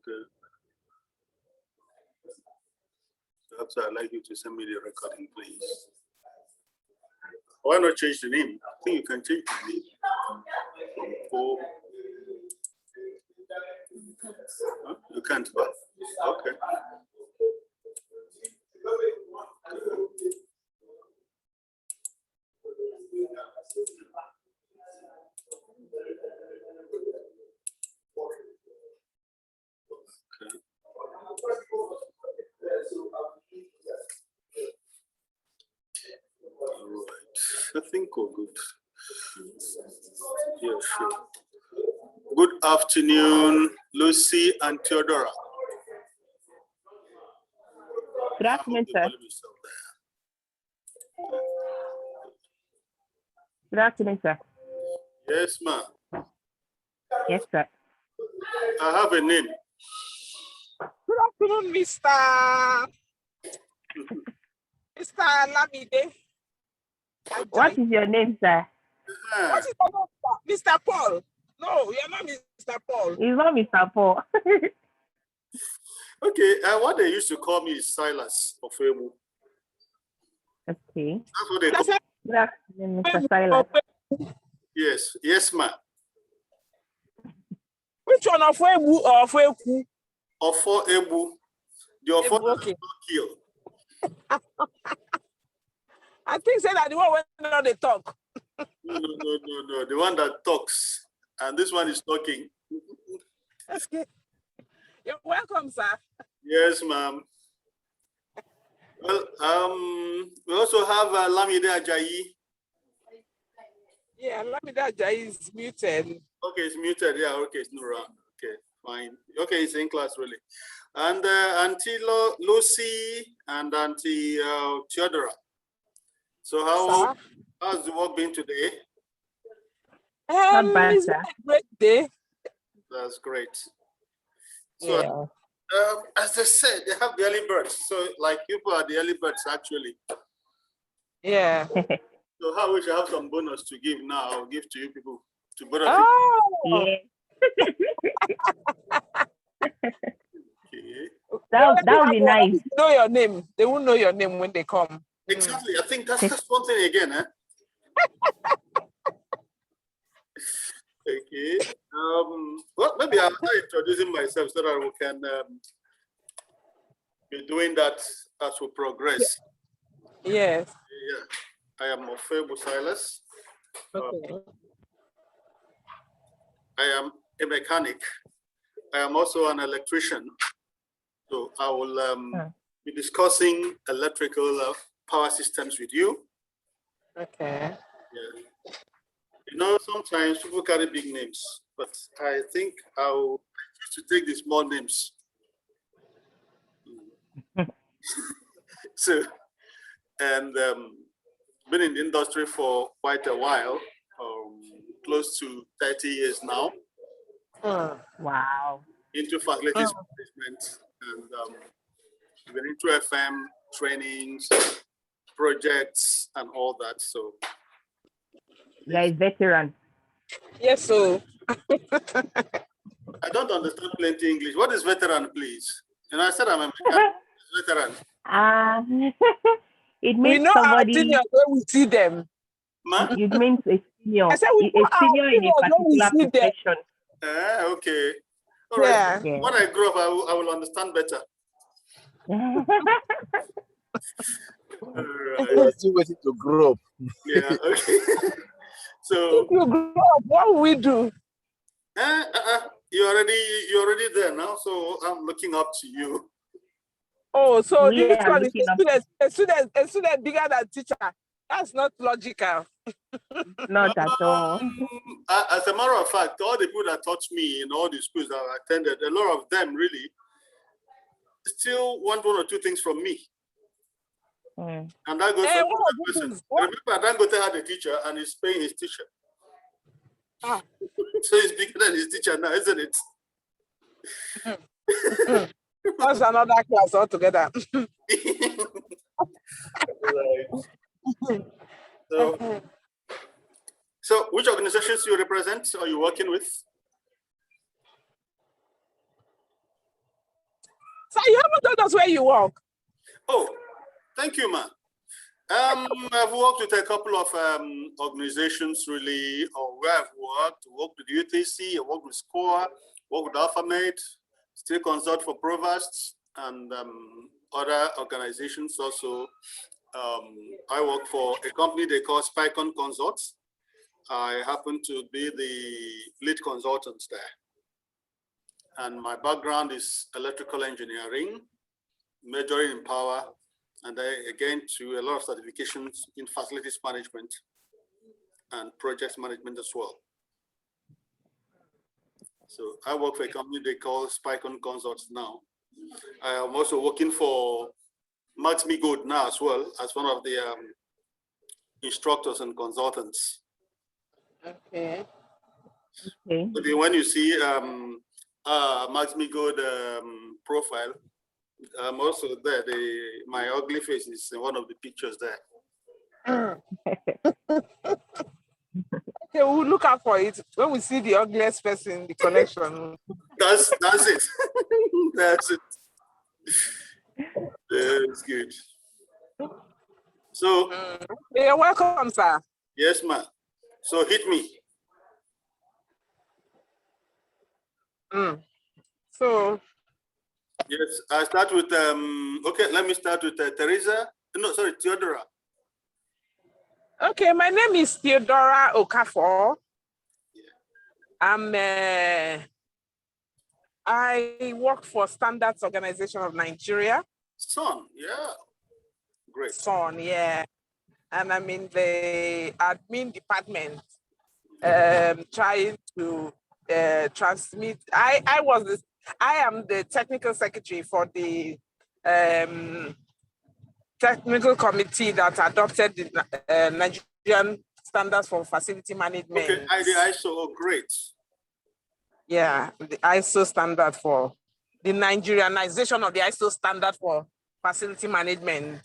Okay. Perhaps I'd like you to send me the recording, please. Why not change the name? I think you can change the name. Oh. Huh? You can't, but okay. All right. I think we're good. Yeah, sure. Good afternoon, Lucy and Theodora. Good afternoon, sir. Good afternoon, sir. Yes, ma'am. Yes, sir. I have a name. Good afternoon, Mr. Lamide. What is your name, sir? What is your name, sir? Mr. Paul? No, you're not Mr. Paul. It's not Mr. Paul. Okay, what they used to call me is Silas of Emu. Okay. That's what they call me. Good afternoon, Mr. Silas. Yes, yes, ma'am. Which one of Emu or of Eku? Of for Ebu. The offer Okay. kill. I think say that the one when they talk. No. The one that talks. And this one is talking. Okay. You're welcome, sir. Yes, ma'am. Well, we also have Lamide Ajayi. Yeah, Lamide Ajayi is muted. Okay, it's muted. Yeah, okay, it's Nura. Okay, fine. Okay, it's in class, really. And Auntie Lucy and Auntie Theodora. So how's the work been today? Not bad, It's sir. been a great day. That's great. So, as they said, they have the early birds. So, like, people are the early birds, actually. Yeah. So, how we should have some bonus to give now? I'll give to you people, to both of you. Oh, Yeah. Okay. That would be nice. Know your name. They won't know your name when they come. Exactly. I think that's one thing again, eh? Okay. Well, maybe I'll start introducing myself so that we can be doing that as we progress. Yes. Yeah. I am Ofebu Silas. Okay. I am a mechanic. I am also an electrician. So I will be discussing electrical power systems with you. Okay. Yeah. You know, sometimes people carry big names, but I think I'll choose to take the small names. So, and been in the industry for quite a while, close to 30 years now. Wow. Into facilities management and been into FM trainings, projects, and all that. So, You are a veteran. Yes, so. I don't understand plenty English. What is veteran, please? And I said I'm a veteran. It We means know somebody. our seniors when we see them. It means a senior. I said we know A senior in a particular profession. Okay. All right. Yeah. When I grow up, I will understand better. We are still waiting to grow up. Yeah. Okay. So. If you grow up, what will we do? You're already there now. So I'm looking up to you. Oh, so We this are one is looking a student bigger than teacher. That's not logical. Not at all. As a matter of fact, all the people that taught me in all the schools that I attended, a lot of them really still want one or two things from me. And that goes for the person. Remember, Dangote had a teacher and he's paying his teacher. So he's bigger than his teacher now, isn't it? That's another class altogether. Right. So which organizations do you represent or are you working with? You haven't told us where you work. Oh, thank you, man. I've worked with a couple of organizations really, or where I've worked with UTC, I worked with SCORE, worked with AlphaMate, still consult for provosts and other organizations also. I work for a company they call Spicon Consults. I happen to be the lead consultant there. And my background is electrical engineering, majoring in power, and I, again, to a lot of certifications in facilities management and project management as well. So I work for a company they call Spicon Consults now. I am also working for Max-Migold now as well as one of the instructors and consultants. Okay. Okay. So when you see Max-Migold profile, I'm also there. My ugly face is in one of the pictures there. Okay, we'll look out for it when we see the ugliest person in the collection. That's it. That's it. That's good. So You're welcome, sir. yes, ma'am. So hit me. So Yes, I start with okay, let me start with Teresa. No, sorry, Theodora. okay, my name is Theodora Okafor. I work for Standards Organization of Nigeria. Son, yeah. Great. Son, yeah. And I'm in the admin department, trying to transmit. I am the technical secretary for the technical committee that adopted the Nigerian standards for facility management. Okay, the ISO, great. Yeah, the ISO standard for the Nigerianization of the ISO standard for facility management.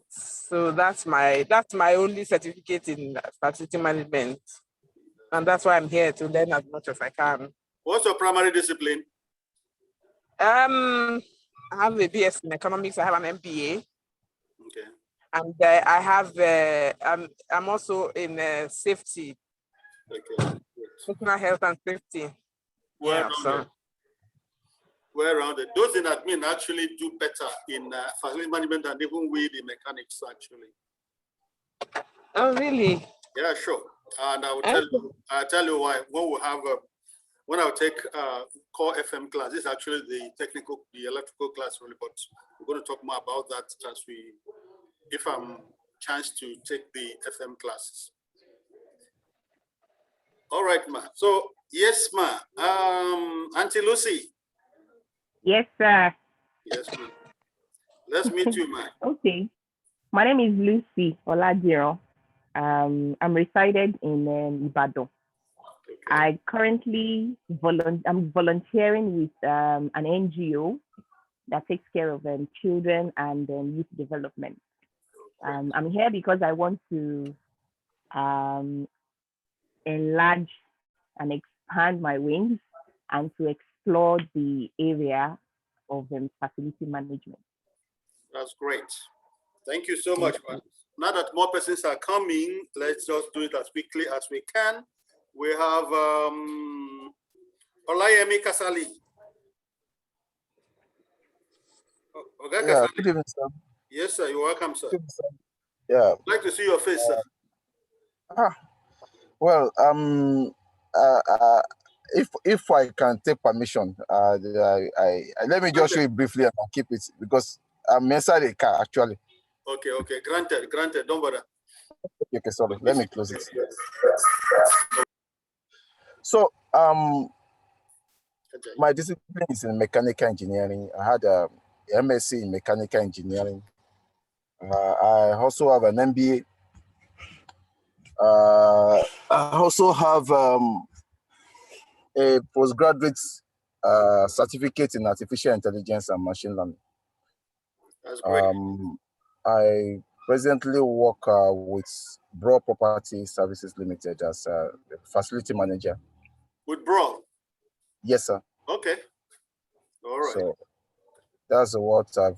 So that's my only certificate in facility management. And that's why I'm here to learn as much as I can. What's your primary discipline? I have a BS in economics, I have an MBA. Okay. And I have, I'm also in safety. Okay. Personal health and safety. Well-rounded. Those in admin actually do better in facility management than even we, the mechanics, actually. Oh, really? Yeah, sure. And I will tell you why. When we have when I'll take core FM class, this is actually the electrical class really, but we're going to talk more about that as if I'm chance to take the FM classes. All right, ma. So yes, ma. Auntie Lucy. Yes, sir. Yes, ma'am. Let's meet you, ma. Okay. My name is Lucy Oladiro. I'm resided in Ibadan. Okay. I currently I'm volunteering with an NGO that takes care of children and youth development. I'm here because I want to enlarge and expand my wings and to explore the area of facility management. That's great. Thank you so much, man. Now that more persons are coming, let's just do it as quickly as we can. We have Olayemi Kasali. Okay, yeah, Kasali. good evening, sir. Yes, sir. You're welcome, sir. Good evening, sir. Yeah. I'd like to see your face, sir. Well, if I can take permission, let me just show you briefly and I'll keep it because I'm inside the car actually. Okay. Granted. Don't bother. Okay, sorry. Let me close it. So, my discipline is in mechanical engineering. I had a MSc in mechanical engineering. I also have an MBA. I also have a postgraduate certificate in artificial intelligence and machine learning. That's great. I presently work with Bro Property Services Limited as a facility manager. With Bro? Yes, sir. Okay. All right. So that's what I've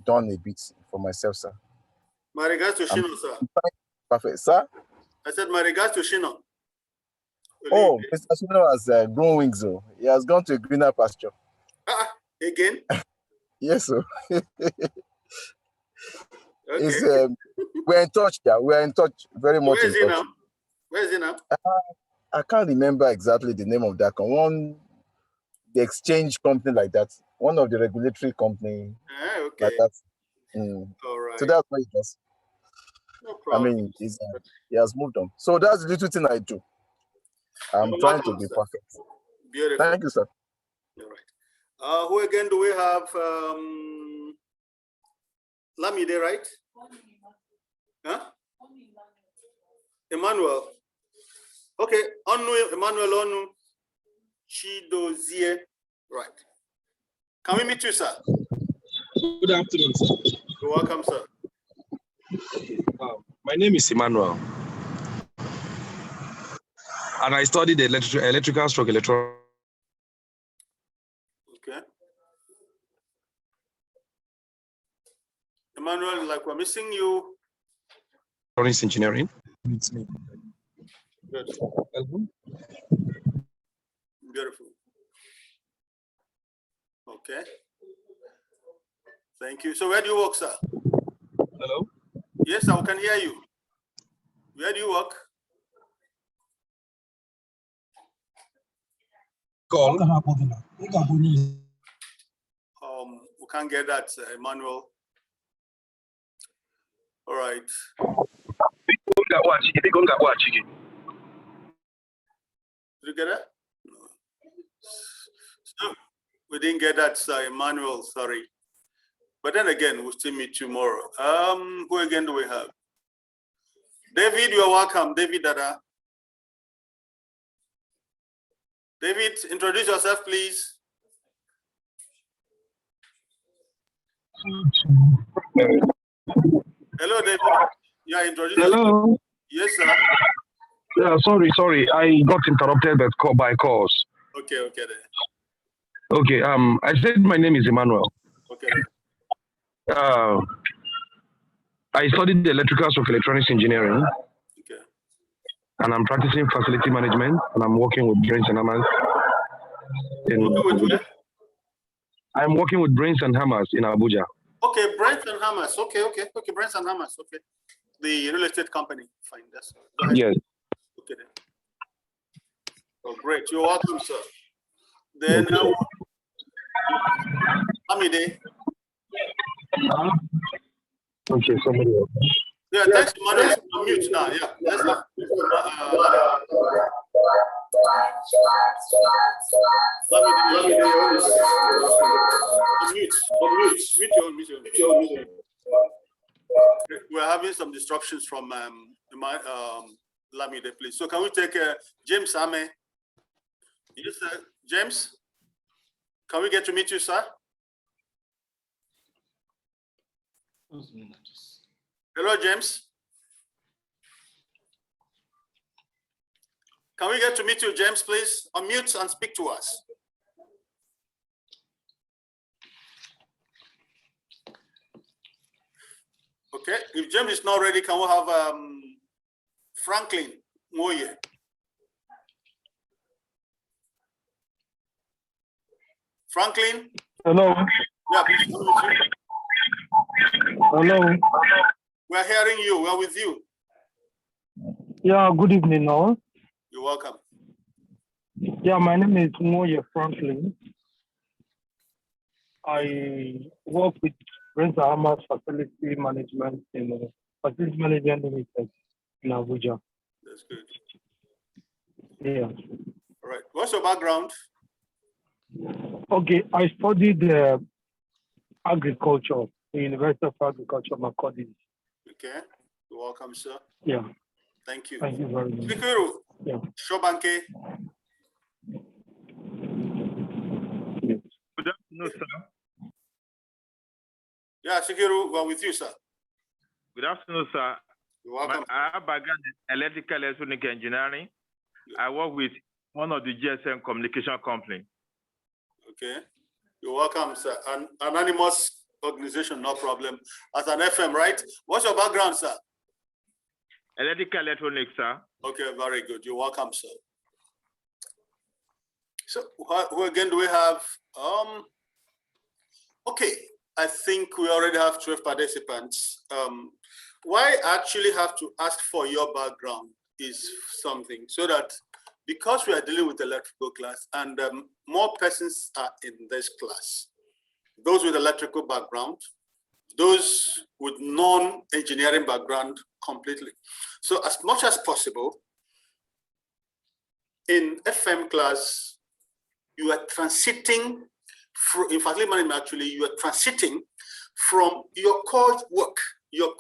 done a bit for myself, sir. My regards to Shino, sir. Perfect, sir. I said my regards to Shino. Oh, Mr. Shino has grown wings, though. He has gone to a greener pasture. Again? Yes, sir. Okay. We're in touch, yeah. We're in touch, very much in touch. Now? Where is he now? I can't remember exactly the name of that the exchange company like that. One of the regulatory company Okay. like that. All right. So that's what he does. No problem. I mean, he has moved on. So that's the little thing I do. I'm trying to be perfect. Beautiful. Thank you, sir. All right. Who again do we have? Lamide, right? Huh? Emmanuel. Okay. Onu Emmanuel Onu Chidozie. Right. Can we meet you, sir? Good afternoon, sir. You're welcome, sir. My name is Emmanuel, and I studied electrical stroke electronics. Okay. Emmanuel, like we're missing you. Electronics engineering. Good. Beautiful. Okay. Thank you. So where do you work, sir? Hello? Yes, I can hear you. Where do you work? Call. We can't get that, Emmanuel. All right. Did you get that? No. So we didn't get that, sir, Emmanuel, sorry. But then again, we'll still meet tomorrow. Who again do we have? David, you're welcome. David Dada. David, introduce yourself, please. Hello, David. Yeah, introduce yourself. Hello? Yes, sir. Yeah, sorry. I got interrupted by calls. Okay, then. Okay, I said my name is Emmanuel. Okay, then. I studied electrical stroke electronics engineering. Okay. And I'm practicing facility management, and I'm working with Brains and Hammers. I'm working with Brains and Hammers in Abuja. Okay, Brains and Hammers. Okay, Brains and Hammers. Okay, the real estate company. Fine, that's yes. Okay then. Oh, great. You're welcome, sir. Then Amide. Okay, somebody else. Yeah, thanks, Emmanuel. I'm mute now. Yeah, let's have. Mute. We're having some disruptions from Lamide, please. So can we take James Ame? Yes, sir. James, can we get to meet you, sir? Hello, James. Can we get to meet you, James, please? Unmute and speak to us. Okay, if James is not ready, can we have Franklin Moye? Franklin? Hello. Yeah, please. Hello. We're hearing you. We're with you. Yeah, good evening, all. You're welcome. Yeah, my name is Moye Franklin. I work with Brains and Hammers Facility Management in Facility Management Limited in Abuja. That's good. Yeah. All right. What's your background? Okay, I studied agriculture, the University of Agriculture, Makurdi. Okay. You're welcome, sir. Yeah. Thank you. Thank you very much. Sikiru. Yeah. Shobanke. Good afternoon, sir. Yeah, Sikiru, we're with you, sir. Good afternoon, sir. You're welcome. I have background in electrical electronic engineering. I work with one of the GSM communication company. Okay. You're welcome, sir. An anonymous organization, no problem. As an FM, right? What's your background, sir? Electrical electronics, sir. Okay, very good. You're welcome, sir. So who again do we have? Okay, I think we already have 12 participants. Why I actually have to ask for your background is something so that because we are dealing with electrical class and more persons are in this class, those with electrical background, those with non-engineering background completely. So as much as possible, in FM class, you are transiting from, in facility management actually, you are transiting from your core work, your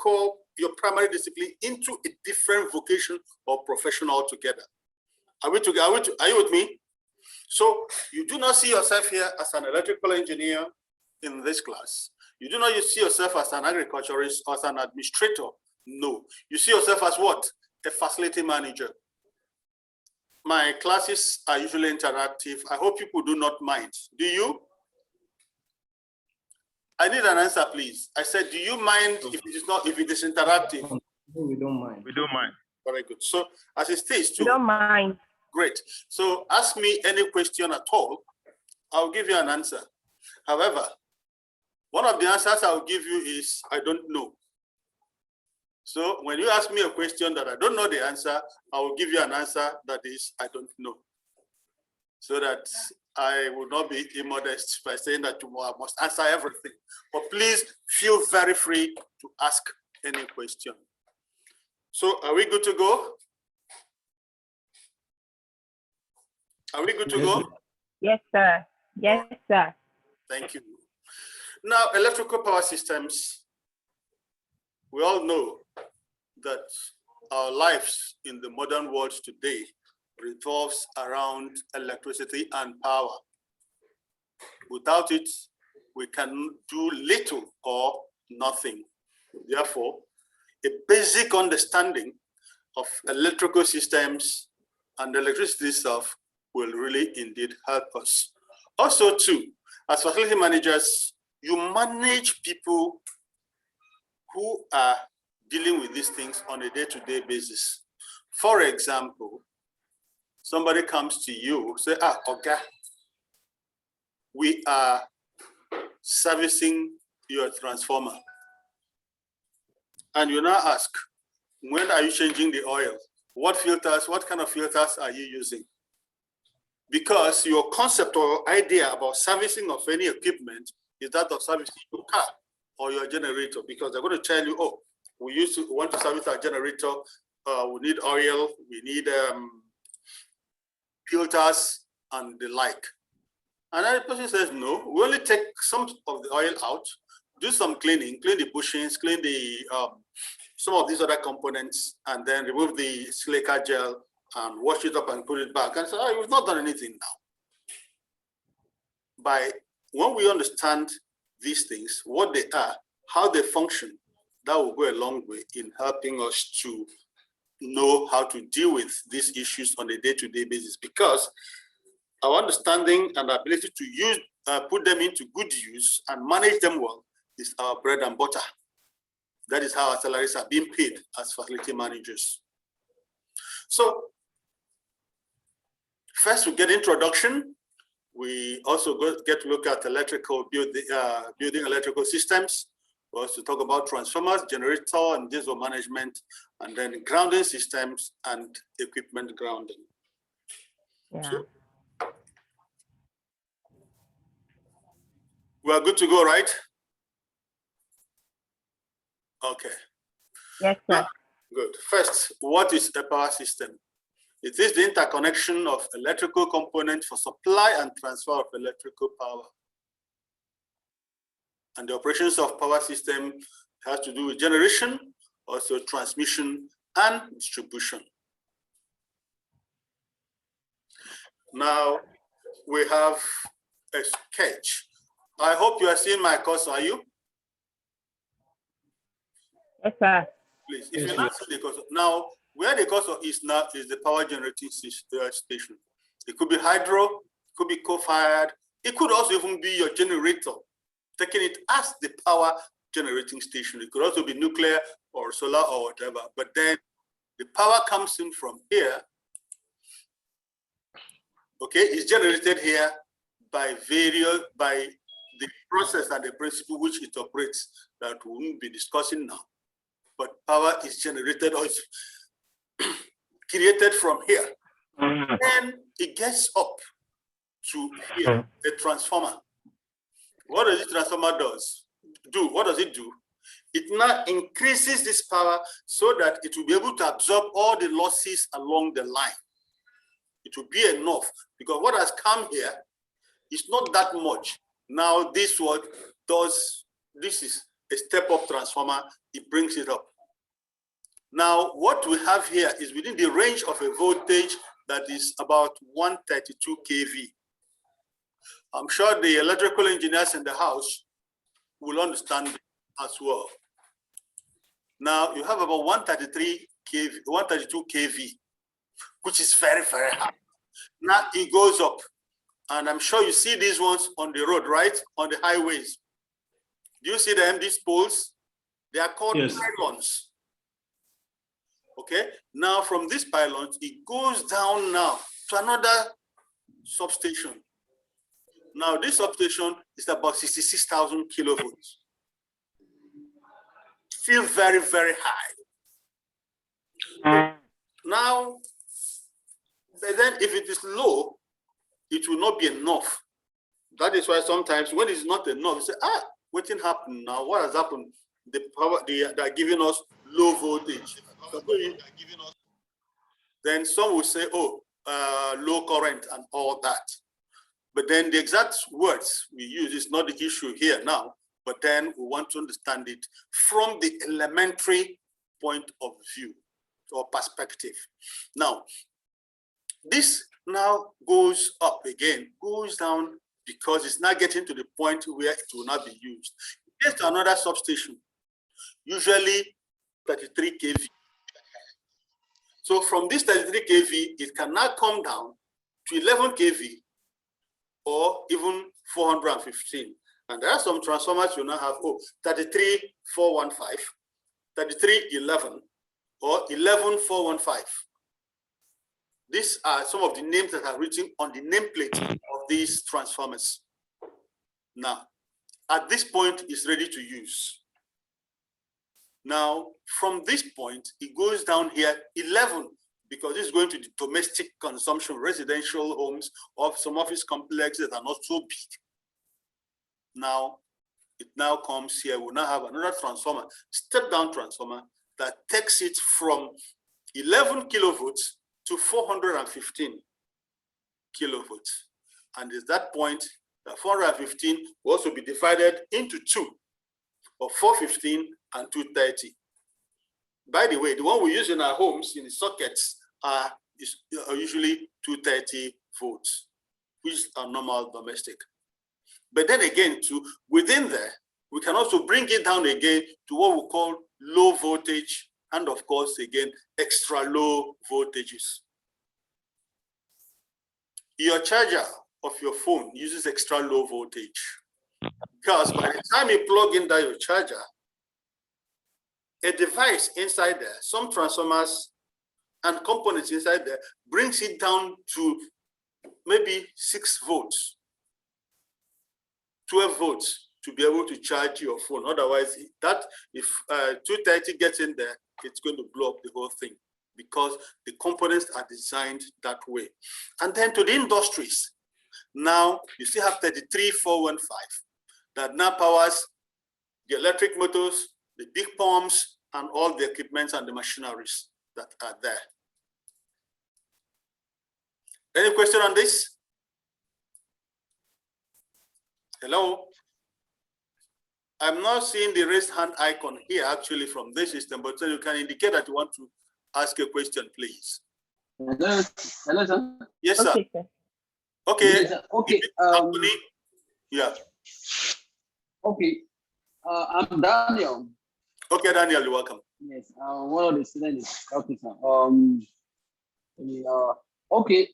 primary discipline into a different vocation or profession altogether. Are we together? Are you with me? So you do not see yourself here as an electrical engineer in this class. You do not see yourself as an agriculturist or as an administrator. No, you see yourself as what? A facility manager. My classes are usually interactive. I hope people do not mind. Do you? I need an answer, please. I said, do you mind if it is not, if it is interactive? We don't mind. We don't mind. Very good. So as it states too. We don't mind. Great. So ask me any question at all. I'll give you an answer. However, one of the answers I'll give you is, I don't know. So when you ask me a question that I don't know the answer, I will give you an answer that is, I don't know. So that I will not be immodest by saying that tomorrow I must answer everything. But please feel very free to ask any question. So are we good to go? Are we good to go? Yes, sir. Yes, sir. Thank you. Now, electrical power systems, we all know that our lives in the modern world today revolves around electricity and power. Without it, we can do little or nothing. Therefore, a basic understanding of electrical systems and electricity itself will really indeed help us. Also too, as facility managers, you manage people who are dealing with these things on a day-to-day basis. For example, somebody comes to you, say, okay, we are servicing your transformer. And you now ask, when are you changing the oil? What filters, what kind of filters are you using? Because your concept or idea about servicing of any equipment is that of servicing your car or your generator, because they're going to tell you, oh, we want to service our generator, we need oil, we need filters and the like. And then the person says, no, we only take some of the oil out, do some cleaning, clean the bushings, clean the some of these other components, and then remove the silica gel and wash it up and put it back. And so, oh, we've not done anything now. When we understand these things, what they are, how they function, that will go a long way in helping us to know how to deal with these issues on a day-to-day basis, because our understanding and ability to use, put them into good use and manage them well is our bread and butter. That is how our salaries are being paid as facility managers. So first we get introduction. We also get to look at electrical building electrical systems. We also talk about transformers, generator and diesel management, and then grounding systems and equipment grounding. Yeah. So, we are good to go, right? Okay. Yes, sir. Now, good. First, what is a power system? It is the interconnection of electrical components for supply and transfer of electrical power. And the operations of power system has to do with generation, also transmission and distribution. Now, we have a sketch. I hope you are seeing my cursor, are you? Yes, sir. Please, if you're not seeing the cursor. Now, where the cursor is now is the power generating station. It could be hydro, it could be coal-fired, It could also even be your generator, taking it as the power generating station. It could also be nuclear or solar or whatever, but then the power comes in from here. Okay, it's generated here by the process and the principle which it operates that we won't be discussing now. But power is generated or it's created from here. And it gets up to here, a transformer. What does the transformer do? What does it do? It now increases this power so that it will be able to absorb all the losses along the line. It will be enough because what has come here is not that much. Now this is a step-up transformer, it brings it up. Now what we have here is within the range of a voltage that is about 132 kV. I'm sure the electrical engineers in the house will understand as well. Now you have about 132 kV, which is very, very high. Now it goes up. And I'm sure you see these ones on the road, right? On the highways. Do you see them, these poles? They are called pylons. Okay, now from these pylons, it goes down now to another substation. Now this substation is about 66,000 kilovolts. Still very, very high. Now, but then if it is low, it will not be enough. That is why sometimes when it's not enough, you say, what happened now? What has happened? The power, they are giving us low voltage. Then some will say, low current and all that. But then the exact words we use is not the issue here now, but then we want to understand it from the elementary point of view or perspective. Now, this now goes up again, goes down because it's not getting to the point where it will not be used. It gets to another substation, usually 33 kV. So from this 33 kV, it can now come down to 11 kV or even 415. And there are some transformers you now have 33415, 3311, or 11415. These are some of the names that are written on the nameplate of these transformers. Now, at this point, it's ready to use. Now, from this point, it goes down here 11 because it's going to the domestic consumption, residential homes, or some office complexes that are not so big. Now, it now comes here. We'll now have another transformer, step-down transformer, that takes it from 11 kilovolts to 415 kilovolts. And at that point, the 415 will also be divided into two, of 415 and 230. By the way, the one we use in our homes, in the sockets, are usually 230 volts, which are normal domestic. But then again, within there, we can also bring it down again to what we call low voltage, and of course, again, extra low voltages. Your charger of your phone uses extra low voltage because by the time you plug in that your charger, a device inside there, some transformers and components inside there, brings it down to maybe 6 volts, 12 volts to be able to charge your phone. Otherwise, if 230 gets in there, it's going to blow up the whole thing because the components are designed that way. And then to the industries, now you still have 33415 that now powers the electric motors, the big pumps, and all the equipments and the machineries that are there. Any question on this? Hello? I'm not seeing the raised hand icon here actually from this system, but so you can indicate that you want to ask a question, please. Hello, hello, sir. Yes, sir. Okay, sir. Okay. Yes, sir. Okay. Yeah. Okay. I'm Daniel. Okay, Daniel, you're welcome. Yes. One of the students. Okay, sir. Okay.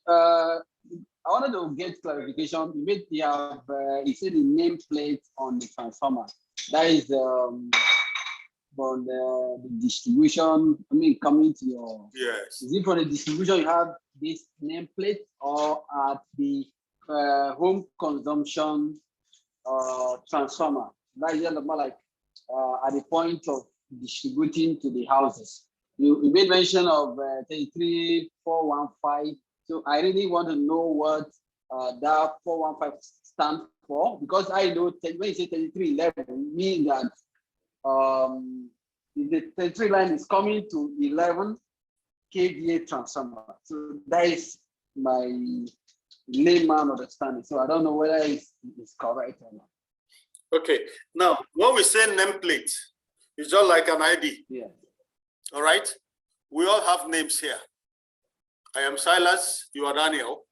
I wanted to get clarification. You have you said the nameplate on the transformer. That is for the distribution. I mean, coming to your. Yes. Is it for the distribution you have this nameplate, or at the home consumption transformer? That is more like at the point of distributing to the houses. You made mention of 33415. So I really want to know what that 415 stands for, because I know when you say 3311 means that the 33 line is coming to 11 kVA transformer. So that is my layman understanding. So I don't know whether it's correct or not. Okay. Now, when we say nameplate, it's just like an ID. Yeah. All right. We all have names here. I am Silas, you are Daniel.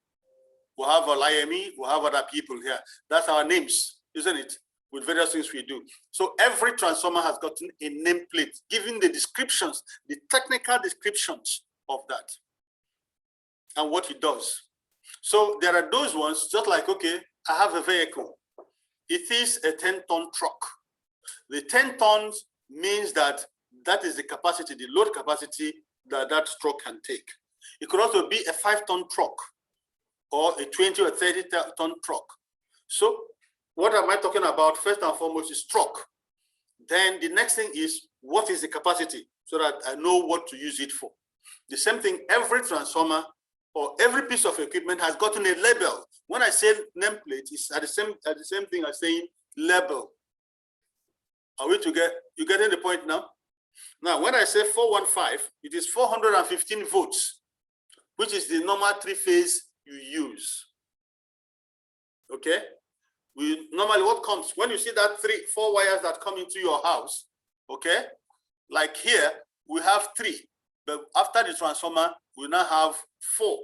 We have Olayemi, we have other people here. That's our names, isn't it? With various things we do. So every transformer has gotten a nameplate, giving the descriptions, the technical descriptions of that and what it does. So there are those ones, just like, okay, I have a vehicle. It is a 10-ton truck. The 10 tons means that that is the capacity, the load capacity that that truck can take. It could also be a 5-ton truck or a 20 or 30-ton truck. So what am I talking about? First and foremost is truck. Then the next thing is, what is the capacity, so that I know what to use it for. The same thing, every transformer or every piece of equipment has gotten a label. When I say nameplate, it's at the same thing as saying label. Are we together? You getting the point now? Now, when I say 415, it is 415 volts, which is the normal 3-phase you use. Okay? We normally, what comes when you see that 3-4 wires that come into your house, okay? Like here, we have 3, but after the transformer, we now have 4,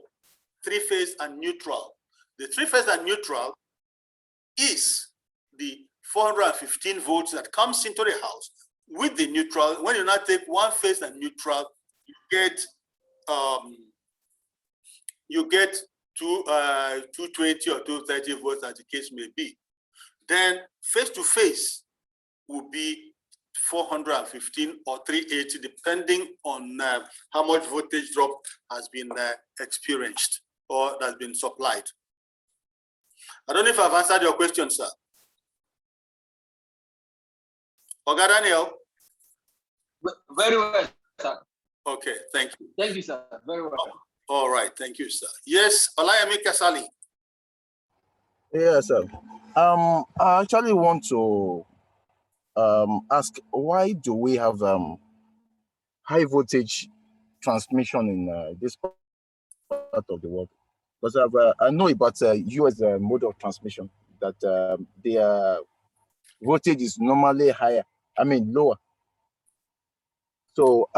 3-phase and neutral. The 3-phase and neutral is the 415 volts that comes into the house. With the neutral, when you now take 1 phase and neutral, you get 220 or 230 volts, as the case may be. Then phase to phase will be 415 or 380, depending on how much voltage drop has been experienced or has been supplied. I don't know if I've answered your question, sir. Oga Daniel? Very well, sir. Okay, thank you. Thank you, sir. Very well. All right, thank you, sir. Yes, Olayemi Kasali. Yes, sir. I actually want to ask, why do we have high voltage transmission in this part of the world? Because I know about US mode of transmission, that their voltage is normally higher, lower. So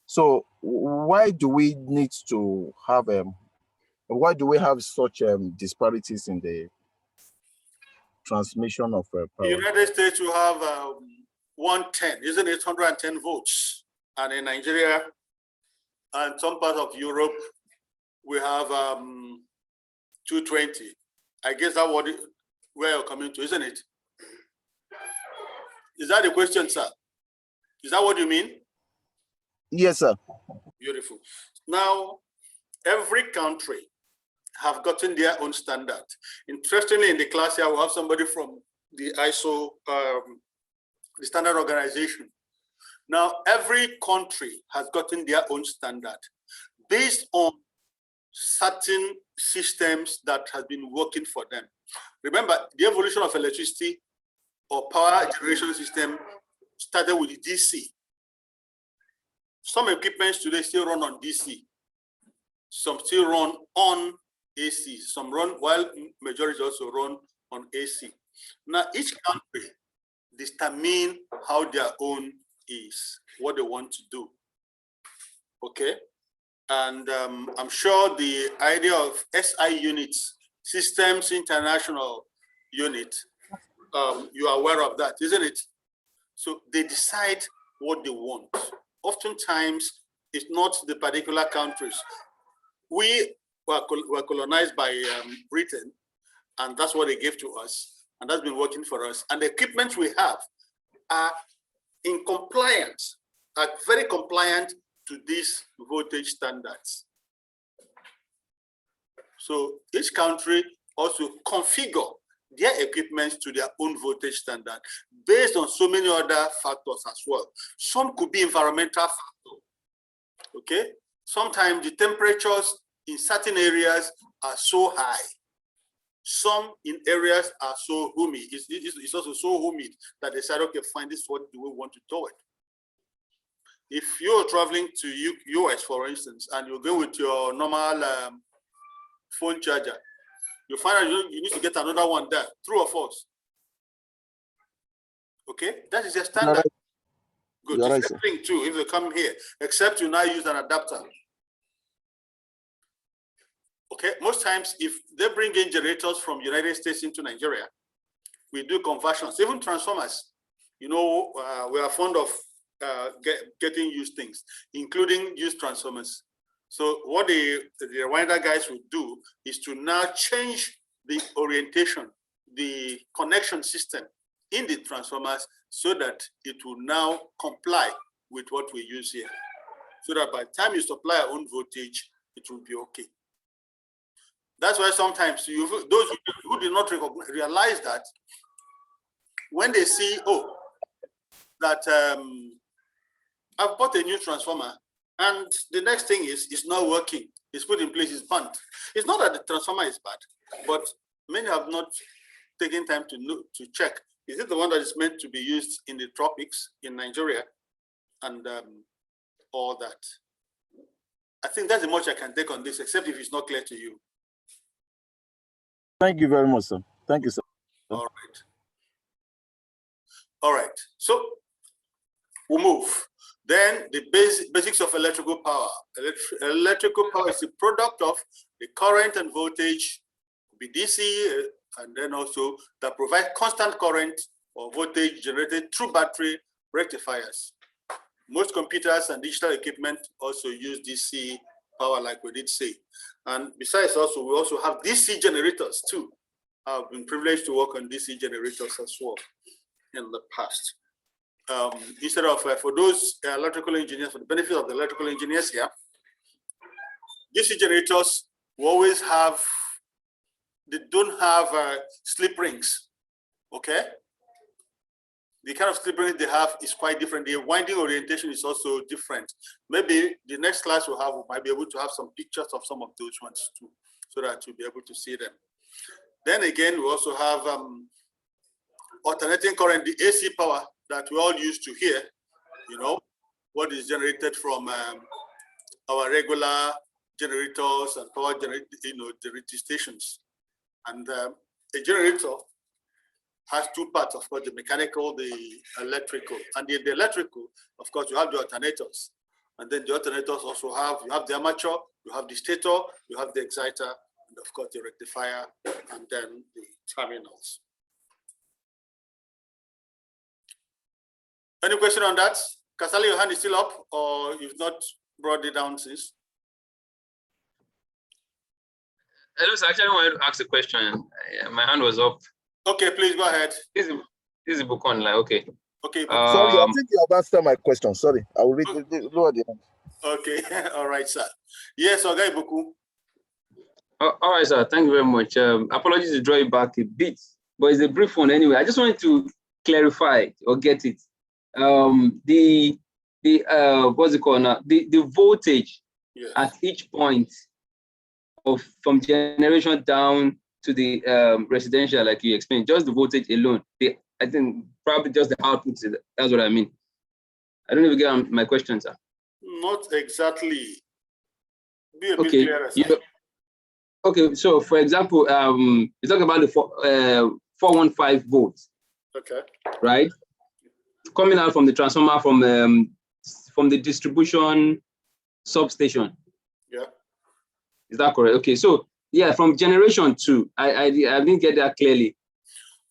so why do we need to have why do we have such disparities in the transmission of power? In the United States, you have 110, isn't it? 110 volts. And in Nigeria and some parts of Europe, we have 220. I guess that's where you're coming to, isn't it? Is that the question, sir? Is that what you mean? Yes, sir. Beautiful. Now, every country have gotten their own standard. Interestingly, in the class here, we have somebody from the ISO, the standard organization. Now, every country has gotten their own standard based on certain systems that have been working for them. Remember, the evolution of electricity or power generation system started with DC. Some equipments today still run on DC. Some still run on AC. Some run, while majority also run on AC. Now, each country determine how their own is, what they want to do. Okay? And I'm sure the idea of SI units, Systems International Unit, you are aware of that, isn't it? So they decide what they want. Oftentimes, it's not the particular countries. We were colonized by Britain, and that's what they gave to us, and that's been working for us. And the equipment we have are in compliance, are very compliant to these voltage standards. So each country also configure their equipment to their own voltage standard based on so many other factors as well. Some could be environmental factors, okay? Sometimes the temperatures in certain areas are so high. Some in areas are so humid. It's also so humid that they said, okay, fine, this is what do we want to do it. If you're traveling to US, for instance, and you go with your normal phone charger, you find out you need to get another one there, true or false? Okay, that is your standard. Right. Good. You're right, thing too, if you come here, except you now use an adapter. Okay, most times if they bring in generators from United States into Nigeria, we do conversions, even transformers. You know, we are fond of getting used things, including used transformers. So what the winder guys would do is to now change the orientation, the connection system in the transformers so that it will now comply with what we use here. So that by the time you supply your own voltage, it will be okay. That's why sometimes those who do not realize that, when they see, oh, that I've bought a new transformer, and the next thing is it's not working, it's put in place, it's burnt. It's not that the transformer is bad, but many have not taken time to check. Is it the one that is meant to be used in the tropics in Nigeria and all that? I think that's the much I can take on this, except if it's not clear to you. Thank you very much, sir. Thank you, sir. All right. All right. So we'll move. Then the basics of electrical power. Electrical power is the product of the current and voltage, be DC, and then also that provide constant current or voltage generated through battery rectifiers. Most computers and digital equipment also use DC power, like we did say. And besides, also we also have DC generators too. I've been privileged to work on DC generators as well in the past. Instead of for those electrical engineers, for the benefit of the electrical engineers here, DC generators will always have, they don't have slip rings, okay? The kind of slip rings they have is quite different. The winding orientation is also different. Maybe the next class we might be able to have some pictures of some of those ones too, so that you'll be able to see them. Then again, we also have alternating current, the AC power that we all used to hear, you know, what is generated from our regular generators and power generator, generating stations. And a generator has two parts, of course, the mechanical, the electrical. And in the electrical, of course, you have the alternators. And then the alternators also you have the armature, you have the stator, you have the exciter, and of course, the rectifier, and then the terminals. Any question on that? Kasali, your hand is still up, or you've not brought it down since? Hello, sir. Actually, I wanted to ask a question. My hand was up. Okay, please go ahead. This is a book online. Okay. Okay. Sorry, I think you have answered my question. Sorry, I will read lower the hand. Okay. All right, sir. Yes, okay, Boku. All right, sir. Thank you very much. Apologies to draw it back a bit, but it's a brief one anyway. I just wanted to clarify or get it. What's it called now? The voltage, yes, at each point from generation down to the residential, like you explained, just the voltage alone. I think probably just the output. That's what I mean. I don't even get my question, sir. Not exactly. Be a bit clearer, sir. Okay, so for example, you talk about the 415 volts. Okay. Right? Coming out from the transformer from the distribution substation. Yeah. Is that correct? Okay, so yeah, from generation 2, I didn't get that clearly.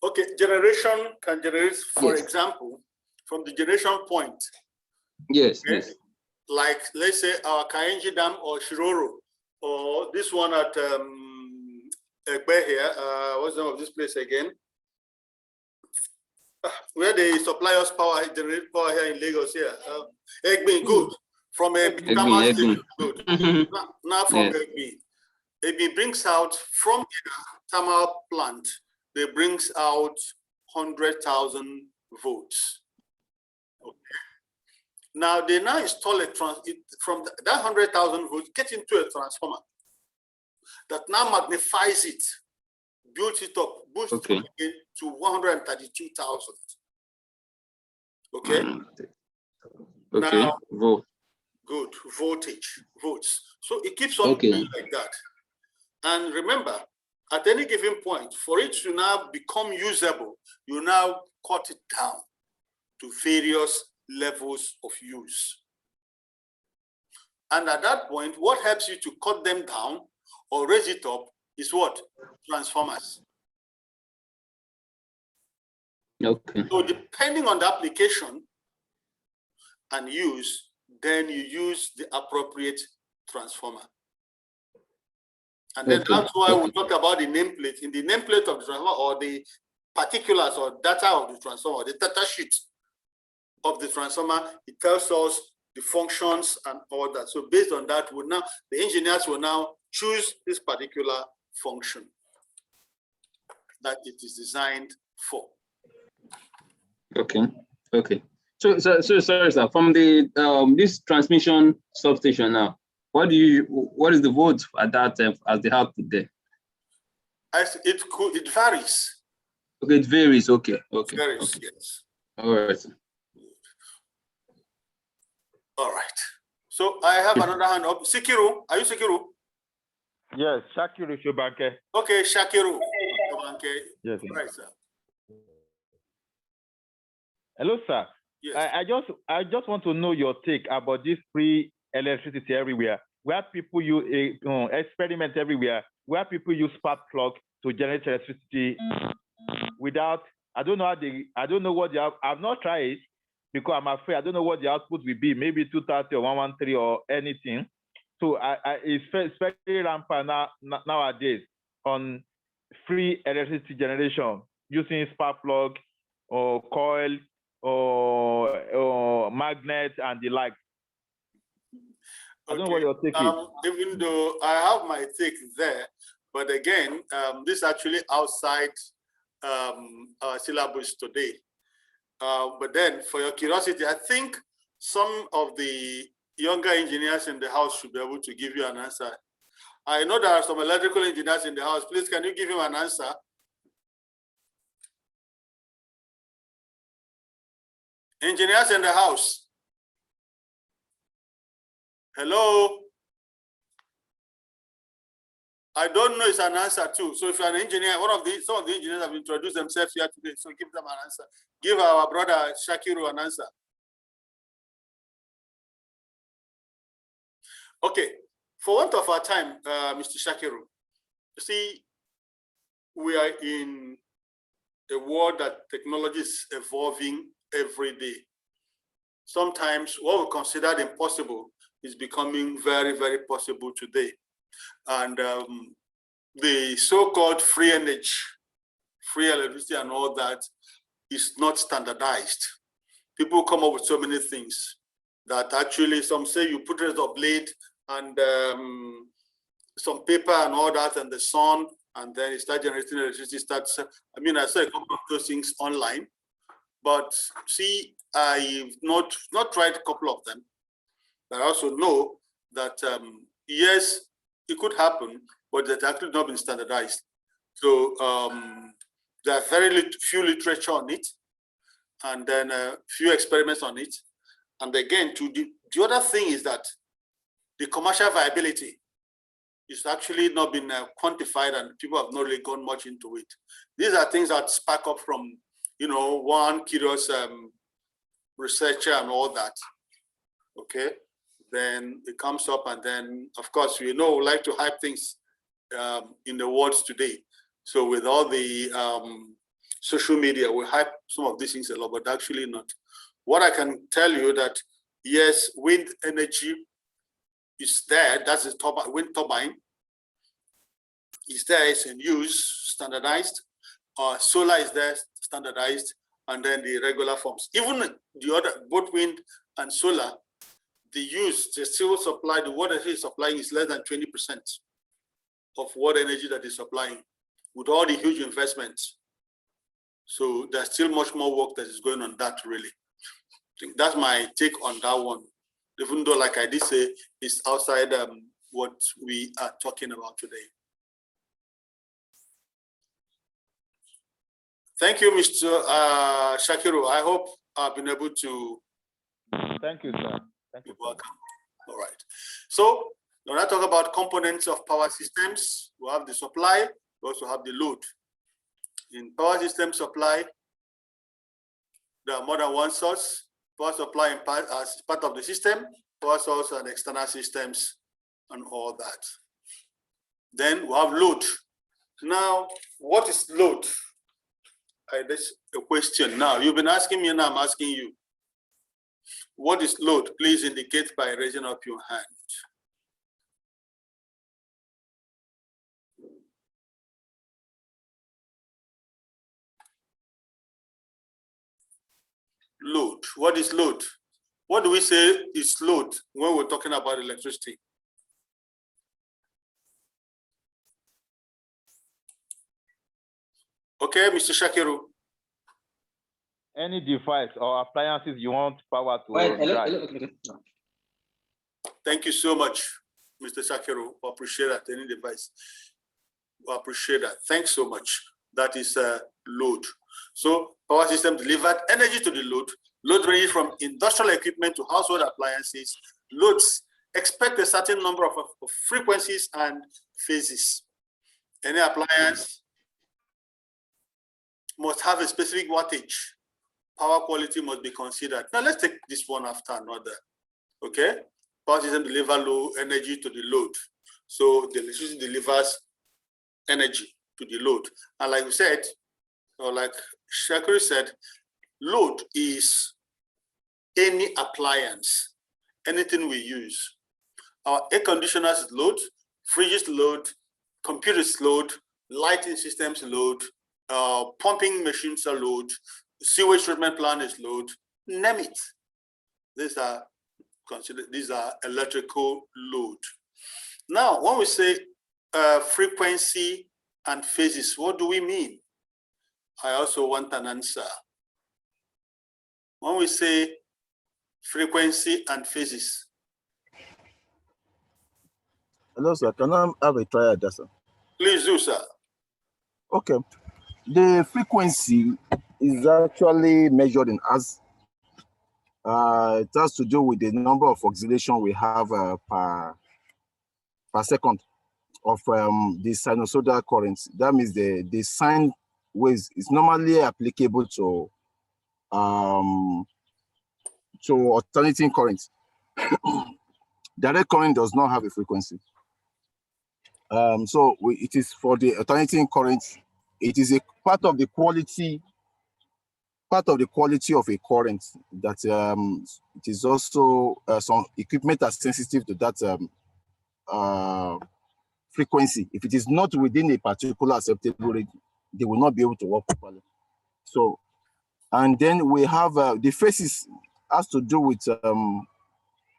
Okay, generation can generate, for example, from the generation point. Yes, okay? Yes. Like let's say our Kayenji Dam or Shiroro or this one at Egbe here. What's the name of this place again? Where they supply us power, generate power here in Lagos here. Egbe, good. From Egbe, good. Now from Egbe brings out, from the thermal plant, they brings out 100,000 volts. Okay. Now they now install from that 100,000 volts, get into a transformer that now magnifies it, builds it up, boosts it again to 132,000. Okay. Now, good voltage, volts. So it keeps on going like that. And remember, at any given point, for it to now become usable, you now cut it down to various levels of use. And at that point, what helps you to cut them down or raise it up is what? Transformers. Okay. So depending on the application and use, then you use the appropriate transformer. And then that's why we talk about the nameplate. In the nameplate of the transformer, or the particulars or data of the transformer, the data sheet of the transformer, it tells us the functions and all that. So based on that, the engineers will now choose this particular function that it is designed for. Okay. So sorry, sir. From the this transmission substation now, what is the volt at that as the output there? It varies. Okay, it varies. Okay. It varies, yes. All right. All right. So I have another hand up. Sikiru, are you Sikiru? Yes, Shakiru Shobanke. Okay, Shakiru Shobanke. Yes. Right, sir. Hello, sir. Yes. I just want to know your take about this free electricity everywhere, where people use experiment everywhere, where people use spark plug to generate electricity without. I don't know what they have. I've not tried it because I'm afraid I don't know what the output will be. Maybe 230 or 113 or anything. So it's very rampant nowadays on free electricity generation using spark plug or coil or magnet and the like. I don't know what your take is. Even though I have my take there, but again, this is actually outside our syllabus today. But then, for your curiosity, I think some of the younger engineers in the house should be able to give you an answer. I know there are some electrical engineers in the house. Please, can you give him an answer? Engineers in the house. Hello? I don't know it's an answer too. So if you're an engineer, some of the engineers have introduced themselves here today, so give them an answer. Give our brother Shakiru an answer. Okay, for want of our time, Mr. Shakiru, you see, we are in a world that technology is evolving every day. Sometimes what we considered impossible is becoming very, very possible today. And the so-called free energy, free electricity and all that is not standardized. People come up with so many things that actually some say you put it on blade and some paper and all that and the sun, and then it starts generating electricity. I mean, I saw a couple of those things online, but see, I've not tried a couple of them. But I also know that yes, it could happen, but that actually not been standardized. So there are very few literature on it, and then a few experiments on it. And again, the other thing is that the commercial viability is actually not been quantified, and people have not really gone much into it. These are things that spark up from, one curious researcher and all that. Okay, then it comes up, and then of course we like to hype things in the world today. So with all the social media, we hype some of these things a lot, but actually not. What I can tell you that yes, wind energy is there. That's the wind turbine. Is there, it's in use, standardized. Solar is there, standardized, and then the regular forms. Even the other, both wind and solar, the still supply, the water energy supplying is less than 20% of water energy that is supplying with all the huge investments. So there's still much more work that is going on that, really. I think that's my take on that one. Even though, like I did say, it's outside what we are talking about today. Thank you, Mr. Shakiru. I hope I've been able to. Thank you, sir. Thank you. You're welcome. All right. So when I talk about components of power systems, we have the supply, we also have the load. In power system supply, there are more than one source. Power supply as part of the system, power source and external systems, and all that. Then we have load. Now, what is load? That's a question. Now, you've been asking me, and I'm asking you. What is load? Please indicate by raising up your hand. Load. What is load? What do we say is load when we're talking about electricity? Okay, Mr. Shakiru. Any device or appliances you want power to drive. Thank you so much, Mr. Shakiru. I appreciate that. Any device. I appreciate that. Thanks so much. That is load. So power system delivered energy to the load. Load ranges from industrial equipment to household appliances. Loads expect a certain number of frequencies and phases. Any appliance must have a specific wattage. Power quality must be considered. Now let's take this one after another. Okay? Power system delivers low energy to the load. So the electricity delivers energy to the load. And like we said, or like Shakiru said, load is any appliance, anything we use. Our air conditioners load, fridges load, computers load, lighting systems load, pumping machines are load, sewage treatment plant is load, name it. These are considered, these are electrical load. Now, when we say frequency and phases, what do we mean? I also want an answer. When we say frequency and phases. Hello, sir. Can I have a try at that, sir? Please do, sir. Okay. The frequency is actually measured in Hertz. It has to do with the number of oscillation we have per second of the sinusoidal currents. That means the sine waves is normally applicable to alternating currents. Direct current does not have a frequency. So it is for the alternating currents. It is a part of the quality of a current that it is also some equipment are sensitive to that frequency. If it is not within a particular acceptable range, they will not be able to work properly. So, and then we have the phases has to do with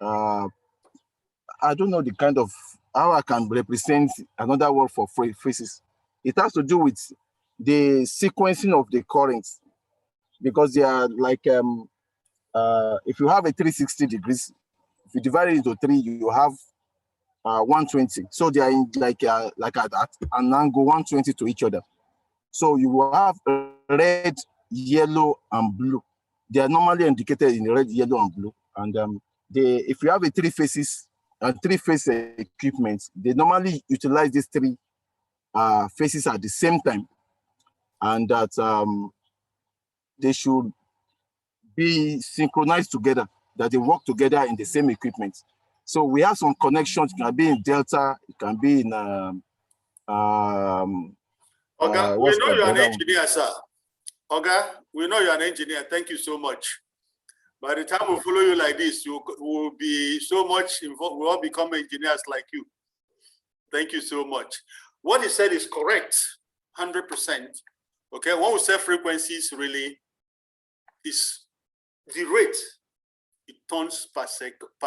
I don't know the kind of how I can represent another word for phases. It has to do with the sequencing of the currents, because they are like if you have a 360 degrees, if you divide it into 3, you have 120. So they are in like at an angle 120 to each other. So you will have red, yellow, and blue. They are normally indicated in red, yellow, and blue. And if you have a 3 phases and 3-phase equipment, they normally utilize these 3 phases at the same time, and that they should be synchronized together, that they work together in the same equipment. So we have some connections. It can be in delta, it can be in Oga, we know you're an engineer, sir. Oga, we know you're an engineer. Thank you so much. By the time we follow you like this, you will be so much involved. We'll all become engineers like you. Thank you so much. What he said is correct, 100%. Okay, when we say frequencies, really is the rate it turns per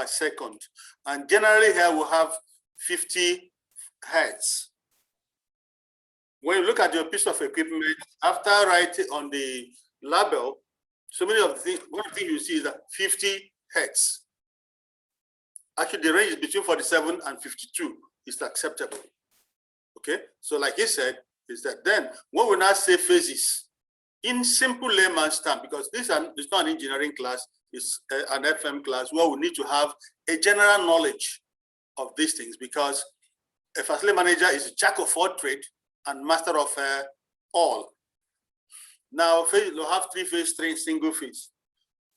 second. And generally here we have 50 hertz. When you look at your piece of equipment, after writing on the label, so many of the things, one thing you see is that 50 hertz. Actually, the range is between 47 and 52 is acceptable. Okay, so like he said, is that then when we now say phases, in simple layman's term, because this is not an engineering class, it's an FM class where we need to have a general knowledge of these things, because a facility manager is a jack of all trade and master of all. Now, you have three-phase, single phase.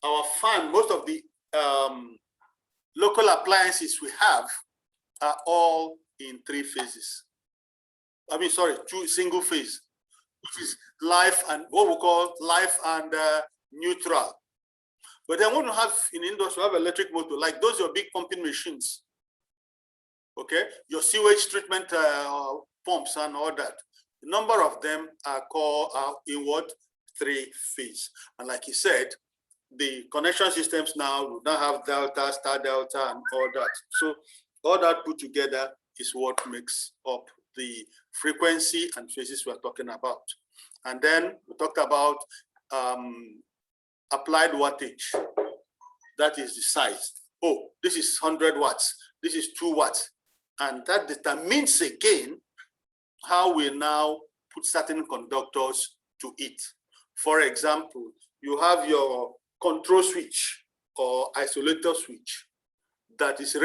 Our fan, most of the local appliances we have are all in 3 phases. I mean, sorry, 2 single phase, which is live and what we call live and neutral. But then when you have in industry, you have electric motor, like those are big pumping machines. Okay, your sewage treatment pumps and all that. A number of them are called in what? 3 phase. And like he said, the connection systems now will now have delta, star delta, and all that. So all that put together is what makes up the frequency and phases we're talking about. And then we talked about applied wattage. That is the size. Oh, this is 100 watts. This is 2 watts. And that determines again how we now put certain conductors to it. For example, you have your control switch or isolator switch that is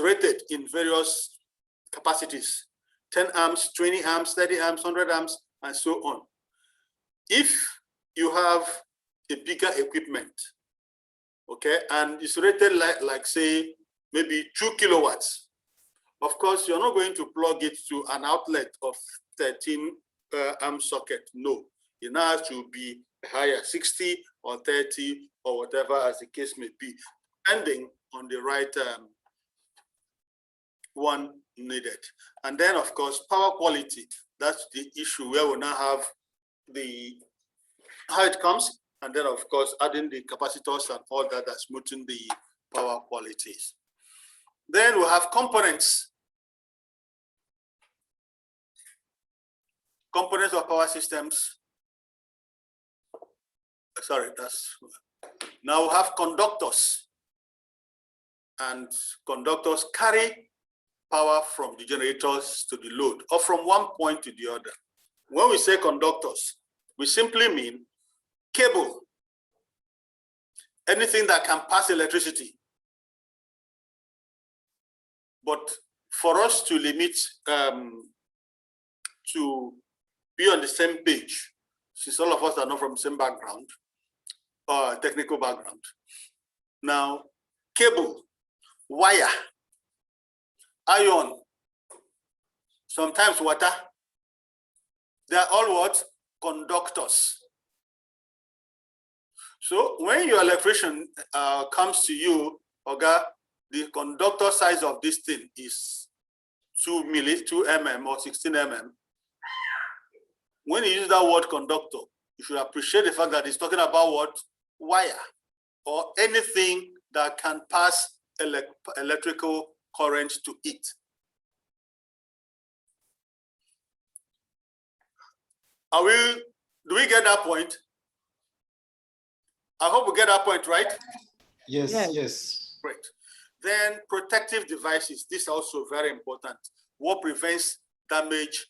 rated in various capacities, 10 amps, 20 amps, 30 amps, 100 amps, and so on. If you have a bigger equipment, okay, and it's rated like say, maybe 2 kilowatts, of course, you're not going to plug it to an outlet of 13 amp socket. No, it now has to be higher, 60 or 30 or whatever as the case may be, depending on the right one needed. And then, of course, power quality. That's the issue where we now have how it comes, and then, of course, adding the capacitors and all that, that's smoothing the power qualities. Then we have components. Components of power systems. Sorry, now we have conductors. And conductors carry power from the generators to the load, or from one point to the other. When we say conductors, we simply mean cable, anything that can pass electricity. But for us to limit, to be on the same page, since all of us are not from the same background, or technical background. Now, cable, wire, iron, sometimes water, they are all what? Conductors. So when your electrician comes to you, Oga, the conductor size of this thing is 2 mm or 16 mm. When you use that word conductor, you should appreciate the fact that it's talking about what? Wire, or anything that can pass electrical current to it. Do we get that point? I hope we get that point, right? Yes, yes. Great. Then protective devices. This is also very important. What prevents damage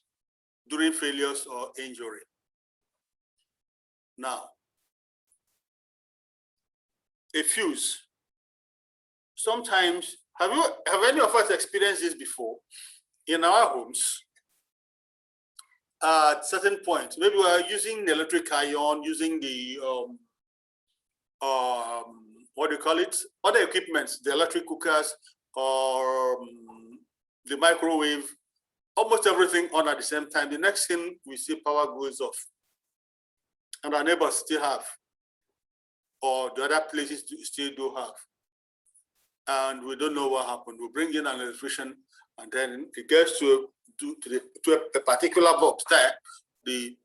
during failures or injury? Now, a fuse. Sometimes, have any of us experienced this before? In our homes, at certain points, maybe we are using the electric iron, using the what do you call it? Other equipments, the electric cookers or the microwave, almost everything on at the same time. The next thing we see, power goes off, and our neighbors still have. or the other places still do have. And we don't know what happened. We bring in an electrician, and then it gets to a particular box there, the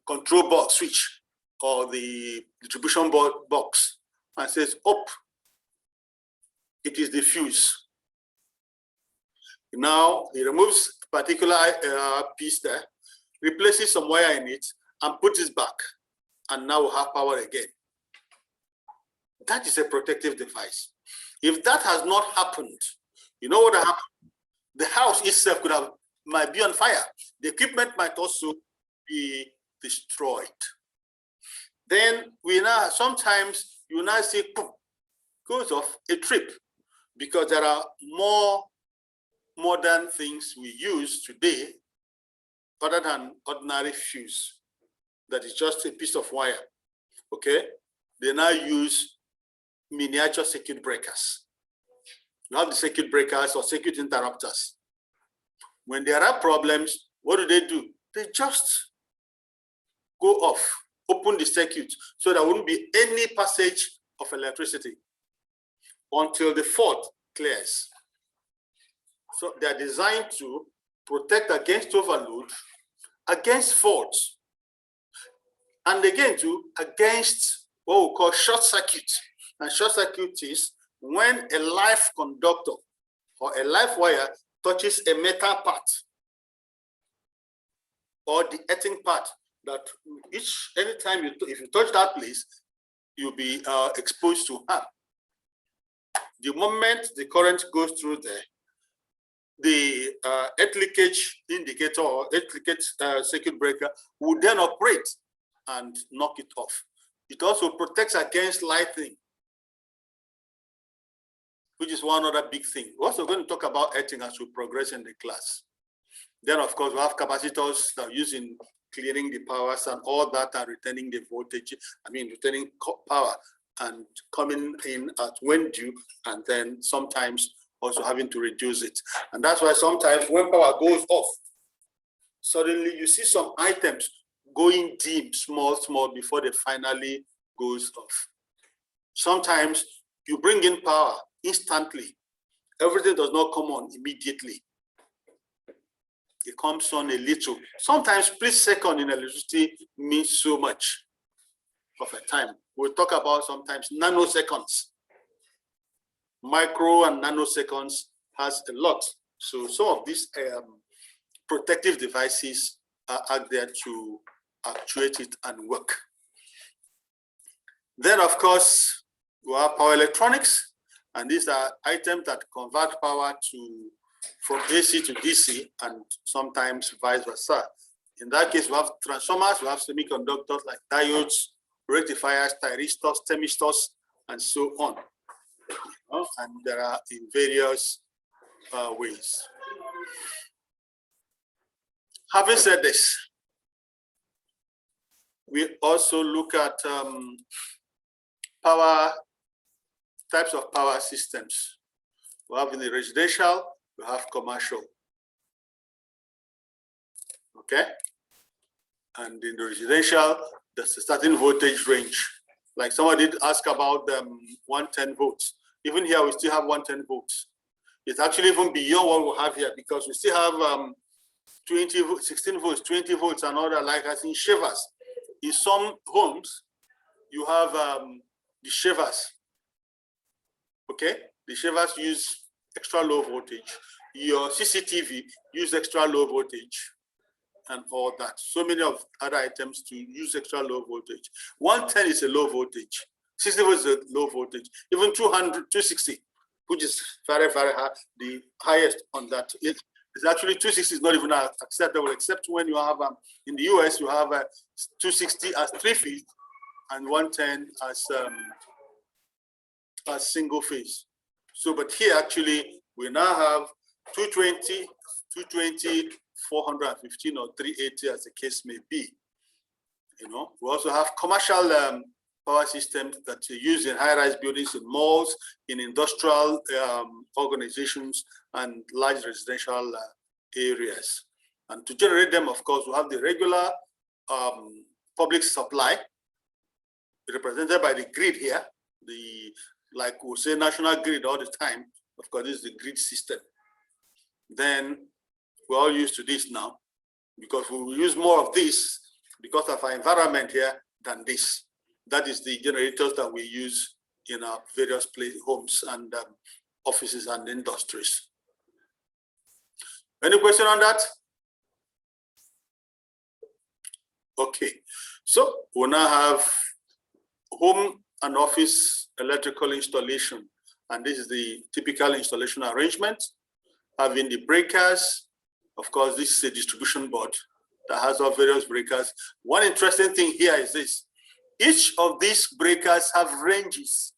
control box switch or the distribution board box, and says, up, it is the fuse. Now he removes a particular piece there, replaces some wire in it, and puts it back. And now we have power again. That is a protective device. If that has not happened, you know what happened? The house itself might be on fire. The equipment might also be destroyed. Then sometimes you now see, boom, goes off a trip, because there are more modern things we use today other than ordinary fuse. That is just a piece of wire, okay? They now use miniature circuit breakers. You have the circuit breakers or circuit interrupters. When there are problems, what do? They just go off, open the circuit, so there wouldn't be any passage of electricity until the fault clears. So they're designed to protect against overload, against faults, and again against what we call short circuit. And short circuit is when a live conductor or a live wire touches a metal part or the earthing part, that anytime if you touch that place, you'll be exposed to harm. The moment the current goes through there, the earth leakage indicator or earth leakage circuit breaker will then operate and knock it off. It also protects against lightning, which is one other big thing. We're also going to talk about earthing as we progress in the class. Then, of course, we have capacitors that are used in clearing the powers and all that, and returning the voltage, returning power and coming in at when due, and then sometimes also having to reduce it. And that's why sometimes when power goes off, suddenly you see some items going dim, small, before they finally goes off. Sometimes you bring in power instantly. Everything does not come on immediately. It comes on a little. Sometimes split second in electricity means so much of a time. We'll talk about sometimes nanoseconds. Micro and nanoseconds has a lot. So some of these protective devices are out there to actuate it and work. Then, of course, we have power electronics, and these are items that convert power from AC to DC, and sometimes vice versa. In that case, we have transformers, we have semiconductors like diodes, rectifiers, thyristors, thermistors, and so on. And there are in various ways. Having said this, we also look at types of power systems. We have in the residential, we have commercial. Okay? And in the residential, there's a certain voltage range. Like somebody did ask about 110 volts. Even here, we still have 110 volts. It's actually even beyond what we have here, because we still have 16 volts, 20 volts, and all that, like as in shavers. In some homes, you have the shavers. Okay? The shavers use extra low voltage. Your CCTV use extra low voltage and all that. So many of other items to use extra low voltage. 110 is a low voltage. 60 volts is a low voltage. Even 200, 260, which is very, very high, the highest on that. It's actually 260 is not even acceptable, except when you have, in the US, you have 260 as 3 phase and 110 as single phase. So, but here actually, we now have 220, 415, or 380, as the case may be. You know, we also have commercial power systems that are used in high-rise buildings, in malls, in industrial organizations, and large residential areas. And to generate them, of course, we have the regular public supply, represented by the grid here, like we say national grid all the time. Of course, this is the grid system. Then we're all used to this now, because we will use more of this because of our environment here than this. That is the generators that we use in our various homes and offices and industries. Any question on that? Okay, so we now have home and office electrical installation, and this is the typical installation arrangement, having the breakers. Of course, this is a distribution board that has all various breakers. One interesting thing here is this: each of these breakers have ranges,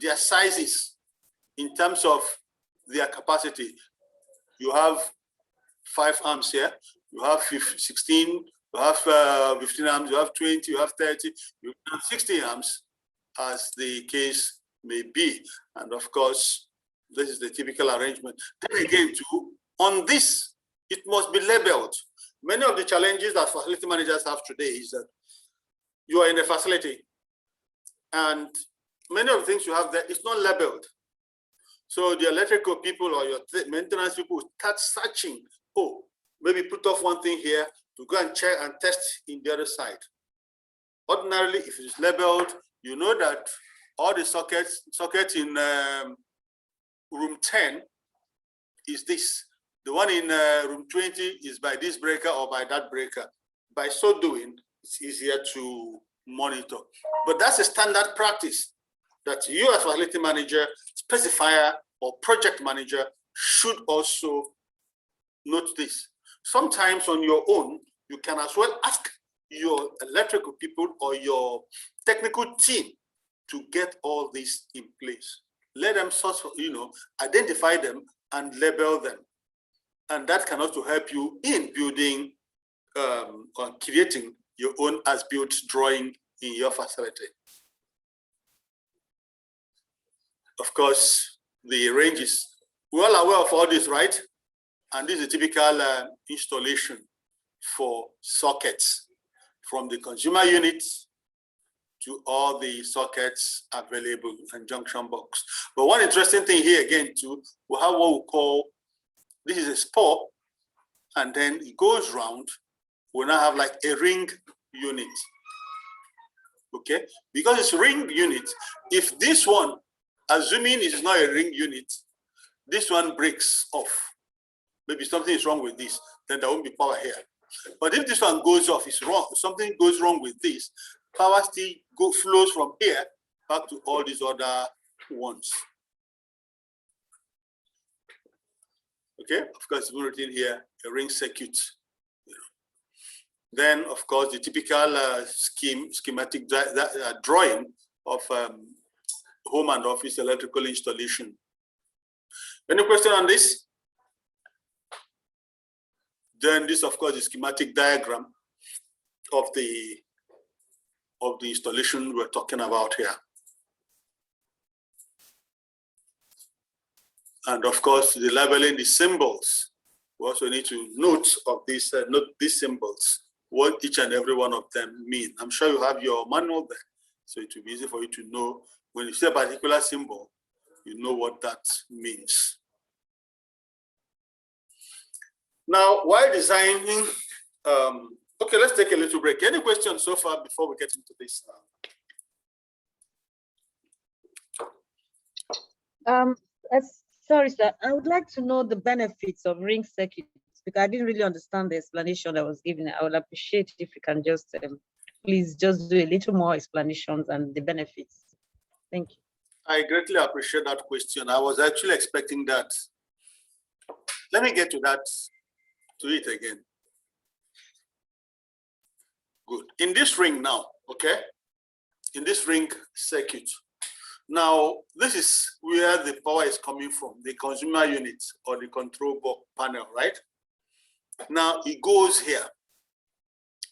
their sizes in terms of their capacity. You have 5 amps here, you have 16, you have 15 amps, you have 20, you have 30, you have 60 amps, as the case may be. And of course, this is the typical arrangement. Then again, too, on this, it must be labeled. Many of the challenges that facility managers have today is that you are in a facility and many of the things you have there is not labeled. So the electrical people or your maintenance people start searching. Oh, maybe put off one thing here to go and check and test in the other side. Ordinarily, if it is labeled, you know that all the socket in room 10 is this. The one in room 20 is by this breaker or by that breaker. By so doing, it's easier to monitor. But that's a standard practice that you as facility manager, specifier, or project manager should also note this. Sometimes on your own, you can as well ask your electrical people or your technical team to get all this in place. Let them identify them and label them. And that can also help you in building or creating your own as-built drawing in your facility. Of course, the ranges, we're all aware of all this, right? And this is a typical installation for sockets, from the consumer units to all the sockets available and junction box. But one interesting thing here again too, we have what we call, this is a spur, and then it goes round. We now have like a ring unit. Okay, because it's ring unit, if this one, assuming it's not a ring unit, this one breaks off. Maybe something is wrong with this, then there won't be power here. But if this one goes off, it's wrong. Something goes wrong with this, power still flows from here back to all these other ones. Okay, of course, we're written here a ring circuit. Then, of course, the typical schematic drawing of home and office electrical installation. Any question on this? Then this, of course, is schematic diagram of the installation we're talking about here. And of course, the labeling, the symbols. We also need to note these symbols, what each and every one of them mean. I'm sure you have your manual there, so it will be easy for you to know when you see a particular symbol, you know what that means. Now, while designing, okay, let's take a little break. Any questions so far before we get into this? Sorry, sir. I would like to know the benefits of ring circuits because I didn't really understand the explanation that was given. I would appreciate if you can just please just do a little more explanations and the benefits. Thank you. I greatly appreciate that question. I was actually expecting that. Let me get to it again. Good. In this ring now, okay? In this ring circuit. Now, this is where the power is coming from, the consumer unit or the control box panel, right? Now, it goes here,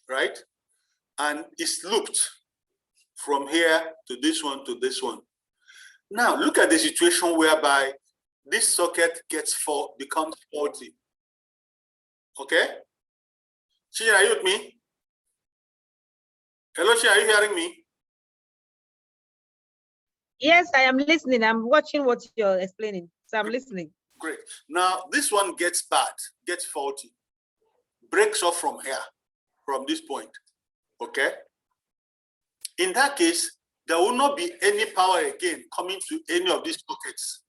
right? And it's looped from here to this one to this one. Now, look at the situation whereby this socket becomes faulty. Okay? Children, are you with me? Hello, Shea, are you hearing me? Yes, I am listening. I'm watching what you're explaining. So I'm listening. Great. Now, this one gets bad, gets faulty, breaks off from here, from this point. Okay? In that case, there will not be any power again coming to any of these sockets.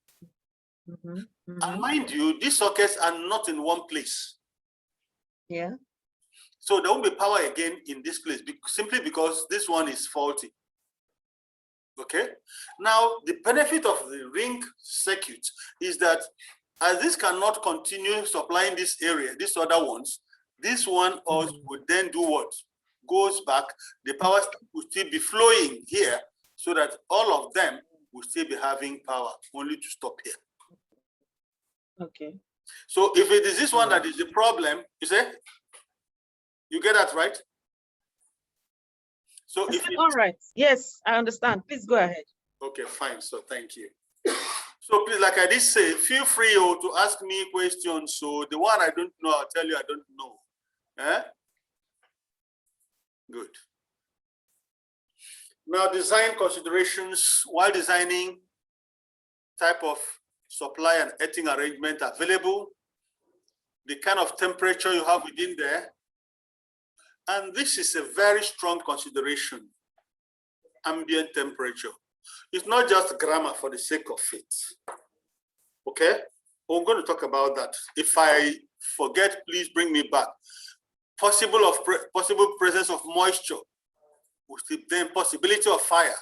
And mind you, these sockets are not in one place. Yeah. So there won't be power again in this place simply because this one is faulty. Okay? Now, the benefit of the ring circuit is that as this cannot continue supplying this area, these other ones, this one also would then do what? Goes back, the power will still be flowing here so that all of them will still be having power, only to stop here. Okay. So if it is this one that is the problem, you say, you get that right? So if all right, yes, I understand. Please go ahead. Okay, fine. So thank you. So please, like I did say, feel free to ask me questions. So the one I don't know, I'll tell you I don't know. Eh? Good. Now, design considerations while designing, type of supply and earthing arrangement available, the kind of temperature you have within there. And this is a very strong consideration, ambient temperature. It's not just grammar for the sake of it. Okay? We're going to talk about that. If I forget, please bring me back. Possible presence of moisture, then possibility of fire,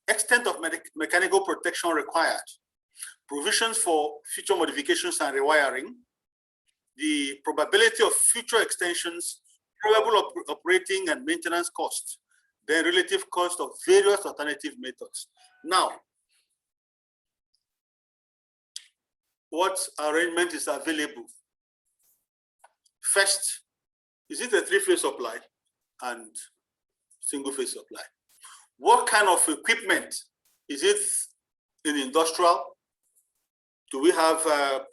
extent of mechanical protection required, provisions for future modifications and rewiring, the probability of future extensions, probable operating and maintenance costs, the relative cost of various alternative methods. Now, what arrangement is available? First, is it a three-phase supply and single-phase supply? What kind of equipment? Is it in industrial? Do we have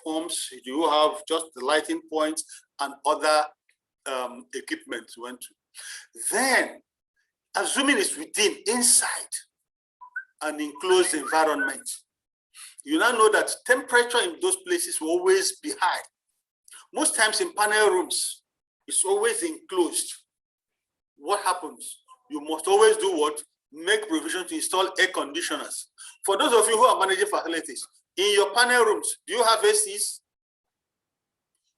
pumps? Do you have just the lighting points and other equipment you went to? Then, assuming it's within, inside an enclosed environment, you now know that temperature in those places will always be high. Most times in panel rooms, it's always enclosed. What happens? You must always do what? Make provision to install air conditioners. For those of you who are managing facilities, in your panel rooms, do you have ACs?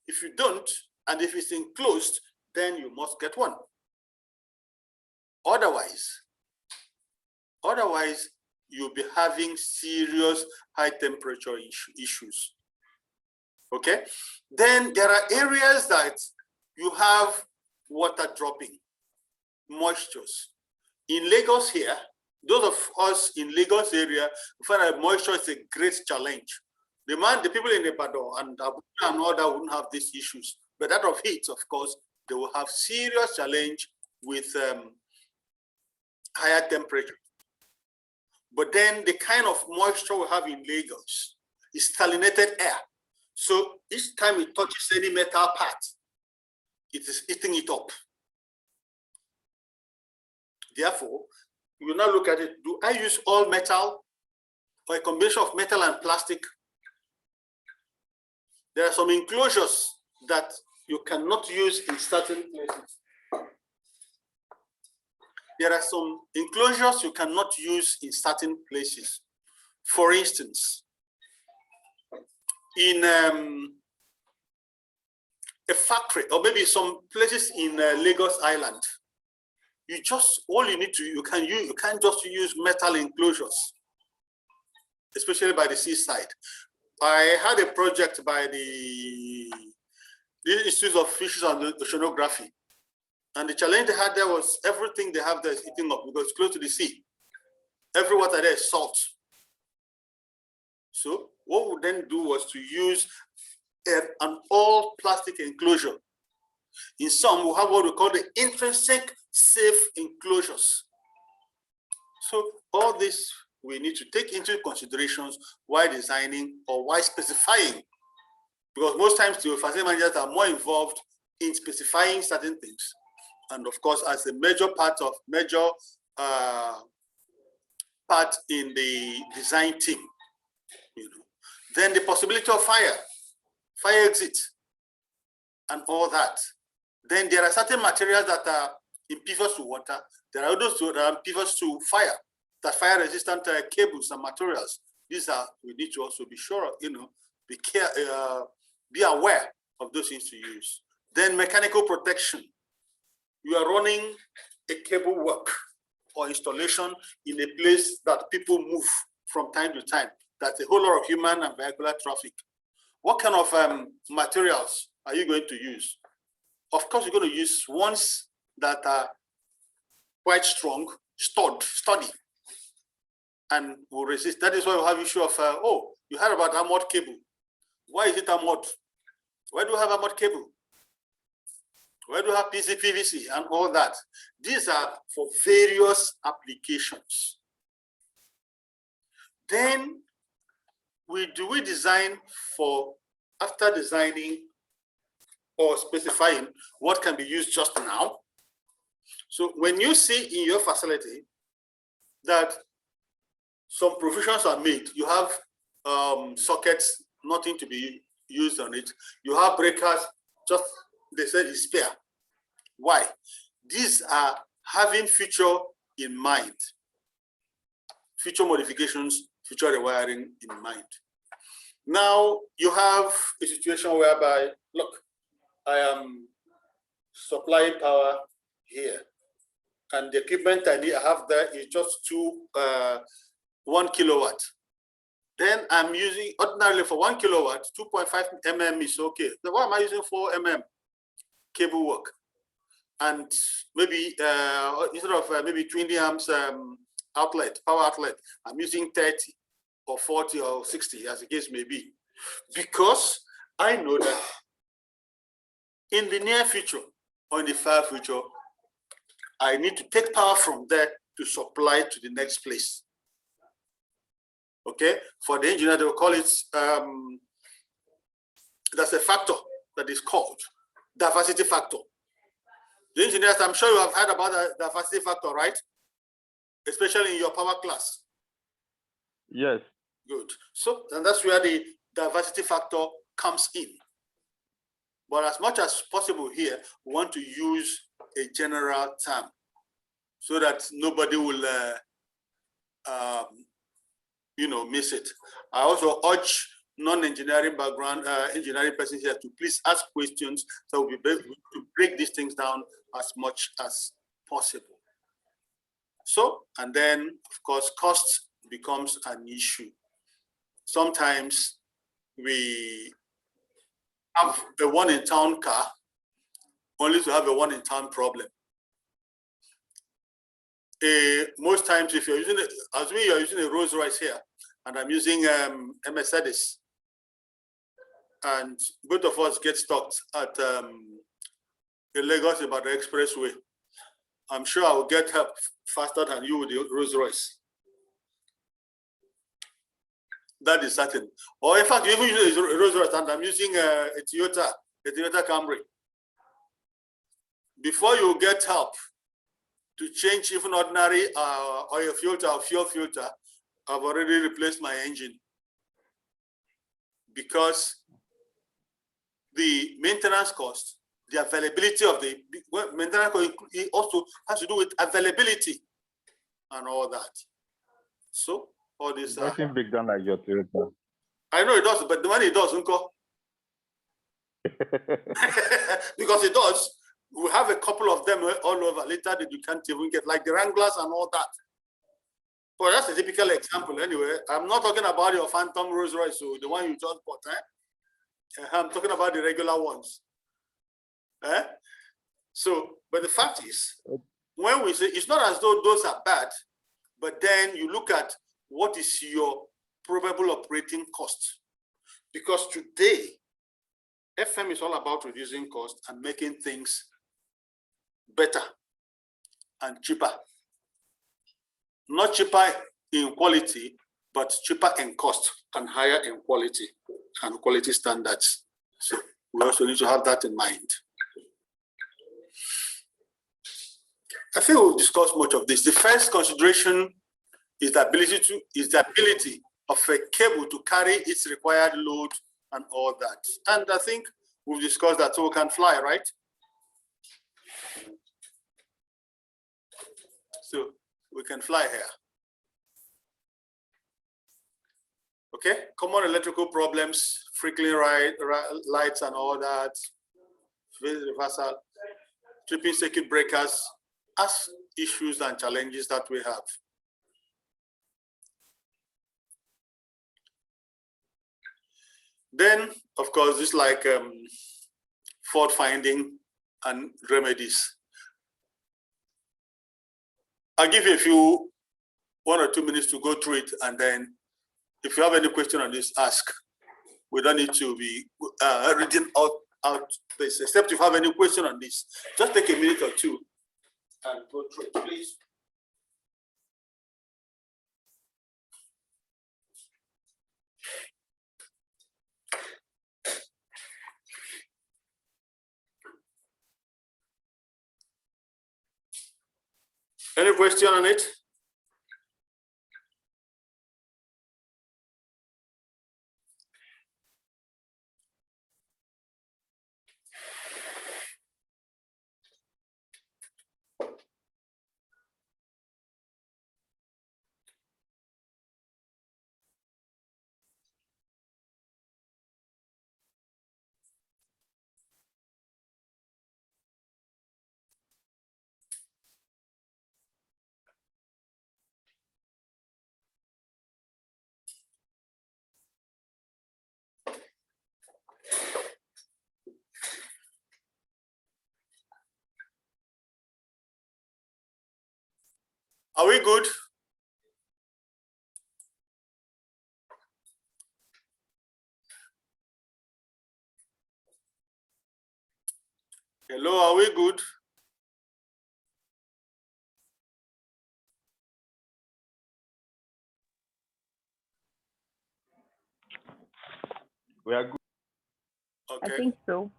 If you don't, and if it's enclosed, then you must get one. Otherwise, you'll be having serious high temperature issues. Okay? Then there are areas that you have water dropping, moistures. In Lagos here, those of us in Lagos area find that moisture is a great challenge. The people in Ibadan and Abuja and all that wouldn't have these issues. But out of heat, of course, they will have serious challenge with higher temperature. But then the kind of moisture we have in Lagos is salinated air. So each time it touches any metal part, it is eating it up. Therefore, you will now look at it. Do I use all metal or a combination of metal and plastic? There are some enclosures that you cannot use in certain places. There are some enclosures you cannot use in certain places. For instance, in a factory, or maybe some places in Lagos Island, you can't just use metal enclosures, especially by the seaside. I had a project by the Institute of Fisheries and Oceanography, and the challenge they had there was everything they have there is eating up because it's close to the sea. Every water there is salt. So what we then do was to use an all plastic enclosure. In some, we have what we call the intrinsic safe enclosures. So all this we need to take into considerations while designing or while specifying, because most times the facility managers are more involved in specifying certain things and of course, as a major part in the design team, then the possibility of fire exit, and all that. Then there are certain materials that are impervious to water. There are those that are impervious to fire, that fire-resistant cables and materials. These are, we need to also be sure, be aware of those things to use. Then mechanical protection. You are running a cable work or installation in a place that people move from time to time. That's a whole lot of human and vehicular traffic. What kind of materials are you going to use? Of course, you're going to use ones that are quite strong, sturdy, and will resist. That is why we have issue of, oh, you heard about armored cable. Why is it armored? Why do you have armored cable? Why do you have PVC and all that? These are for various applications. Then we design for, after designing or specifying what can be used just now. So when you see in your facility that some provisions are made, you have sockets, nothing to be used on it. You have breakers, just they said is spare. Why? These are having future in mind, future modifications, future rewiring in mind. Now you have a situation whereby, look, I am supplying power here, and the equipment I have there is just 1 kilowatt. Then I'm using, ordinarily for 1 kilowatt, 2.5 mm is okay. So why am I using 4 mm cable work? And maybe instead of maybe 20 amps outlet, power outlet, I'm using 30 or 40 or 60, as the case may be. Because I know that in the near future or in the far future, I need to take power from there to supply to the next place. Okay, for the engineer, they will call it, that's a factor that is called diversity factor. The engineers, I'm sure you have heard about the diversity factor, right? Especially in your power class. Yes. Good. So, and that's where the diversity factor comes in. But as much as possible here, we want to use a general term so that nobody will, miss it. I also urge non-engineering background engineering persons here to please ask questions so we'll be able to break these things down as much as possible. So, and then of course, cost becomes an issue. Sometimes we have a one-in-town car only to have a one-in-town problem. Most times, if you're using it, as me, you're using a Rolls Royce here, and I'm using a Mercedes, and both of us get stuck at the Lagos about the expressway. I'm sure I will get help faster than you with the Rolls Royce. That is certain. Or in fact, you even use a Rolls Royce and I'm using a Toyota Camry. Before you get help to change even ordinary oil filter or fuel filter, I've already replaced my engine, because the maintenance cost, the availability of the maintenance cost, it also has to do with availability and all that. So all this. Nothing big done like your Toyota. I know it does, but the money it does, Uncle. Because it does. We have a couple of them all over later that you can't even get, like the Wranglers and all that. Well, that's a typical example anyway. I'm not talking about your Phantom Rolls Royce, so the one you just bought. I'm talking about the regular ones. So, but the fact is, when we say, it's not as though those are bad, but then you look at what is your probable operating cost. Because today, FM is all about reducing cost and making things better and cheaper. Not cheaper in quality, but cheaper in cost and higher in quality and quality standards. So we also need to have that in mind. I think we've discussed much of this. The first consideration is the ability of a cable to carry its required load and all that. And I think we've discussed that, so we can fly, right? So we can fly here. Okay, common electrical problems, flickering lights and all that, phase reversal, tripping circuit breakers, as issues and challenges that we have. Then, of course, it's like fault finding and remedies. I'll give you 1 or 2 minutes to go through it, and then if you have any question on this, ask. We don't need to be reading out this, except if you have any question on this. Just take a minute or two and go through it, please. Any question on it? Are we good? Hello, are we good? We are good. Okay. I think so.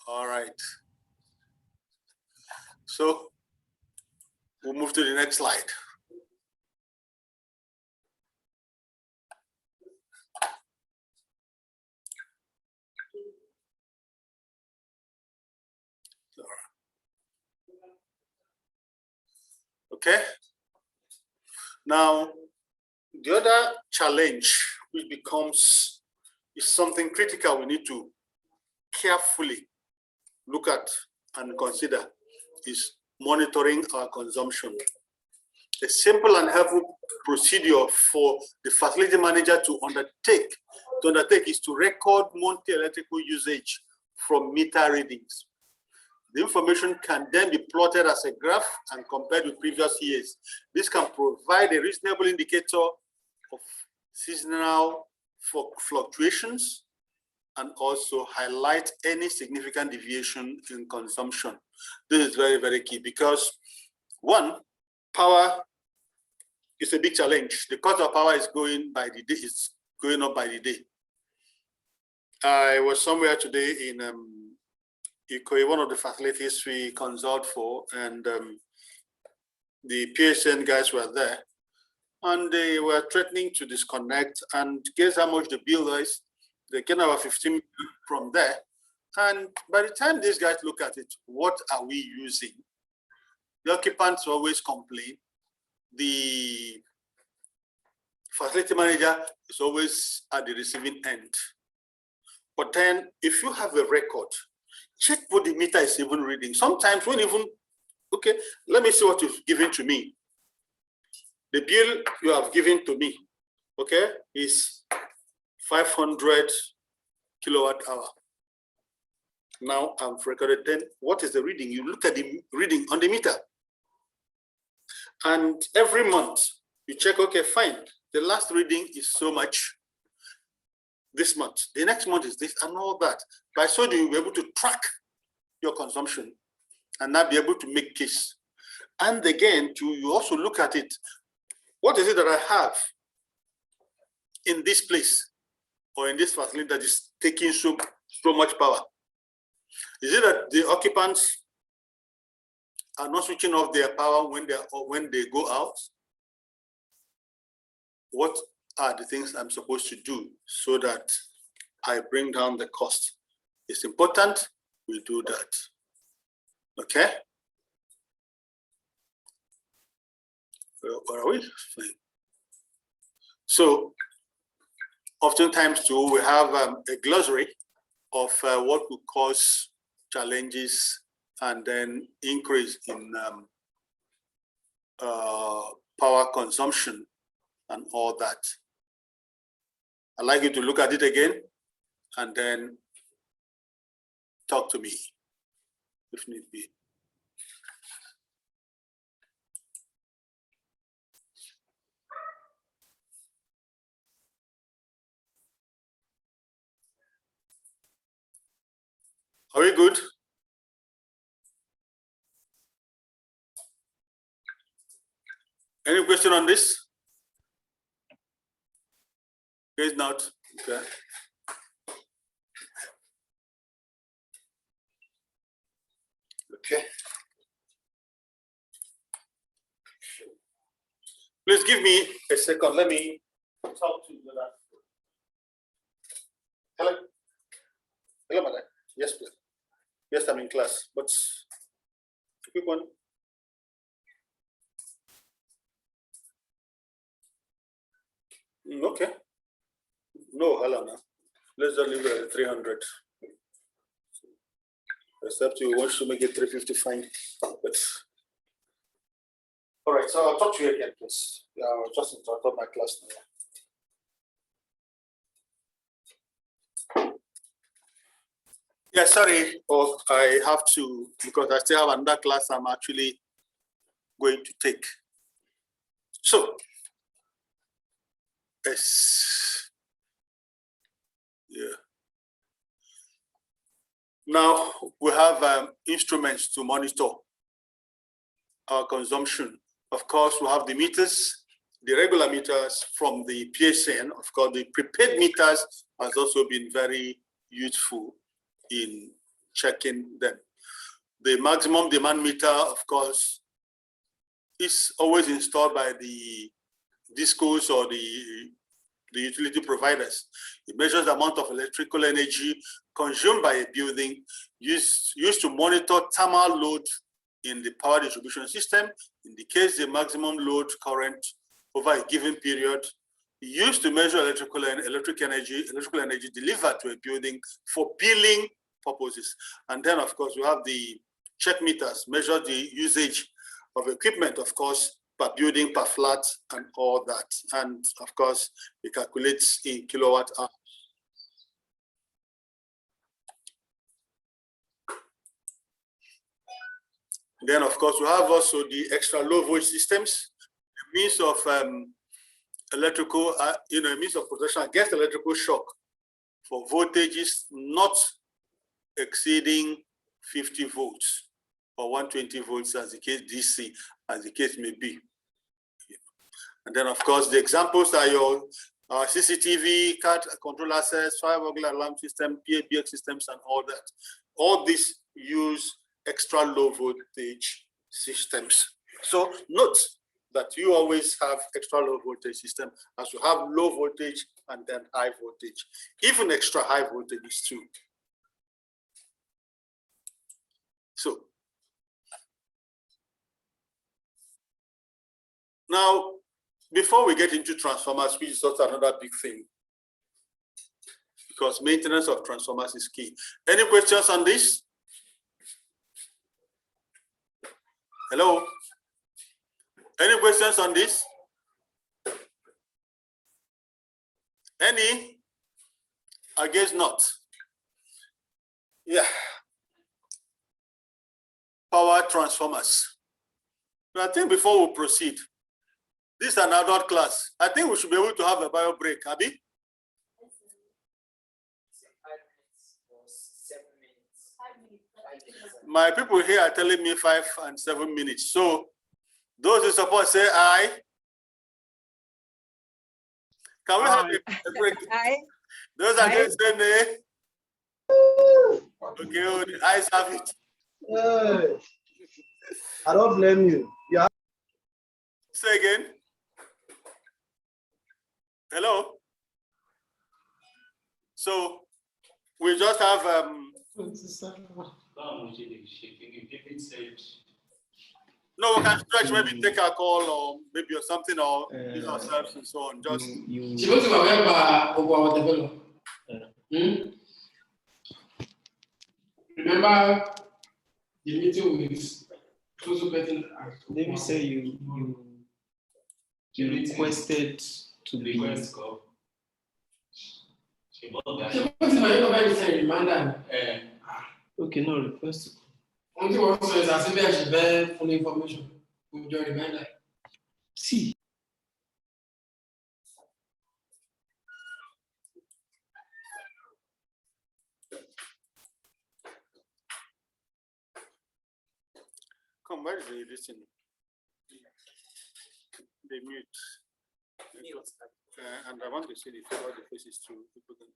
All right. So we'll move to the next slide. Okay. Now, the other challenge which becomes is something critical we need to carefully look at and consider is monitoring our consumption. A simple and helpful procedure for the facility manager to undertake is to record monthly electrical usage from meter readings. The information can then be plotted as a graph and compared with previous years. This can provide a reasonable indicator of seasonal fluctuations and also highlight any significant deviation in consumption. This is very, very key because one, power is a big challenge. The cost of power is going by the day, it's going up by the day. I was somewhere today in Ikoyi, one of the facilities we consult for, and the PSN guys were there, and they were threatening to disconnect. And guess how much the bill is? They get about 15 million from there. And by the time these guys look at it, what are we using? The occupants always complain. The facility manager is always at the receiving end. But then if you have a record, check what the meter is even reading. Sometimes when even, okay, let me see what you've given to me. The bill you have given to me, okay, is 500 kilowatt hour. Now I've recorded 10. What is the reading? You look at the reading on the meter. And every month you check, okay, fine. The last reading is so much this month. The next month is this and all that. By so you'll be able to track your consumption and not be able to make case. And again, you also look at it. What is it that I have in this place or in this facility that is taking so much power? Is it that the occupants are not switching off their power when they go out, what are the things I'm supposed to do so that I bring down the cost? It's important we do that. Okay? Where are we? So, oftentimes too, we have a glossary of what could cause challenges and then increase in power consumption and all that. I'd like you to look at it again and then talk to me if need be. Are we good? Any question on this? Guys, not. Okay. Okay. Please give me a second. Let me talk to you. Hello. Hello, madam. Yes, please. Yes, I'm in class, but a quick one. Okay. No, Helena. Let's just leave it at 300. Except you want to make it 350, fine. But all right, so I'll talk to you again, please. Yeah, I'll just interrupt my class now. Yeah, sorry. Oh, I have to, because I still have another class I'm actually going to take. So, yes. Yeah. Now we have instruments to monitor our consumption. Of course, we have the meters, the regular meters from the PSN. Of course, the prepaid meters has also been very useful in checking them. The maximum demand meter, of course, is always installed by the discos or the utility providers. It measures the amount of electrical energy consumed by a building, used to monitor thermal load in the power distribution system, indicates the maximum load current over a given period, used to measure electrical energy delivered to a building for billing purposes. And then, of course, we have the check meters, measure the usage of equipment, of course, per building, per flat, and all that. And of course, it calculates in kilowatt hours. Then, of course, we have also the extra low voltage systems, a means of electrical, a means of protection against electrical shock for voltages not exceeding 50 volts or 120 volts as the case DC, as the case may be. And then, of course, the examples are your CCTV, card control access, fire burglar alarm system, PABX systems, and all that. All these use extra low voltage systems. So note that you always have extra low voltage system as you have low voltage and then high voltage, even extra high voltage too. So now, before we get into transformers, which is also another big thing, because maintenance of transformers is key. Any questions on this? Hello? Any questions on this? Any? I guess not. Yeah. Power transformers. But I think before we proceed, this is an adult class. I think we should be able to have a bio break, Abby. My people here are telling me 5 and 7 minutes. So those who support say aye. Can we have a break? Aye. Those are against say nay. Okay, the ayes have it. I don't blame you. Yeah. Say again. Hello. So we just have no, we can stretch, maybe take a call or maybe or something or use ourselves and so on. Just Remember the meeting with let me say you requested to be okay, no request. Only one is as if I should bear full information with your reminder. See. come, where is the listen? The mute. And I want to see the faces too. People can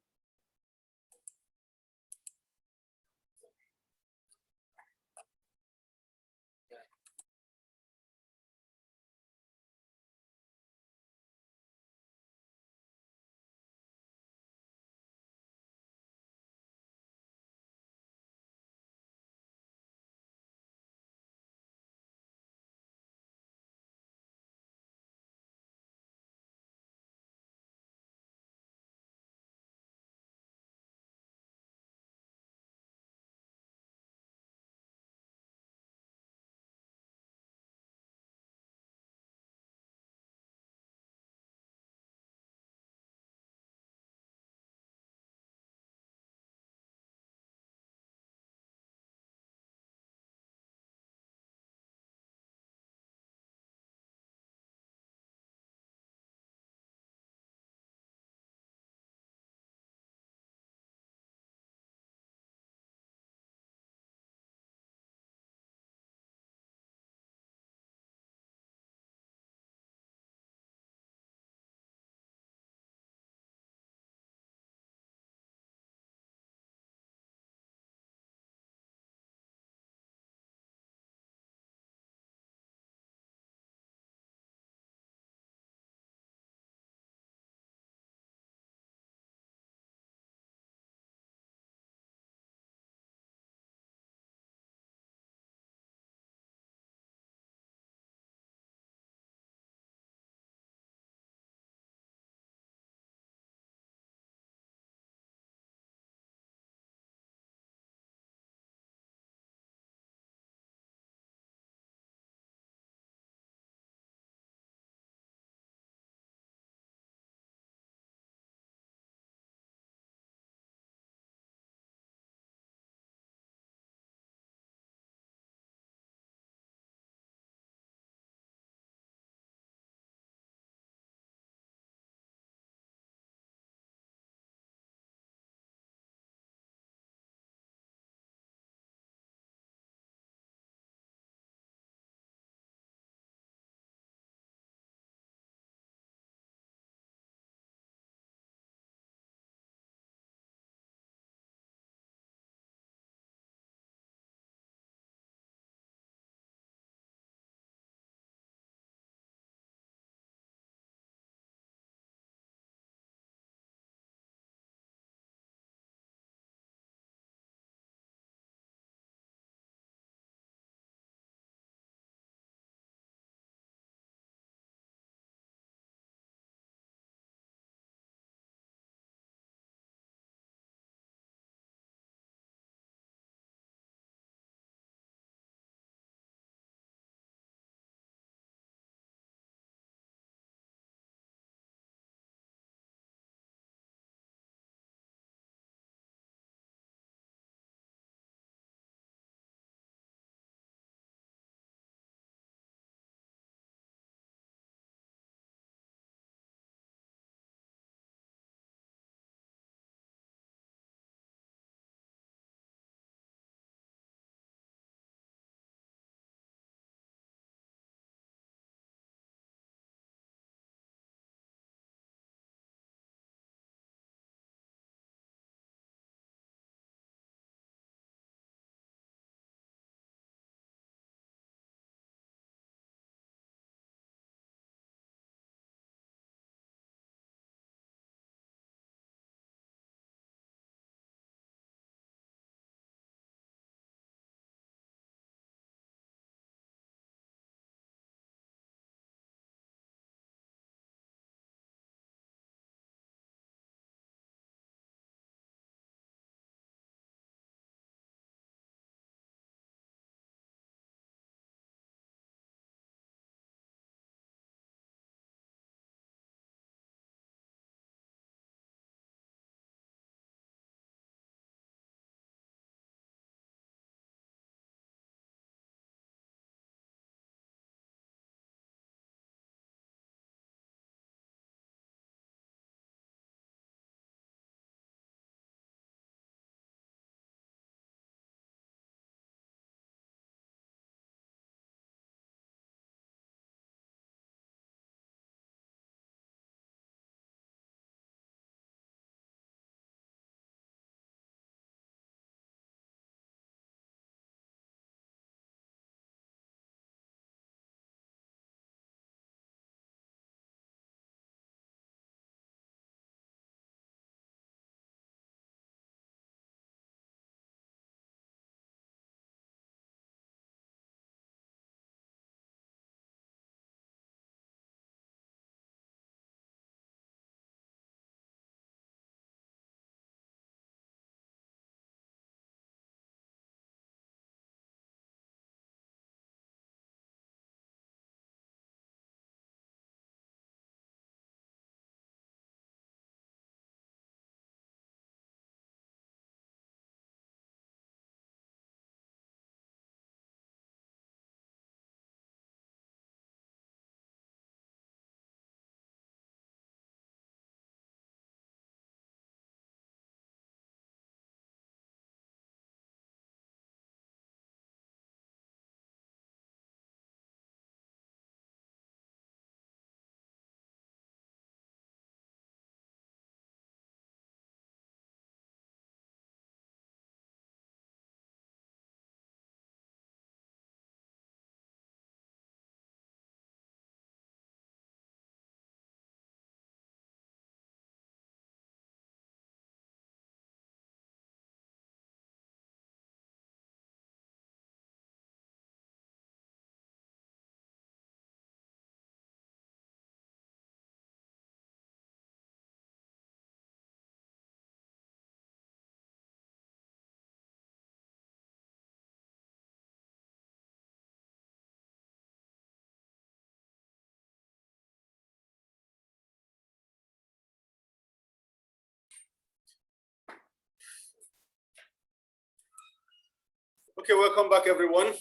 Okay, welcome back, everyone.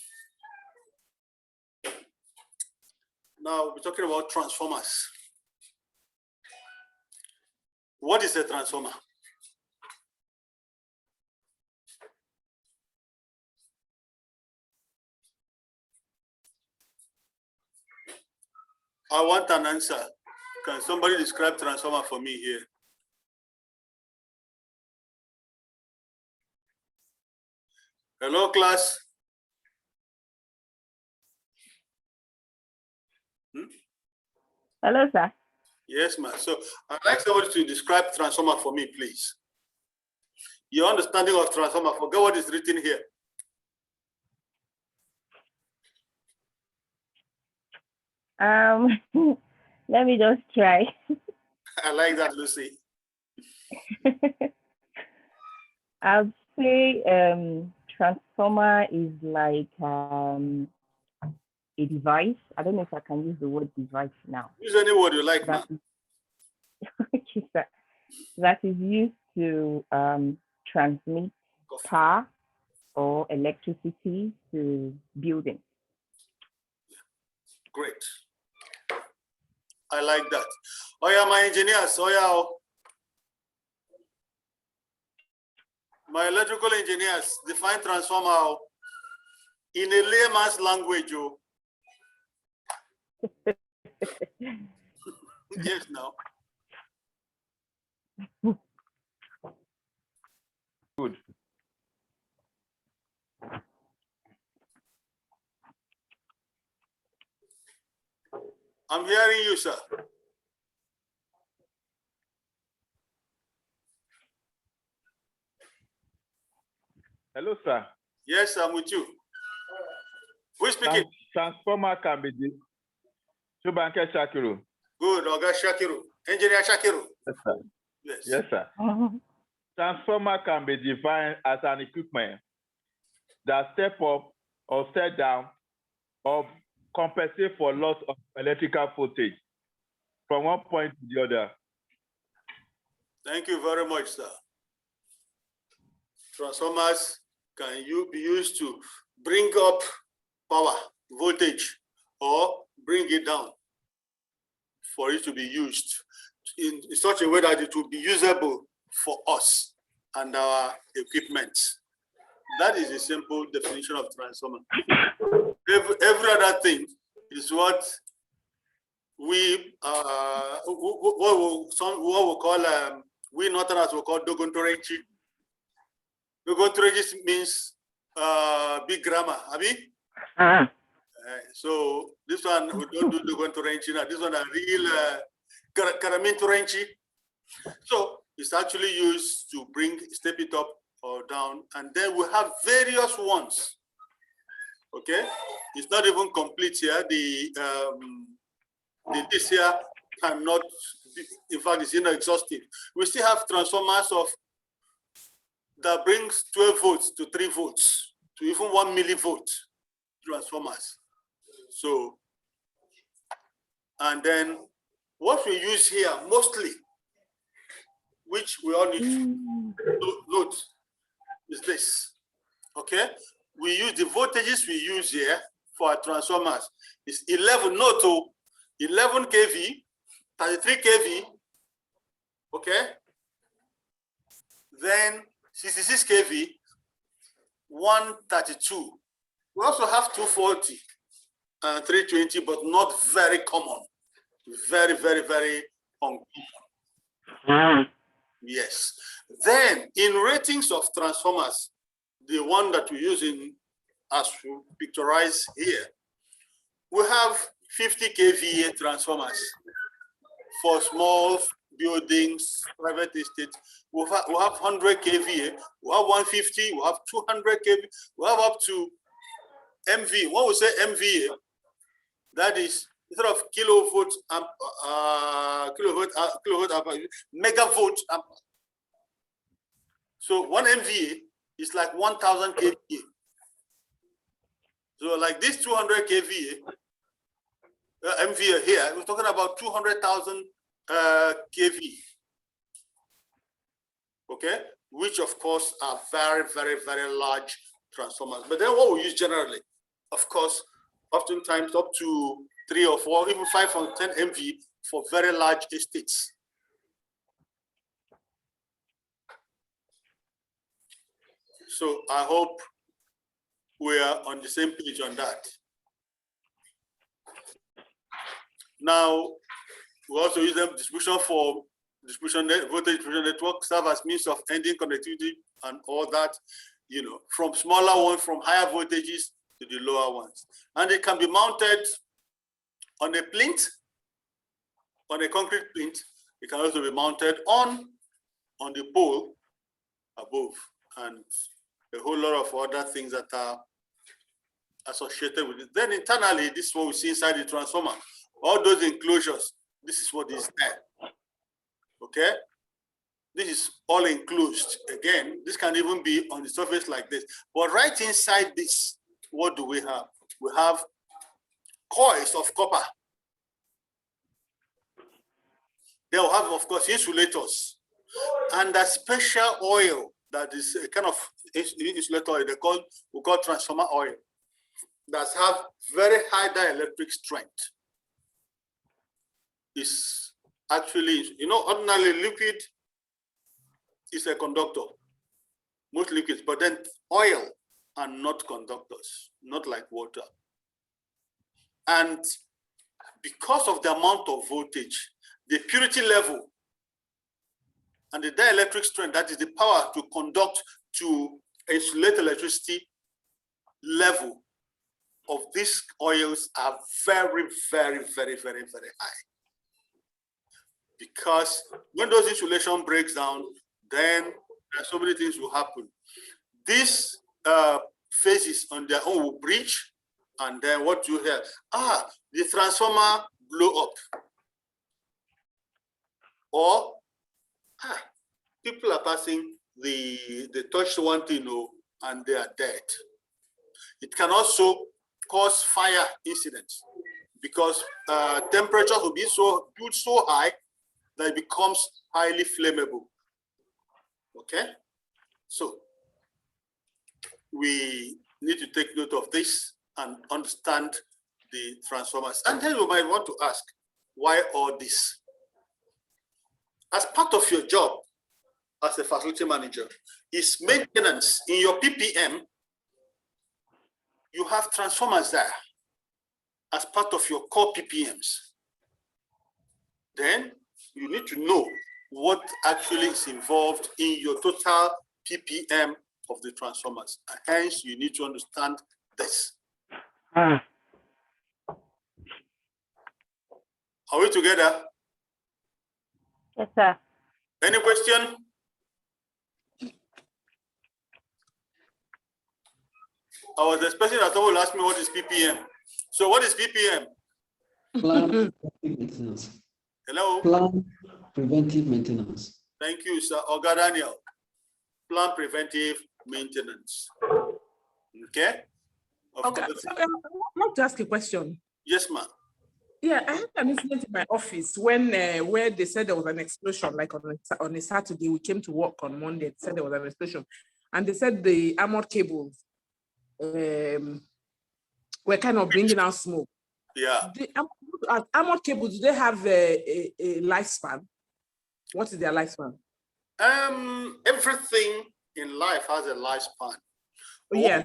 Now we're talking about transformers. What is a transformer? I want an answer. Can somebody describe transformer for me here? Hello, class. Hello, sir. Yes, ma'am. So I'd like somebody to describe transformer for me, please. Your understanding of transformer, forget what is written here. Let me just try. I like that, Lucy. I'd say transformer is like a device. I don't know if I can use the word device now. Use any word you like, ma'am. That is used to transmit power or electricity to buildings. Great. I like that. Oh yeah, my engineers. Oh yeah. My electrical engineers define transformer in a layman's language. Yes, now. Good. I'm hearing you, sir. Hello, sir. Yes, I'm with you. Who is speaking? Transformer can be the Chubanke Shakiru. Good, Oga Shakiru. Engineer Shakiru. Yes, sir. Yes. Yes, sir. Transformer can be defined as an equipment that step up or step down or compensate for loss of electrical voltage from one point to the other. Thank you very much, sir. Transformers can be used to bring up power, voltage, or bring it down for it to be used in such a way that it will be usable for us and our equipment. That is a simple definition of transformer. Every other thing is what we we Northerners will call dogontorenchi. Dogontorenchi means big grammar, Abi? So this one we don't do dogontorenchi now. This one are real karamintorenchi. So it's actually used to step it up or down, and then we have various ones. Okay, it's not even complete here. This here cannot be, in fact, it's not exhaustive. We still have transformers that brings 12 volts to 3 volts to even 1 millivolt transformers. So, and then what we use here mostly, which we all need to note, is this. Okay, we use the voltages we use here for our transformers is 11 kV, 33 kV, okay, then 66 kV, 132. We also have 240 and 320, but not very common. Very, very, very uncommon. Yes. Then in ratings of transformers, the one that we use as we pictorize here, we have 50 kVA transformers for small buildings, private estates. We have 100 kVA, we have 150, we have 200 kVA, we have up to MV. When we say MVA, that is instead of kilovolt amp, megavolt amp. So 1 MVA is like 1,000 kVA. So like this 200 kVA, MVA here, we're talking about 200,000 kV. Okay, which of course are very, very, very large transformers. But then what we use generally, of course, oftentimes up to 3 or 4, even 5 or 10 MV for very large estates. So I hope we are on the same page on that. Now, we also use them distribution for voltage distribution network, serve as means of ending connectivity and all that, you know, from smaller ones, from higher voltages to the lower ones. And it can be mounted on a plinth, on a concrete plinth. It can also be mounted on the pole above, and a whole lot of other things that are associated with it. Then internally, this is what we see inside the transformer. All those enclosures, this is what is there. Okay? This is all enclosed. Again, this can even be on the surface like this. But right inside this, what do we have? We have coils of copper. They will have, of course, insulators and a special oil that is a kind of insulator oil we call transformer oil, that have very high dielectric strength. It's actually, you know, ordinarily liquid is a conductor, most liquids, but then oil are not conductors, not like water. And because of the amount of voltage, the purity level and the dielectric strength, that is the power to conduct, to insulate electricity level of these oils are very, very, very, very, very high. Because when those insulation breaks down, then there are so many things will happen. These phases on their own will breach, and then what you hear, the transformer blow up. Or people are passing, they touch one thing, and they are dead. It can also cause fire incidents because temperatures will be so high that it becomes highly flammable. Okay, so we need to take note of this and understand the transformers. And then you might want to ask, why all this? As part of your job as a facility manager is maintenance. In your PPM, you have transformers there as part of your core PPMs. Then you need to know what actually is involved in your total PPM of the transformers. And hence, you need to understand this. Are we together? Yes, sir. Any question? I was expecting that someone will ask me what is PPM. So what is PPM? Plan Preventive Maintenance. Hello? Plan Preventive Maintenance. Thank you, sir. Oga Daniel. Plan Preventive Maintenance. Okay? Okay, so, I want to ask a question. Yes, ma'am. Yeah, I had an incident in my office when where they said there was an explosion, like on a Saturday. We came to work on Monday, they said there was an explosion. And they said the armored cables were kind of bringing out smoke. Yeah. The armored cables, do they have a lifespan? What is their lifespan? Everything in life has a lifespan. Yeah.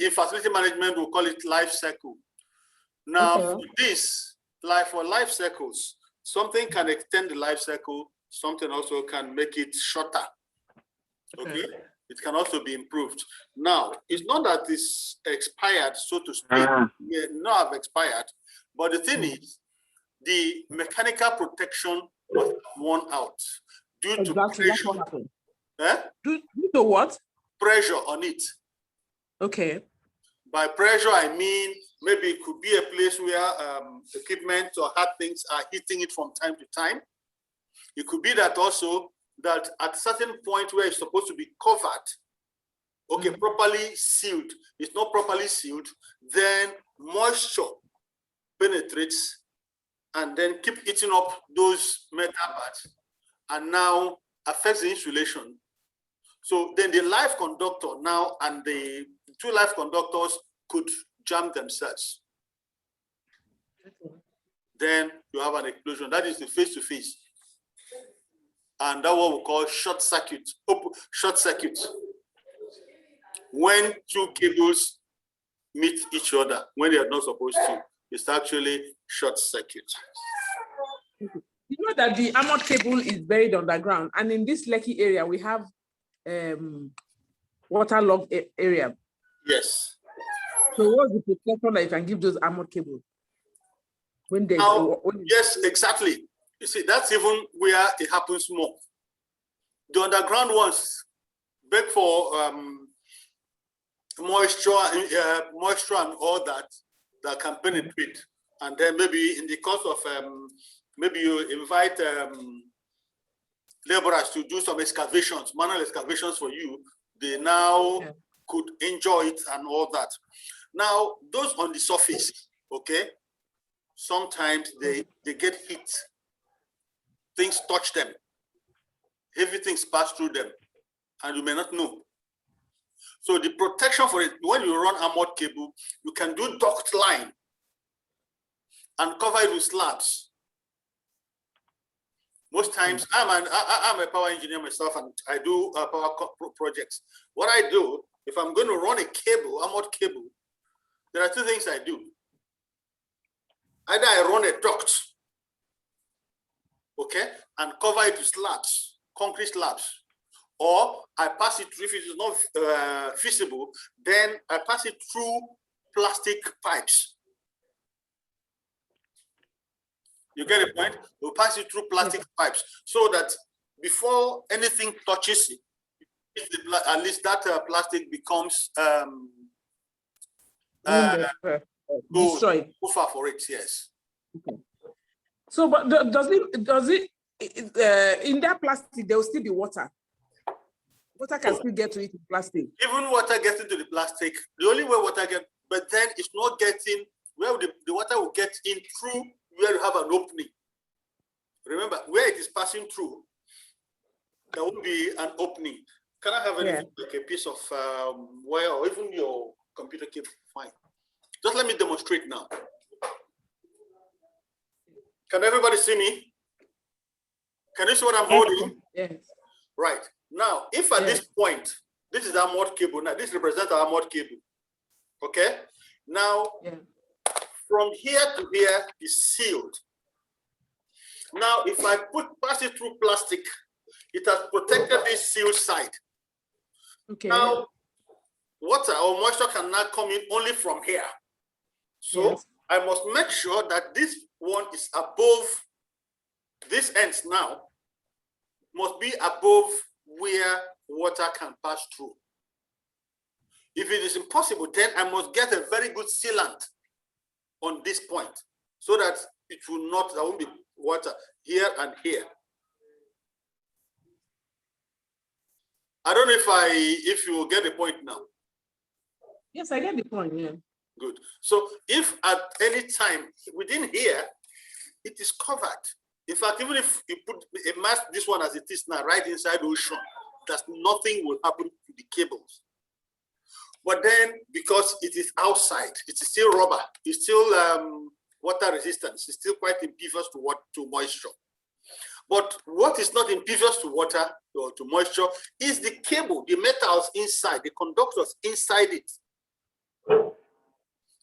In facility management, we call it life cycle. Now, for this, for life cycles, something can extend the life cycle, something also can make it shorter. Okay? It can also be improved. Now, it's not that it's expired, so to speak. It may not have expired, but the thing is, the mechanical protection was worn out due to pressure. That's what happened. Due to what? Pressure on it. Okay. By pressure, I mean maybe it could be a place where equipment or hard things are hitting it from time to time. It could be that also that at a certain point where it's supposed to be covered, okay, properly sealed, it's not properly sealed, then moisture penetrates and then keep eating up those metal parts and now affects the insulation. So then the live conductor now and the two live conductors could jam themselves. Then you have an explosion. That is the face-to-face. And that's what we call short circuit. Short circuit. When two cables meet each other, when they are not supposed to, it's actually short circuit. You know that the armored cable is buried underground, and in this Lekki area, we have waterlogged area. Yes. So what's the protection that you can give those armored cables? When they yes, exactly. You see, that's even where it happens more. The underground ones beg for moisture and all that can penetrate. And then maybe in the course of, maybe you invite laborers to do some excavations, manual excavations for you. They now could enjoy it and all that. Now, those on the surface, okay, sometimes they get hit. Things touch them. Everything's passed through them, and you may not know. So the protection for it, when you run armored cable, you can do duct line and cover it with slabs. Most times, I'm a power engineer myself, and I do power projects. What I do, if I'm going to run a cable, armored cable, there are two things I do. Either I run a duct, okay, and cover it with slabs, concrete slabs, or I pass it through. If it is not feasible, then I pass it through plastic pipes. You get a point? We'll pass it through plastic pipes so that before anything touches it, at least that plastic becomes destroyed. Buffer for it, yes. Okay. So, but does it in that plastic there will still be water? Water can still get to it in plastic. Even water gets into the plastic. The only way water gets, but then it's not getting where the water will get in through where you have an opening. Remember, where it is passing through, there will be an opening. Can I have anything like a piece of wire or even your computer cable? Fine. Just let me demonstrate now. Can everybody see me? Can you see what I'm holding? Yes. Right. Now, if at this point, this is our armored cable. Now, this represents our armored cable. Okay? Now, from here to here is sealed. Now, if I pass it through plastic, it has protected this sealed side. Okay. Now, water or moisture can now come in only from here. So I must make sure that this one is above, this ends now, must be above where water can pass through. If it is impossible, then I must get a very good sealant on this point so that it will not, there won't be water here and here. I don't know if you will get the point now. Yes, I get the point, yeah. Good. So if at any time within here, it is covered. In fact, even if you put a mass, this one as it is now, right inside the ocean, that nothing will happen to the cables. But then, because it is outside, it is still rubber, it's still water resistance, it's still quite impervious to moisture. But what is not impervious to water or to moisture is the cable, the metals inside, the conductors inside it.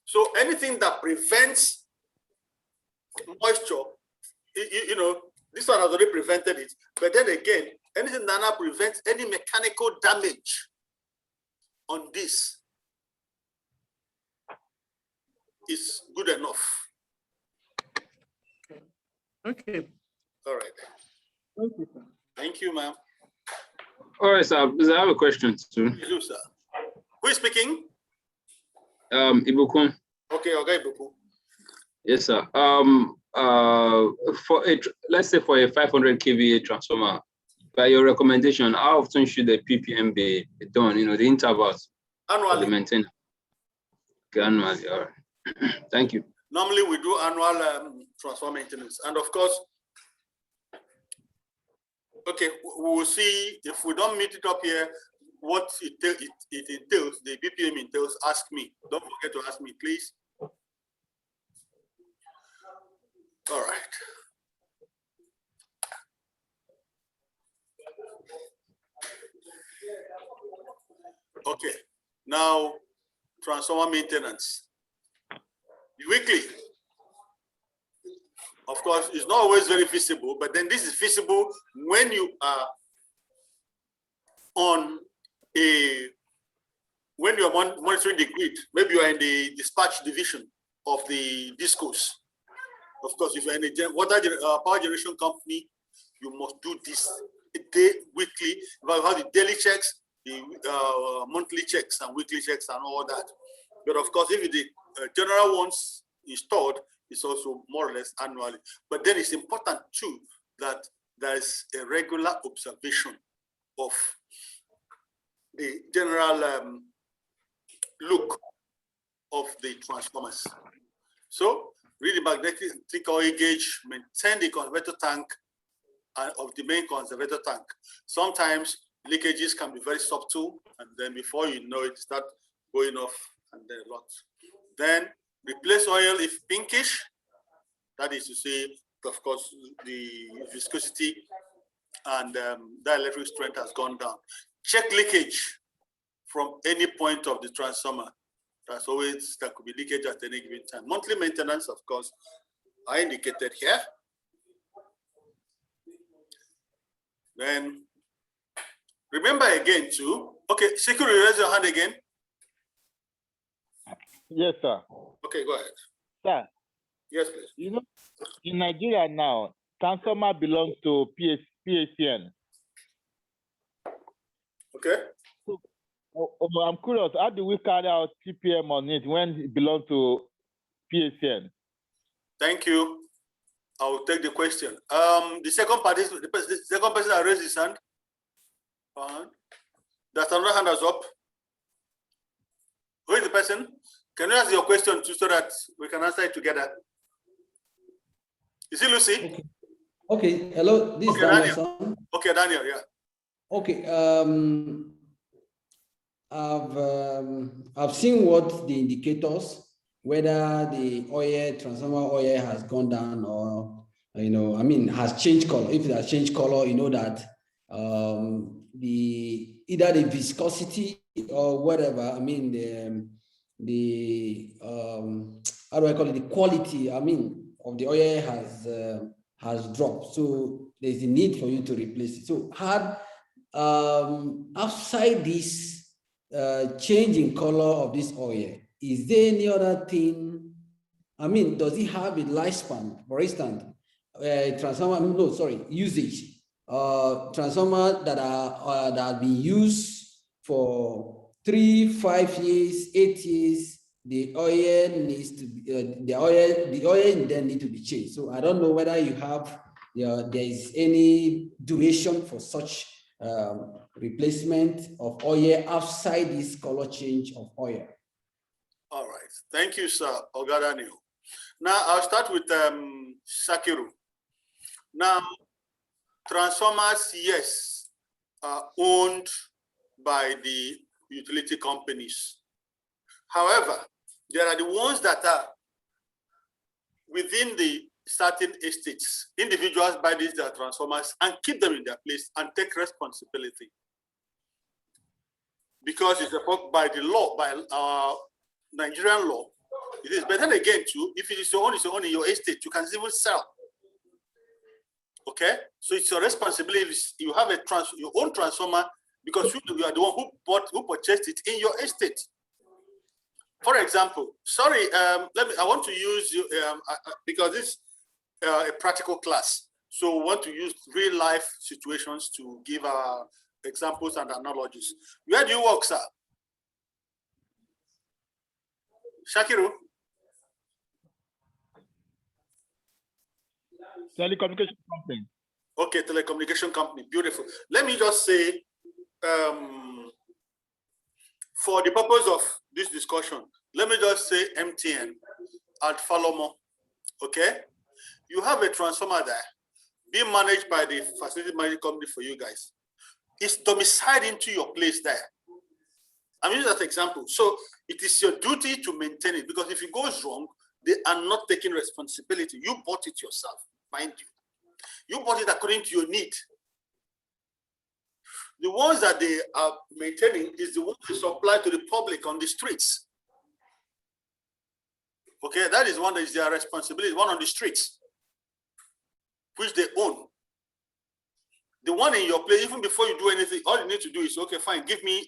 So anything that prevents moisture, you know, this one has already prevented it. But then again, anything that now prevents any mechanical damage on this is good enough. Okay. All right. Thank you, sir. Thank you, ma'am. All right, sir. I have a question too. Hello, sir. Who is speaking? Ibukun. Okay, okay, Ibukun. Yes, sir. For a, let's say for a 500 kVA transformer, by your recommendation, how often should the PPM be done? You know, the intervals. Annually. For the maintenance. Okay, annually. All right. Thank you. Normally, we do annual transformer maintenance, and of course, okay, we will see if we don't meet it up here. what it entails, the BPM entails, ask me. Don't forget to ask me, please. All right. Okay, now transformer maintenance. Weekly, of course, it's not always very visible, but then this is visible when you are on when you are monitoring the grid. Maybe you are in the dispatch division of the discos. Of course, if you're in a power generation company, you must do this weekly. You have the daily checks, the monthly checks and weekly checks and all that. But of course, if the general ones installed, it's also more or less annually. But then it's important too that there's a regular observation of the general look of the transformers. So read the magnetic oil gauge, maintain the conservator tank of the main conservator tank. Sometimes leakages can be very subtle, and then before you know it, start going off and then a lot. Then replace oil if pinkish. That is to say, of course, the viscosity and dielectric strength has gone down. Check leakage from any point of the transformer. That's always, there could be leakage at any given time. Monthly maintenance, of course, are indicated here. Then remember again too. Okay, security, raise your hand again. Yes, sir. Okay, go ahead. Sir. Yes, please. You know, in Nigeria now, transformer belongs to PACN. Okay. So, I'm curious, how do we carry out TPM on it when it belongs to PACN? Thank you. I will take the question. The second person that raised his hand. That's another hand is up. Who is the person? Can you ask your question too so that we can answer it together? Is it Lucy? Okay. Okay. Hello. This is Daniel. Okay, Daniel. Yeah. Okay. I've seen what the indicators, whether the oil, transformer oil has gone down or, has changed color. If it has changed color, you know that either the viscosity or whatever, how do I call it? The quality, of the oil has dropped. So there's a need for you to replace it. So outside this change in color of this oil, is there any other thing? Does it have a lifespan? For instance, usage. Transformer that have been used for 3, 5 years, 8 years, the oil needs to be the oil then need to be changed. So I don't know whether you have there is any duration for such replacement of oil outside this color change of oil. All right, thank you, sir. Ogadaniel. Now I'll start with Shakiru. Now, transformers, yes, are owned by the utility companies. However, there are the ones that are within the certain estates. Individuals buy these transformers and keep them in their place and take responsibility. Because it's by the law, by Nigerian law, it is. But then again, too, if it is your own in your estate, you can even sell. Okay, so it's your responsibility. You have your own transformer because you are the one who purchased it in your estate. For example, sorry, I want to use you because this is a practical class. So we want to use real life situations to give examples and analogies. Where do you work, sir? Shakiru? Telecommunication company. Okay, telecommunication company, beautiful. Let me just say, for the purpose of this discussion, let me just say MTN at Falomo, okay? You have a transformer there being managed by the facility management company for you guys. It's domiciled into your place there. I'm using that example. So it is your duty to maintain it, because if it goes wrong, they are not taking responsibility. You bought it yourself, mind you. You bought it according to your need. The ones that they are maintaining is the ones they supply to the public on the streets. Okay, that is one that is their responsibility, one on the streets, which they own. The one in your place, even before you do anything, all you need to do is, okay, fine, give me,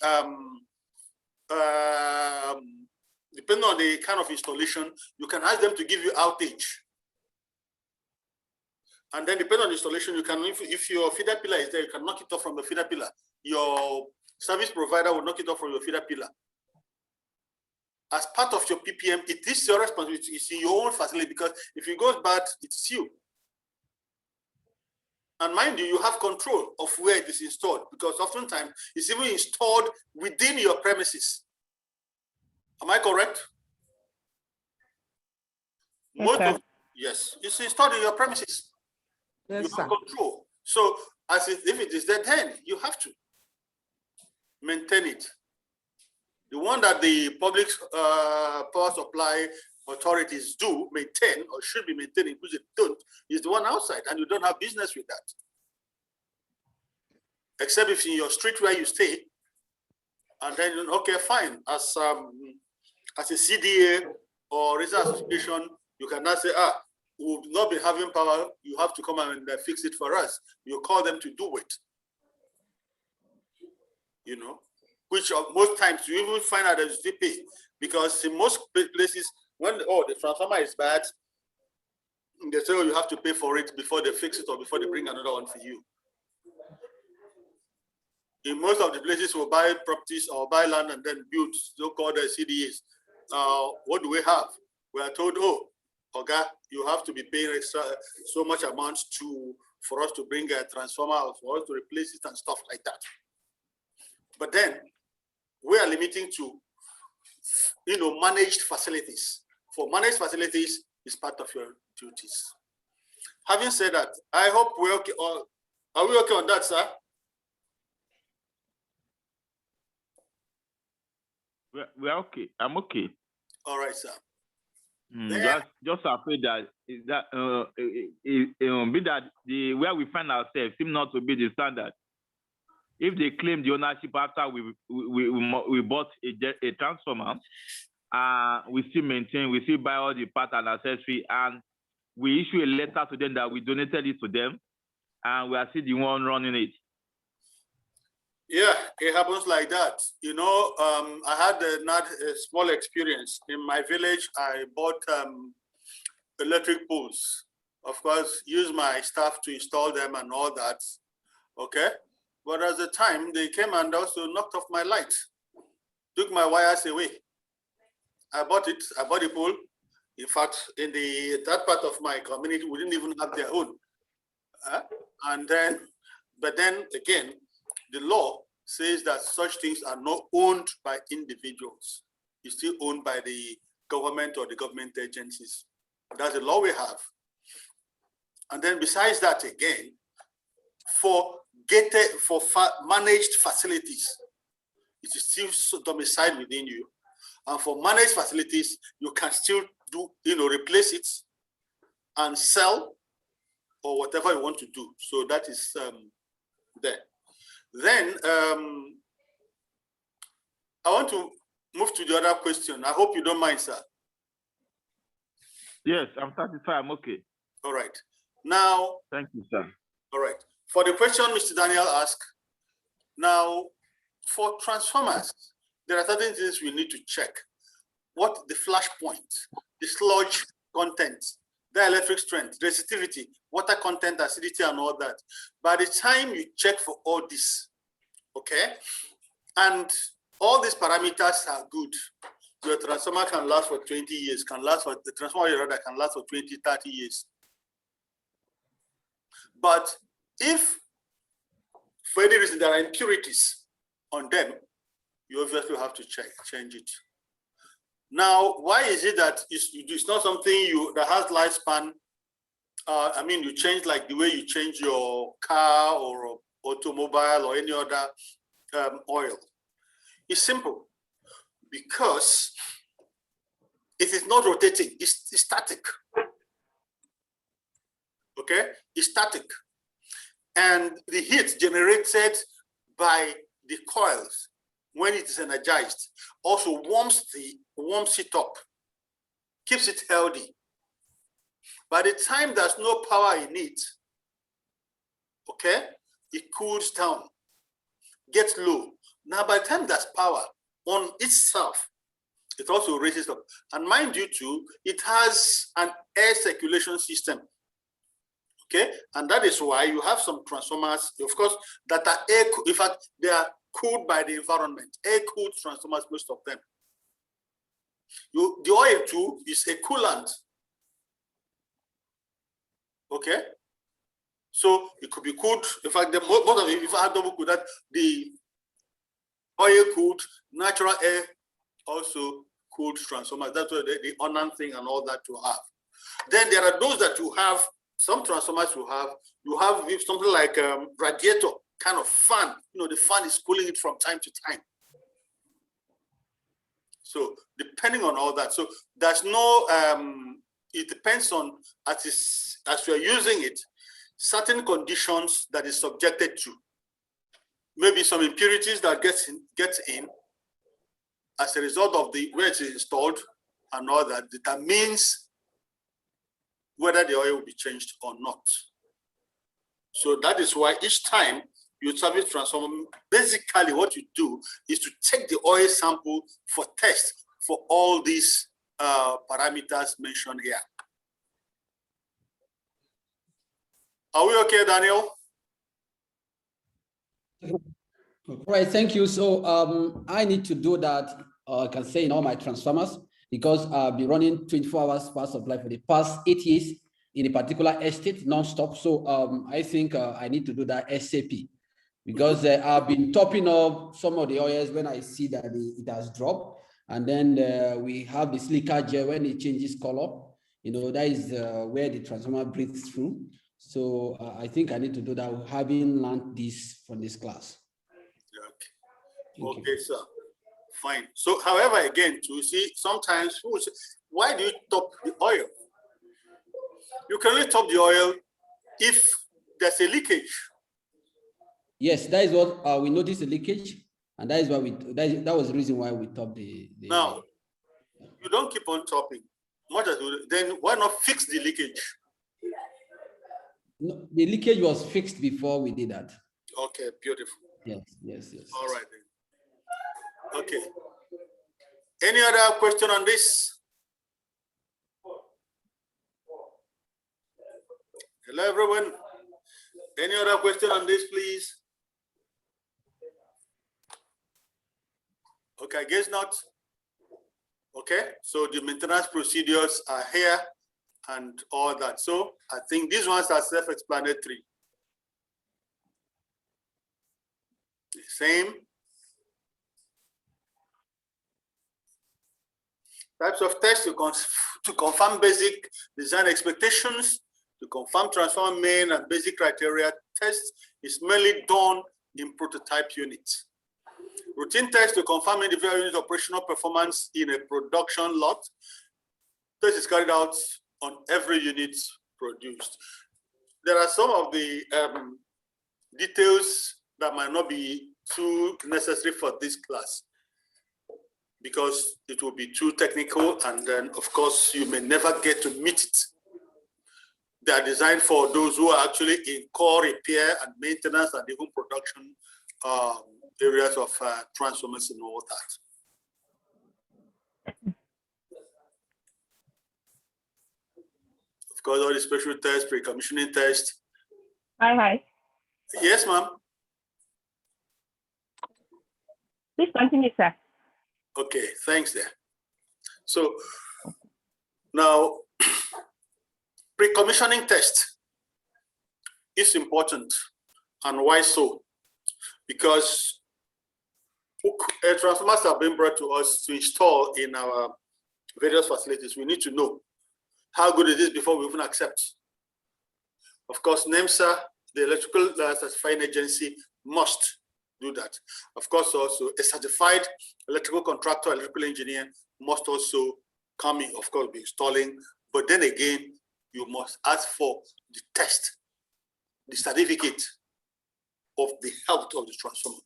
depending on the kind of installation, you can ask them to give you outage. And then depending on the installation, you can, if your feeder pillar is there, you can knock it off from the feeder pillar. Your service provider will knock it off from your feeder pillar. As part of your PPM, it is your responsibility. It's in your own facility, because if it goes bad, it's you. And mind you, you have control of where it is installed, because oftentimes it's even installed within your premises. Am I correct? Okay. Yes, it's installed in your premises. Yes, you have control. So if it is there, then you have to maintain it. The one that the public power supply authorities do maintain, or should be maintaining, because they don't, is the one outside, and you don't have business with that. Except if in your street where you stay, and then, okay, fine, as a CDA or resident association, you can now say, we will not be having power, you have to come and fix it for us. You call them to do it. You know, which most times you even find out that they pay, because in most places, when the transformer is bad, they say, you have to pay for it before they fix it or before they bring another one for you. In most of the places, we'll buy properties or buy land and then build so-called CDAs. What do we have? We are told, okay, you have to be paying extra so much amount for us to bring a transformer or for us to replace it and stuff like that. But then we are limiting to, managed facilities. For managed facilities is part of your duties. Having said that, I hope we're okay. Are we okay on that, sir? We're okay. I'm okay. All right, sir. Just afraid that the where we find ourselves seem not to be the standard. If they claim the ownership after we bought a transformer, we still maintain, we still buy all the parts and accessory, and we issue a letter to them that we donated it to them, and we are still the one running it. Yeah, it happens like that. I had a small experience. In my village, I bought electric poles. Of course, use my staff to install them and all that. Okay. But at the time, they came and also knocked off my light, took my wires away. I bought it. I bought the pole. In fact, in that part of my community, we didn't even have their own. But then again, the law says that such things are not owned by individuals. It's still owned by the government or the government agencies. That's the law we have. And then besides that, again, for managed facilities, it is still domiciled within you. And for managed facilities, you can still do, replace it and sell or whatever you want to do. So that is there. Then I want to move to the other question. I hope you don't mind, sir. Yes, I'm satisfied. I'm okay. All right. Now. Thank you, sir. All right. For the question Mr. Daniel asked, now for transformers, there are certain things we need to check. What the flash point, the sludge content, the electric strength, resistivity, water content, acidity, and all that. By the time you check for all this, okay, and all these parameters are good, your transformer can last for 20 years, the transformer rather can last for 20, 30 years. But if for any reason there are impurities on them, you obviously have to change it. Now, why is it that it's not something that has lifespan? You change like the way you change your car or automobile or any other oil. It's simple. because it is not rotating, it's static. Okay, it's static. And the heat generated by the coils when it is energized also warms it up, keeps it healthy. By the time there's no power in it, okay, it cools down, gets low. Now, by the time there's power on itself, it also raises up. And mind you too, it has an air circulation system. Okay, and that is why you have some transformers, of course, that are air, in fact, they are cooled by the environment, air-cooled transformers, most of them. The oil too is a coolant. Okay, so it could be cooled. In fact, most of it, if I had double cooled, that the oil-cooled, natural air also cooled transformers. That's what the Onan thing and all that you have. Then there are those that you have. Some transformers you have something like radiator kind of fan. You know, the fan is cooling it from time to time. So depending on all that, so there's no. It depends on as you are using it, certain conditions that is subjected to. Maybe some impurities that gets in as a result of the way it's installed and all that. That means whether the oil will be changed or not. So that is why each time you service transformer, basically what you do is to take the oil sample for test for all these parameters mentioned here. Are we okay, Daniel? All right, thank you. So I need to do that, I can say, in all my transformers, because I've been running 24 hours power supply for the past 8 years in a particular estate, non-stop. So I think I need to do that ASAP, because I've been topping up some of the oils when I see that it has dropped. And then we have this leakage when it changes color. You know, that is where the transformer breathes through. So I think I need to do that, having learned this from this class. Okay, sir. Fine. So, however, again, to see, sometimes people say, why do you top the oil? You can only top the oil if there's a leakage. Yes, that is what we noticed, a leakage, and that is why that was the reason why we topped the. Now, you don't keep on topping. Much as then why not fix the leakage? No, the leakage was fixed before we did that. Okay, beautiful. Yes. All right then. Okay. Any other question on this? Hello, everyone. Any other question on this, please? Okay, I guess not. Okay, so the maintenance procedures are here and all that. So I think these ones are self-explanatory. Same. Types of tests to confirm basic design expectations, to confirm transformer main and basic criteria. Test is mainly done in prototype units. Routine test to confirm individual unit operational performance in a production lot. Test is carried out on every unit produced. There are some of the details that might not be too necessary for this class, because it will be too technical, and then of course you may never get to meet it. They are designed for those who are actually in core repair and maintenance and even production areas of transformers and all that. Of course, all the special tests, pre-commissioning tests. Hi. Yes, ma'am. Please continue, sir. Okay, thanks there. So now, pre-commissioning test is important. And why so? Because transformers are being brought to us to install in our various facilities. We need to know how good it is before we even accept. Of course, NEMSA, the electrical certifying agency, must do that. Of course, also a certified electrical contractor, electrical engineer must also come in, of course, be installing. But then again, you must ask for the test, the certificate of the health of the transformer.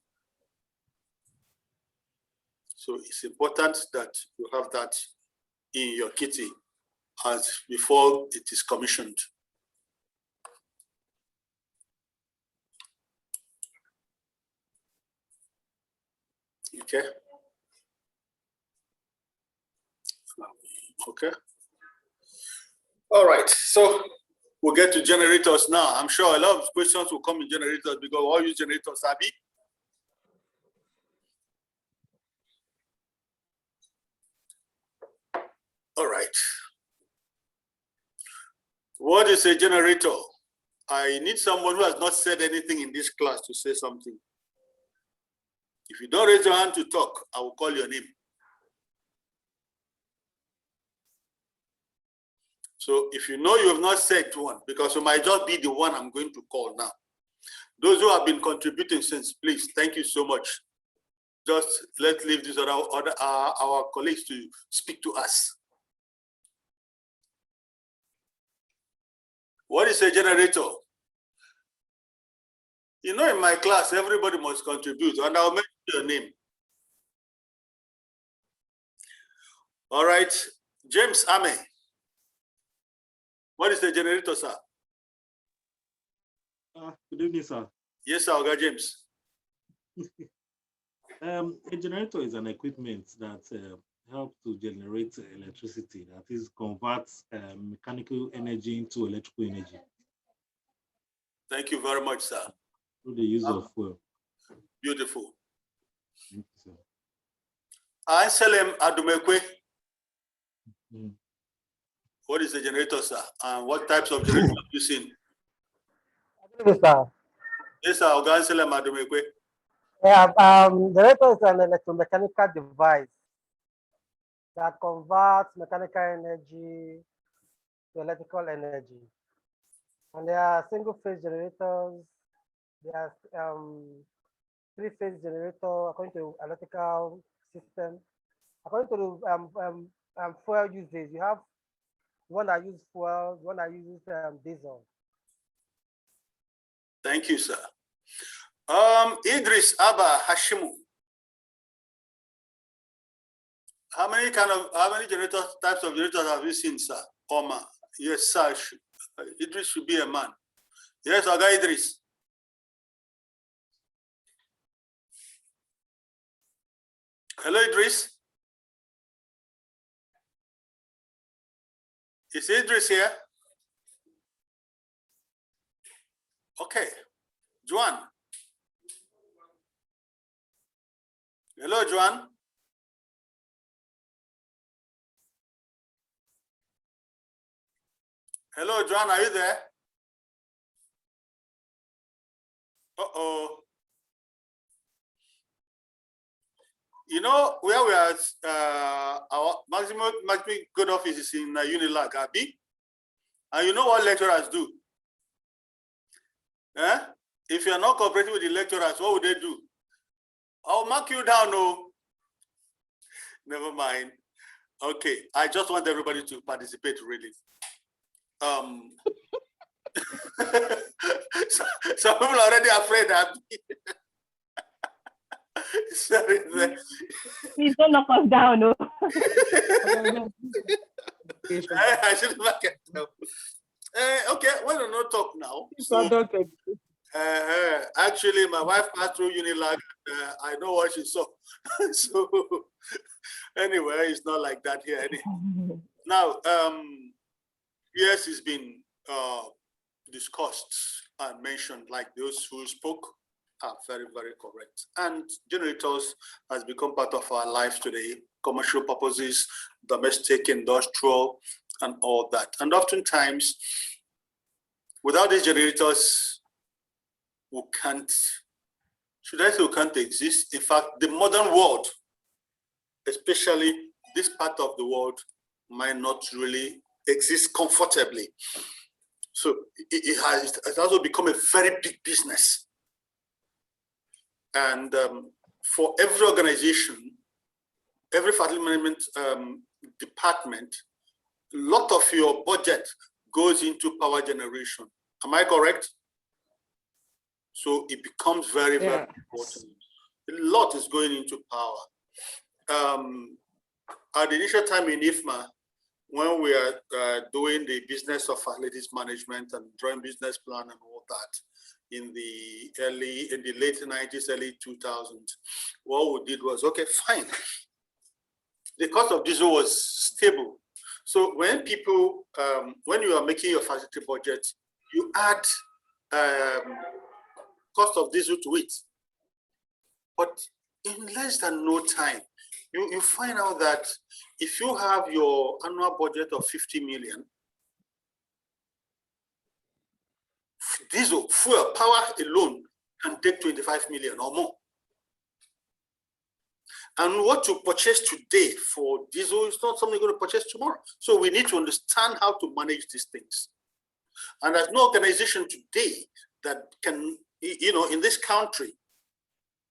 So it's important that you have that in your kitty as before it is commissioned. Okay. Okay. All right. So we'll get to generators now. I'm sure a lot of questions will come in generators because all use generators, Abby. All right. What is a generator? I need someone who has not said anything in this class to say something. If you don't raise your hand to talk, I will call your name. So if you know you have not said one, because you might just be the one I'm going to call now. Those who have been contributing since, please, thank you so much. Just let's leave this our colleagues to speak to us. What is a generator? You know, in my class, everybody must contribute, and I'll mention your name. All right, James Ame. What is the generator, sir? Good evening, sir. Yes, sir, Oga James. A generator is an equipment that helps to generate electricity, that is, converts mechanical energy into electrical energy. Thank you very much, sir. Through the use of fuel. Beautiful. Thank you, sir. Anselm Adumekwe. What is the generator, sir? And what types of generators have you seen? Yes, sir. Yes, sir. Oga Anselm Adumekwe. Yeah, generator is an electromechanical device that converts mechanical energy to electrical energy. And there are single-phase generators. There are three-phase generator according to electrical system. According to the fuel usage, you have one that uses fuel, one that uses diesel. Thank you, sir. Idris Abba Hashimu. How many types of generators have you seen, sir? Oma. Yes, sir. Idris should be a man. Yes, Oga Idris. Hello, Idris. Is Idris here? Okay. Juan. Hello, Juan. Hello, Juan, are you there? Uh-oh. You know, where we are, our Max-Migold office is in Unilag, Abi. And you know what lecturers do? Eh? If you're not cooperating with the lecturers, what would they do? I'll mark you down, no. Never mind. Okay, I just want everybody to participate, really. Some people are already afraid that. Sorry. Please don't knock us down, no. I should back it up. Okay, why don't I talk now? So, actually, my wife passed through Unilag. I know what she saw. So, anyway, it's not like that here. Now, yes, it's been discussed and mentioned, like those who spoke are very, very correct. And generators has become part of our life today, commercial purposes, domestic, industrial, and all that. And oftentimes, without these generators, we can't, should I say we can't exist? In fact, the modern world, especially this part of the world, might not really exist comfortably. So it has also become a very big business. And for every organization, every facility management department, a lot of your budget goes into power generation. Am I correct? So it becomes very, very important. A lot is going into power. At the initial time in IFMA, when we are doing the business of facilities management and drawing business plan and all that in the late 90s, early 2000s, what we did was, okay, fine. The cost of diesel was stable. So when people, when you are making your facility budget, you add cost of diesel to it. But in less than no time, you find out that if you have your annual budget of 50 million, diesel, fuel, power alone can take 25 million or more. And what you purchase today for diesel is not something you're going to purchase tomorrow. So we need to understand how to manage these things. And there's no organization today that can, you know, in this country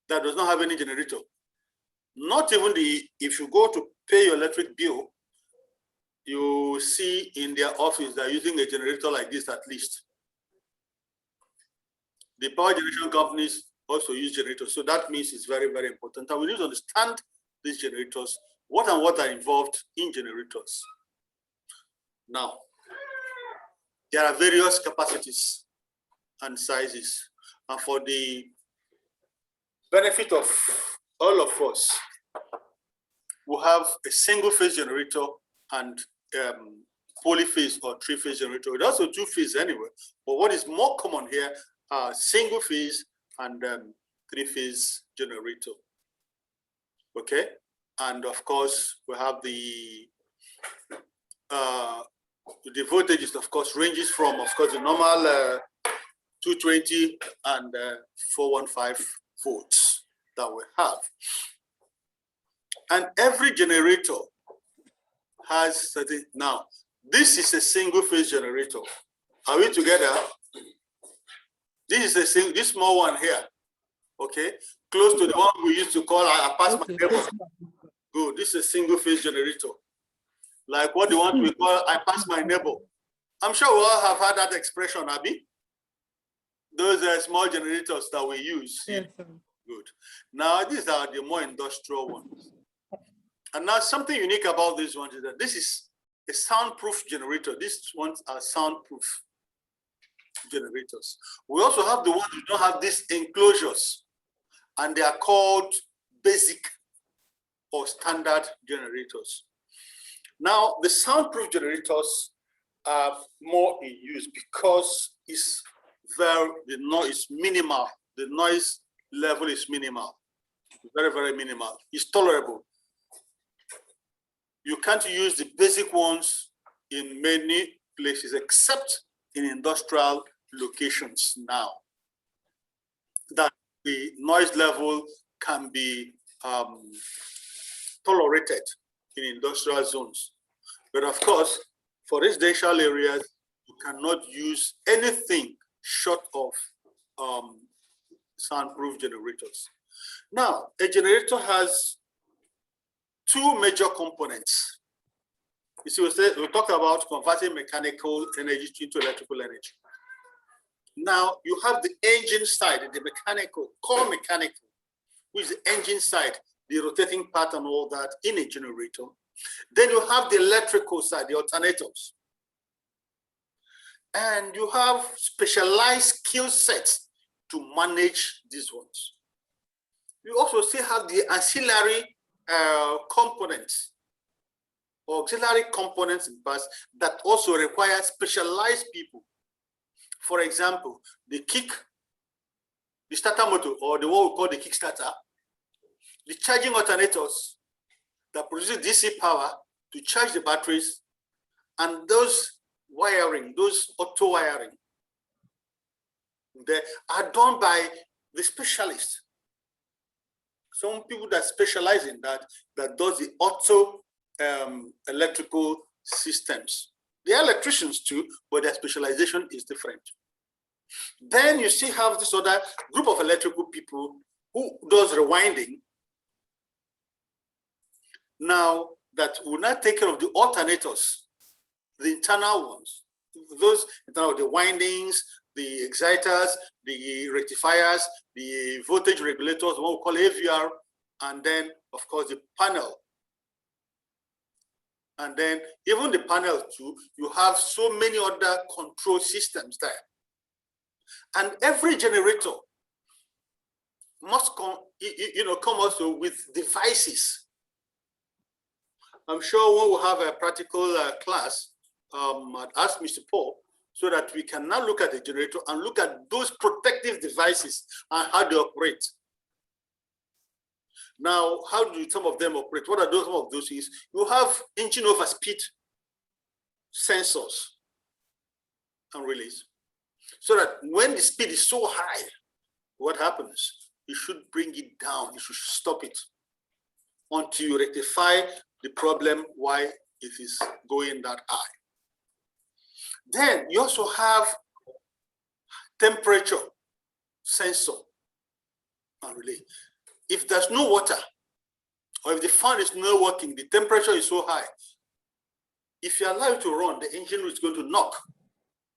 that does not have any generator. Not even if you go to pay your electric bill, you see in their office they're using a generator like this at least. The power generation companies also use generators. So that means it's very, very important. And we need to understand these generators, what are involved in generators. Now, there are various capacities and sizes. And for the benefit of all of us, we have a single phase generator and polyphase or three-phase generator. It's also two-phase anyway. But what is more common here are single phase and three-phase generator. Okay, and of course we have the voltages. Of course, ranges from the normal 220 and 415 volts that we have. And every generator has certain. Now, this is a single-phase generator. Are we together? This is this small one here, okay? Close to the one we used to call I pass my neighbor. Good, this is a single-phase generator. Like what the one we call I pass my neighbor. I'm sure we all have had that expression, Abby. Those are small generators that we use. Yes, good. Now, these are the more industrial ones. And now something unique about these ones is that this is a soundproof generator. These ones are soundproof generators. We also have the ones who don't have these enclosures, and they are called basic or standard generators. Now, the soundproof generators are more in use because the noise is minimal. The noise level is minimal, very, very minimal. It's tolerable. You can't use the basic ones in many places except in industrial locations now, that the noise level can be tolerated in industrial zones. But of course, for residential areas, you cannot use anything short of soundproof generators. Now, a generator has two major components. You see, we talked about converting mechanical energy into electrical energy. Now, you have the engine side, the mechanical, core mechanical, which is the engine side, the rotating part and all that in a generator. Then you have the electrical side, the alternators. And you have specialized skill sets to manage these ones. You also still have the ancillary components, auxiliary components in parts that also require specialized people. For example, the starter motor, or the one we call the kickstarter, the charging alternators that produce DC power to charge the batteries, and those wiring, those auto wiring, they are done by the specialist. Some people that specialize in that does the auto electrical systems. They are electricians too, but their specialization is different. Then you still have this other group of electrical people who does rewinding, now that will not take care of the alternators, the internal ones, those internal, the windings, the exciters, the rectifiers, the voltage regulators, what we call AVR, and then of course the panel. And then even the panel too, you have so many other control systems there. And every generator must come, come also with devices. I'm sure when we have a practical class, I'd ask Mr. Paul so that we can now look at the generator and look at those protective devices and how they operate. Now, how do some of them operate? What are some of those things? You have engine overspeed sensors and relays, so that when the speed is so high, what happens? You should bring it down. You should stop it until you rectify the problem why it is going that high. Then you also have temperature sensor and relay. If there's no water, or if the fan is not working, the temperature is so high, if you allow it to run, the engine is going to knock,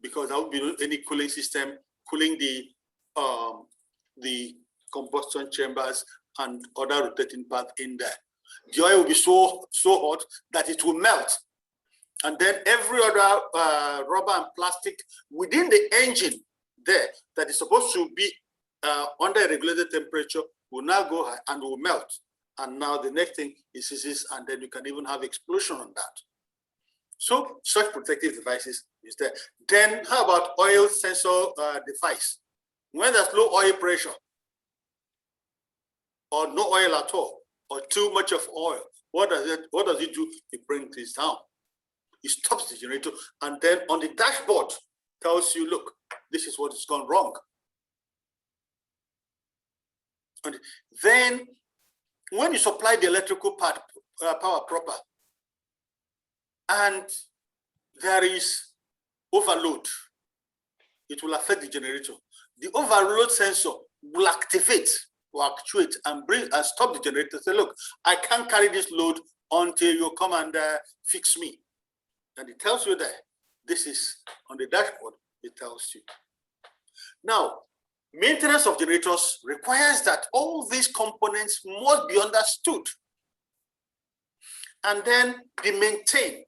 because there won't be any cooling system cooling the combustion chambers and other rotating parts in there. The oil will be so hot that it will melt. And then every other rubber and plastic within the engine there that is supposed to be under a regulated temperature will now go high and will melt. And now the next thing is and then you can even have explosion on that. So such protective devices is there. Then how about oil sensor device? When there's low oil pressure or no oil at all, or too much of oil, what does it do? It brings this down. It stops the generator, and then on the dashboard tells you, look, this is what has gone wrong. And then when you supply the electrical power proper, and there is overload, it will affect the generator. The overload sensor will activate or actuate and stop the generator. Say, look, I can't carry this load until you come and fix me. And it tells you that this is on the dashboard, it tells you. Now, maintenance of generators requires that all these components must be understood and then be maintained.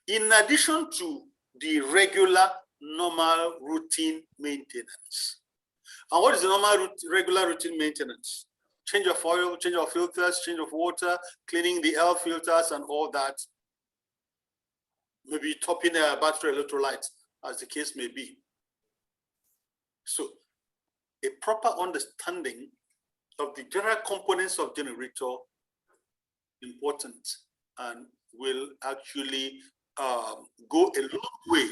In addition to the regular, normal, routine maintenance. And what is the normal, regular, routine maintenance? Change of oil, change of filters, change of water, cleaning the air filters and all that. Maybe topping a battery electrolyte, as the case may be. So a proper understanding of the general components of generator important and will actually go a long way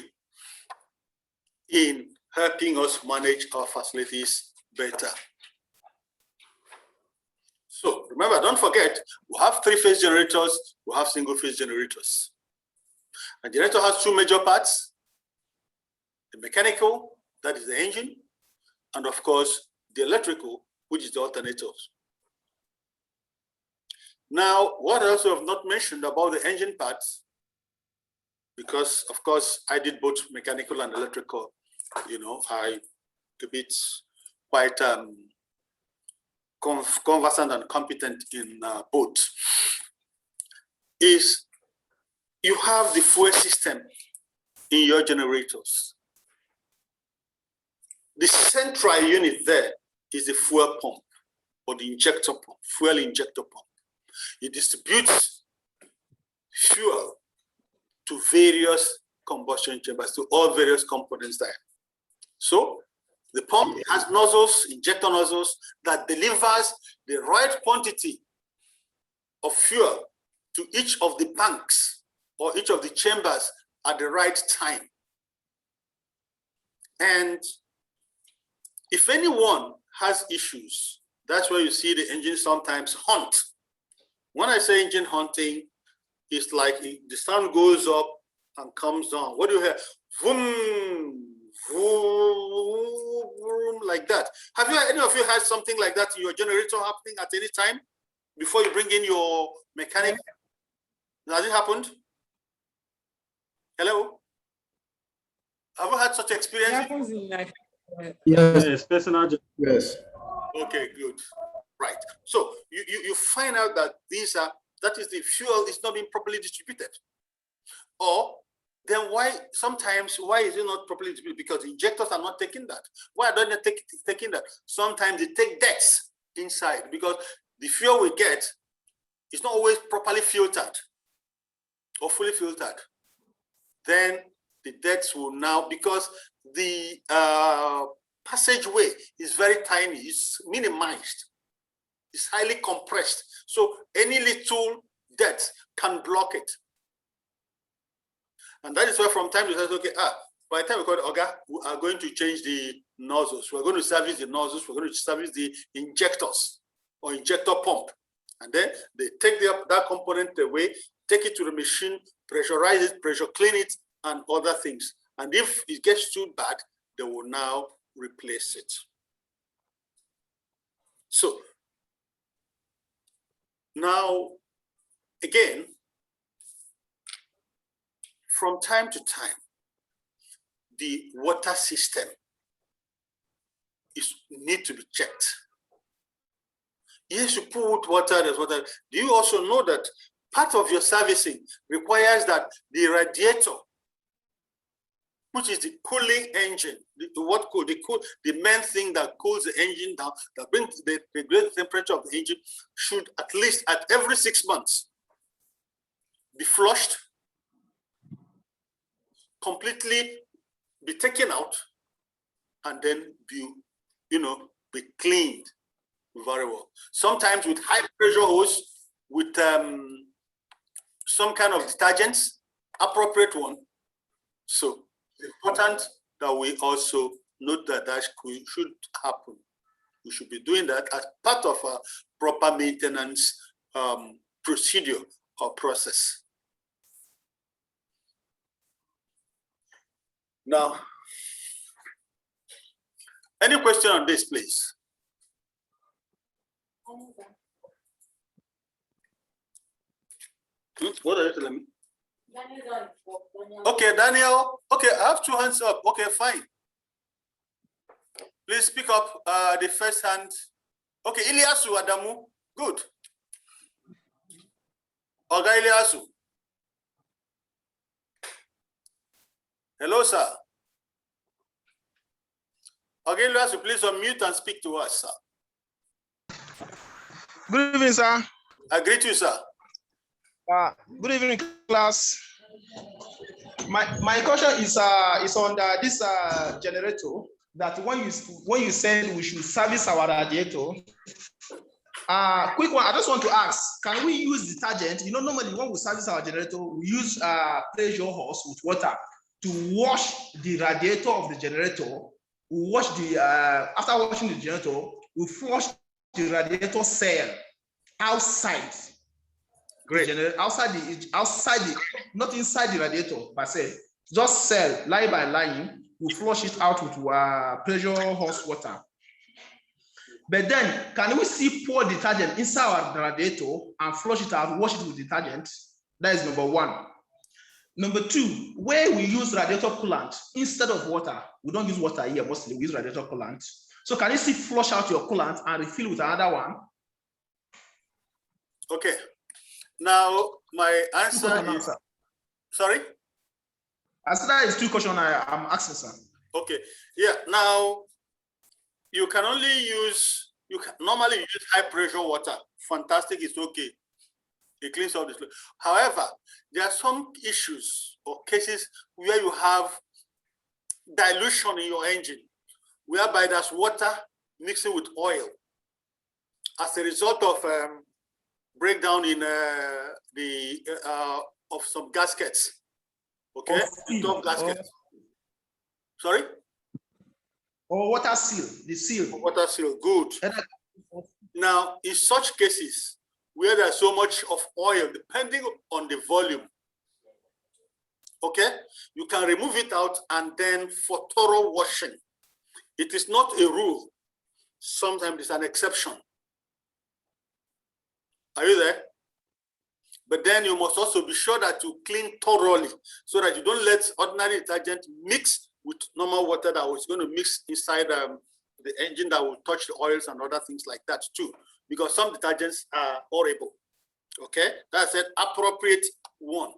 in helping us manage our facilities better. So remember, don't forget, we have three-phase generators, we have single-phase generators. A generator has two major parts: the mechanical, that is the engine, and of course, the electrical, which is the alternators. Now, what I also have not mentioned about the engine parts, because of course, I did both mechanical and electrical, I a bit quite conversant and competent in both, is you have the fuel system in your generators. The central unit there is the fuel pump or the injector pump, fuel injector pump. It distributes fuel to various combustion chambers, to all various components there. So the pump has nozzles, injector nozzles, that delivers the right quantity of fuel to each of the banks or each of the chambers at the right time. And if anyone has issues, that's where you see the engine sometimes hunt. When I say engine hunting, it's like the sound goes up and comes down. What do you hear? Vroom, vroom, vroom, like that. Have you any of you had something like that in your generator happening at any time before you bring in your mechanic? Has it happened? Hello? Have you had such experience? It happens in life. Yes, personal. Yes. Okay, good. Right. So you find out that that is the fuel is not being properly distributed. Or then why is it not properly distributed? Because injectors are not taking that. Why don't they taking that? Sometimes they take decks inside because the fuel we get is not always properly filtered or fully filtered. Then the decks will now, because the passageway is very tiny, it's minimized, it's highly compressed. So any little depth can block it. And that is why from time to time, okay, by the time we call it, okay, we are going to change the nozzles. We're going to service the nozzles. We're going to service the injectors or injector pump. And then they take that component away, take it to the machine, pressurize it, pressure clean it, and other things. And if it gets too bad, they will now replace it. So now, again, from time to time, the water system need to be checked. Yes, you put water, there's water. Do you also know that part of your servicing requires that the radiator, which is the cooling engine, the main thing that cools the engine down, that brings the great temperature of the engine, should at least at every 6 months be flushed, completely be taken out, and then be cleaned very well. Sometimes with high pressure hose, with some kind of detergents, appropriate one. So it's important that we also note that that should happen. We should be doing that as part of a proper maintenance procedure or process. Now, any question on this, please? What are you telling me? Okay, Daniel. Okay, I have 2 hands up. Okay, fine. Please speak up. The first hand. Okay, Ilyasu Adamu. Good. Oga Ilyasu. Hello, sir. Okay, Ilyasu, please unmute and speak to us, sir. Good evening, sir. I greet you, sir. Good evening, class. My question is on this generator, that when you said we should service our radiator. Quick one, I just want to ask, can we use detergent? You know, normally when we service our generator, we use pressure hose with water to wash the radiator of the generator. We wash the after washing the generator, we flush the radiator cell outside. Great. Outside not inside the radiator per se, just cell line by line. We flush it out with pressure hose water. But then, can we still pour detergent inside our radiator and flush it out, wash it with detergent? That is number one. Number two, where we use radiator coolant instead of water, we don't use water here mostly, we use radiator coolant. So can you still flush out your coolant and refill with another one? Okay. Now, my answer is, sorry? I said that is 2 questions I'm asking, sir. Okay, yeah, now, you can only use, normally use high pressure water. Fantastic, it's okay. It cleans all this. However, there are some issues or cases where you have dilution in your engine, whereby there's water mixing with oil. As a result of breakdown in of some gaskets, okay, top gaskets. Sorry. Or water seal, the seal. Water seal, good. Now, in such cases where there's so much of oil, depending on the volume, okay, you can remove it out and then for thorough washing. It is not a rule. sometimes it's an exception. Are you there? But then you must also be sure that you clean thoroughly so that you don't let ordinary detergent mix with normal water that was going to mix inside the engine that will touch the oils and other things like that too. Because some detergents are horrible. Okay, that's an appropriate one.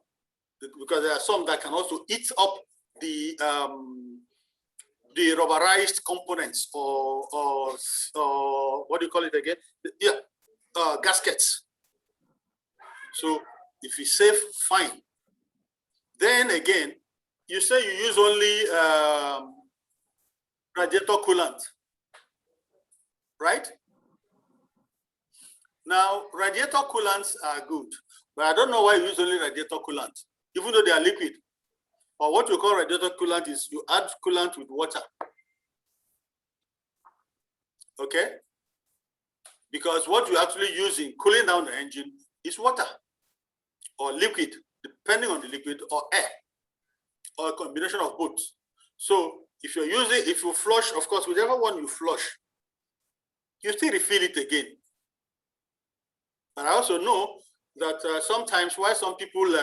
Because there are some that can also eat up the rubberized components or what do you call it again? Gaskets. So if it's safe, fine. Then again, you say you use only radiator coolant, right? Now, radiator coolants are good, but I don't know why you use only radiator coolant, even though they are liquid. Or what we call radiator coolant is you add coolant with water. Okay? Because what you're actually using cooling down the engine is water or liquid, depending on the liquid, or air, or a combination of both. So if you're using, if you flush, of course, whichever one you flush, you still refill it again. But I also know that sometimes why some people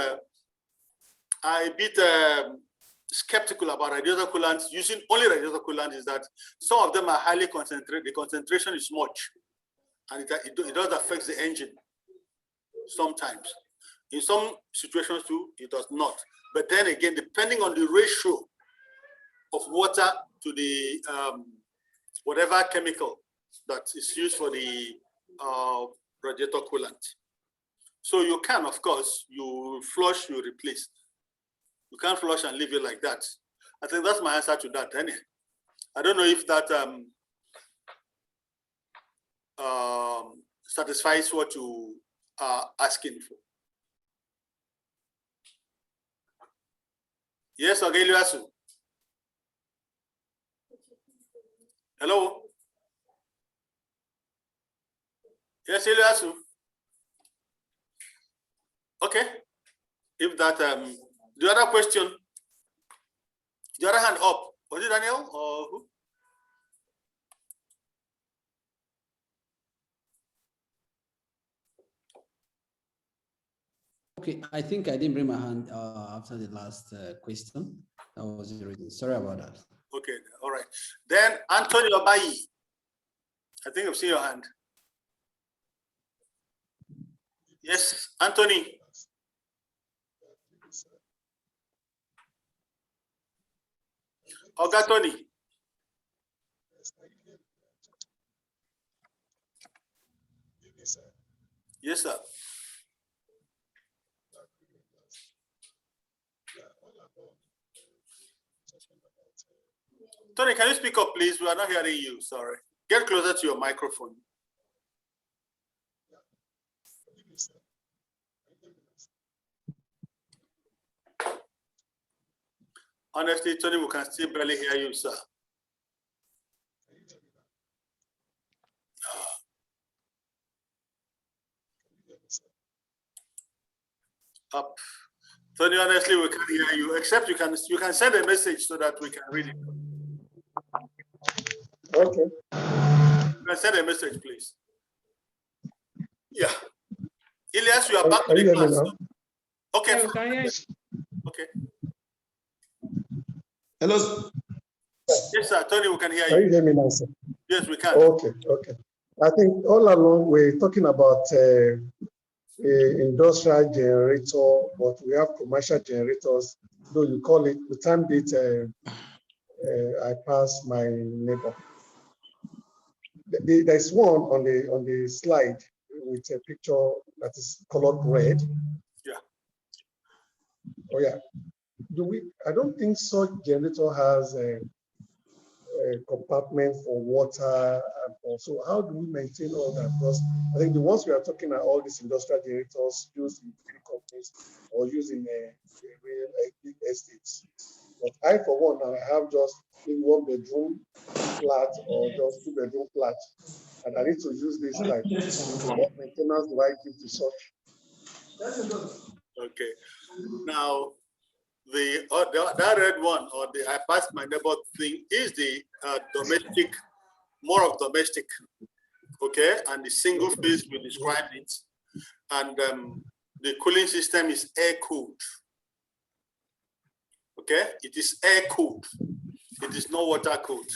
are a bit skeptical about radiator coolants, using only radiator coolant, is that some of them are highly concentrated. The concentration is much, and it does affect the engine sometimes. In some situations too, it does not. But then again, depending on the ratio of water to the whatever chemical that is used for the radiator coolant. So you can, of course, you flush, you replace. You can't flush and leave it like that. I think that's my answer to that. Anyway, I don't know if that satisfies what you are asking for. Yes, Ogeliasu. Hello. Yes, Eliasu. Okay. If that the other question, the other hand up. Was it Daniel or who? Okay, I think I didn't bring my hand after the last question. That was the reason. Sorry about that. Okay, all right. Then Anthony Obayi. I think I've seen your hand. Yes, Anthony. Oga Tony. Yes, sir. Tony, can you speak up, please? We are not hearing you. Sorry. Get closer to your microphone. Honestly, Tony, we can still barely hear you, sir. Up. Tony, honestly, we can't hear you, except you can send a message so that we can read it. Okay. You can send a message, please. Yeah. Elias, you are back to the class. Okay. Okay. Hello. Yes, sir. Tony, we can hear you. Can you hear me now, sir? Yes, we can. Okay, okay. I think all along we're talking about industrial generator, but we have commercial generators. Though you call it, the time date I passed my neighbor. There's one on the slide with a picture that is colored red. Yeah. Oh yeah. I don't think such generator has a compartment for water, and also how do we maintain all that? Because I think the ones we are talking are all these industrial generators used in big companies or used in real big estates. But I, for one, I have just maybe 1 bedroom flat or just 2 bedroom flat, and I need to use this type. What maintenance do I give to such? Okay. Now, that red one, or the I passed my neighbor thing, is the domestic more of domestic, okay? And the single phase, we described it. And the cooling system is air-cooled, okay? It is air-cooled. It is not water-cooled.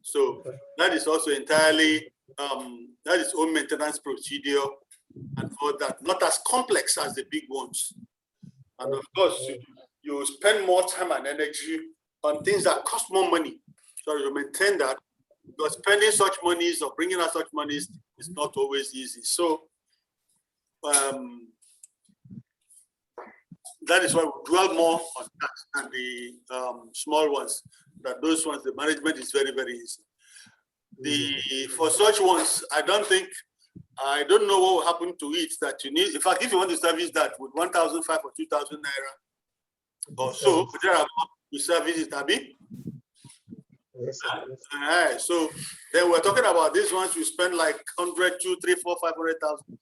So that is also entirely, that is own maintenance procedure and all that. Not as complex as the big ones. And of course, you spend more time and energy on things that cost more money. So you maintain that, because spending such monies or bringing out such monies is not always easy. So that is why we dwell more on that and the small ones. That those ones, the management is very, very easy. For such ones, I don't know what will happen to it that you need. In fact, if you want to service that with 1,500 or 2,000 naira or so, you service it, Abi. Yes. So then we're talking about these ones, you spend like 100, 2, 3, 4, 500,000,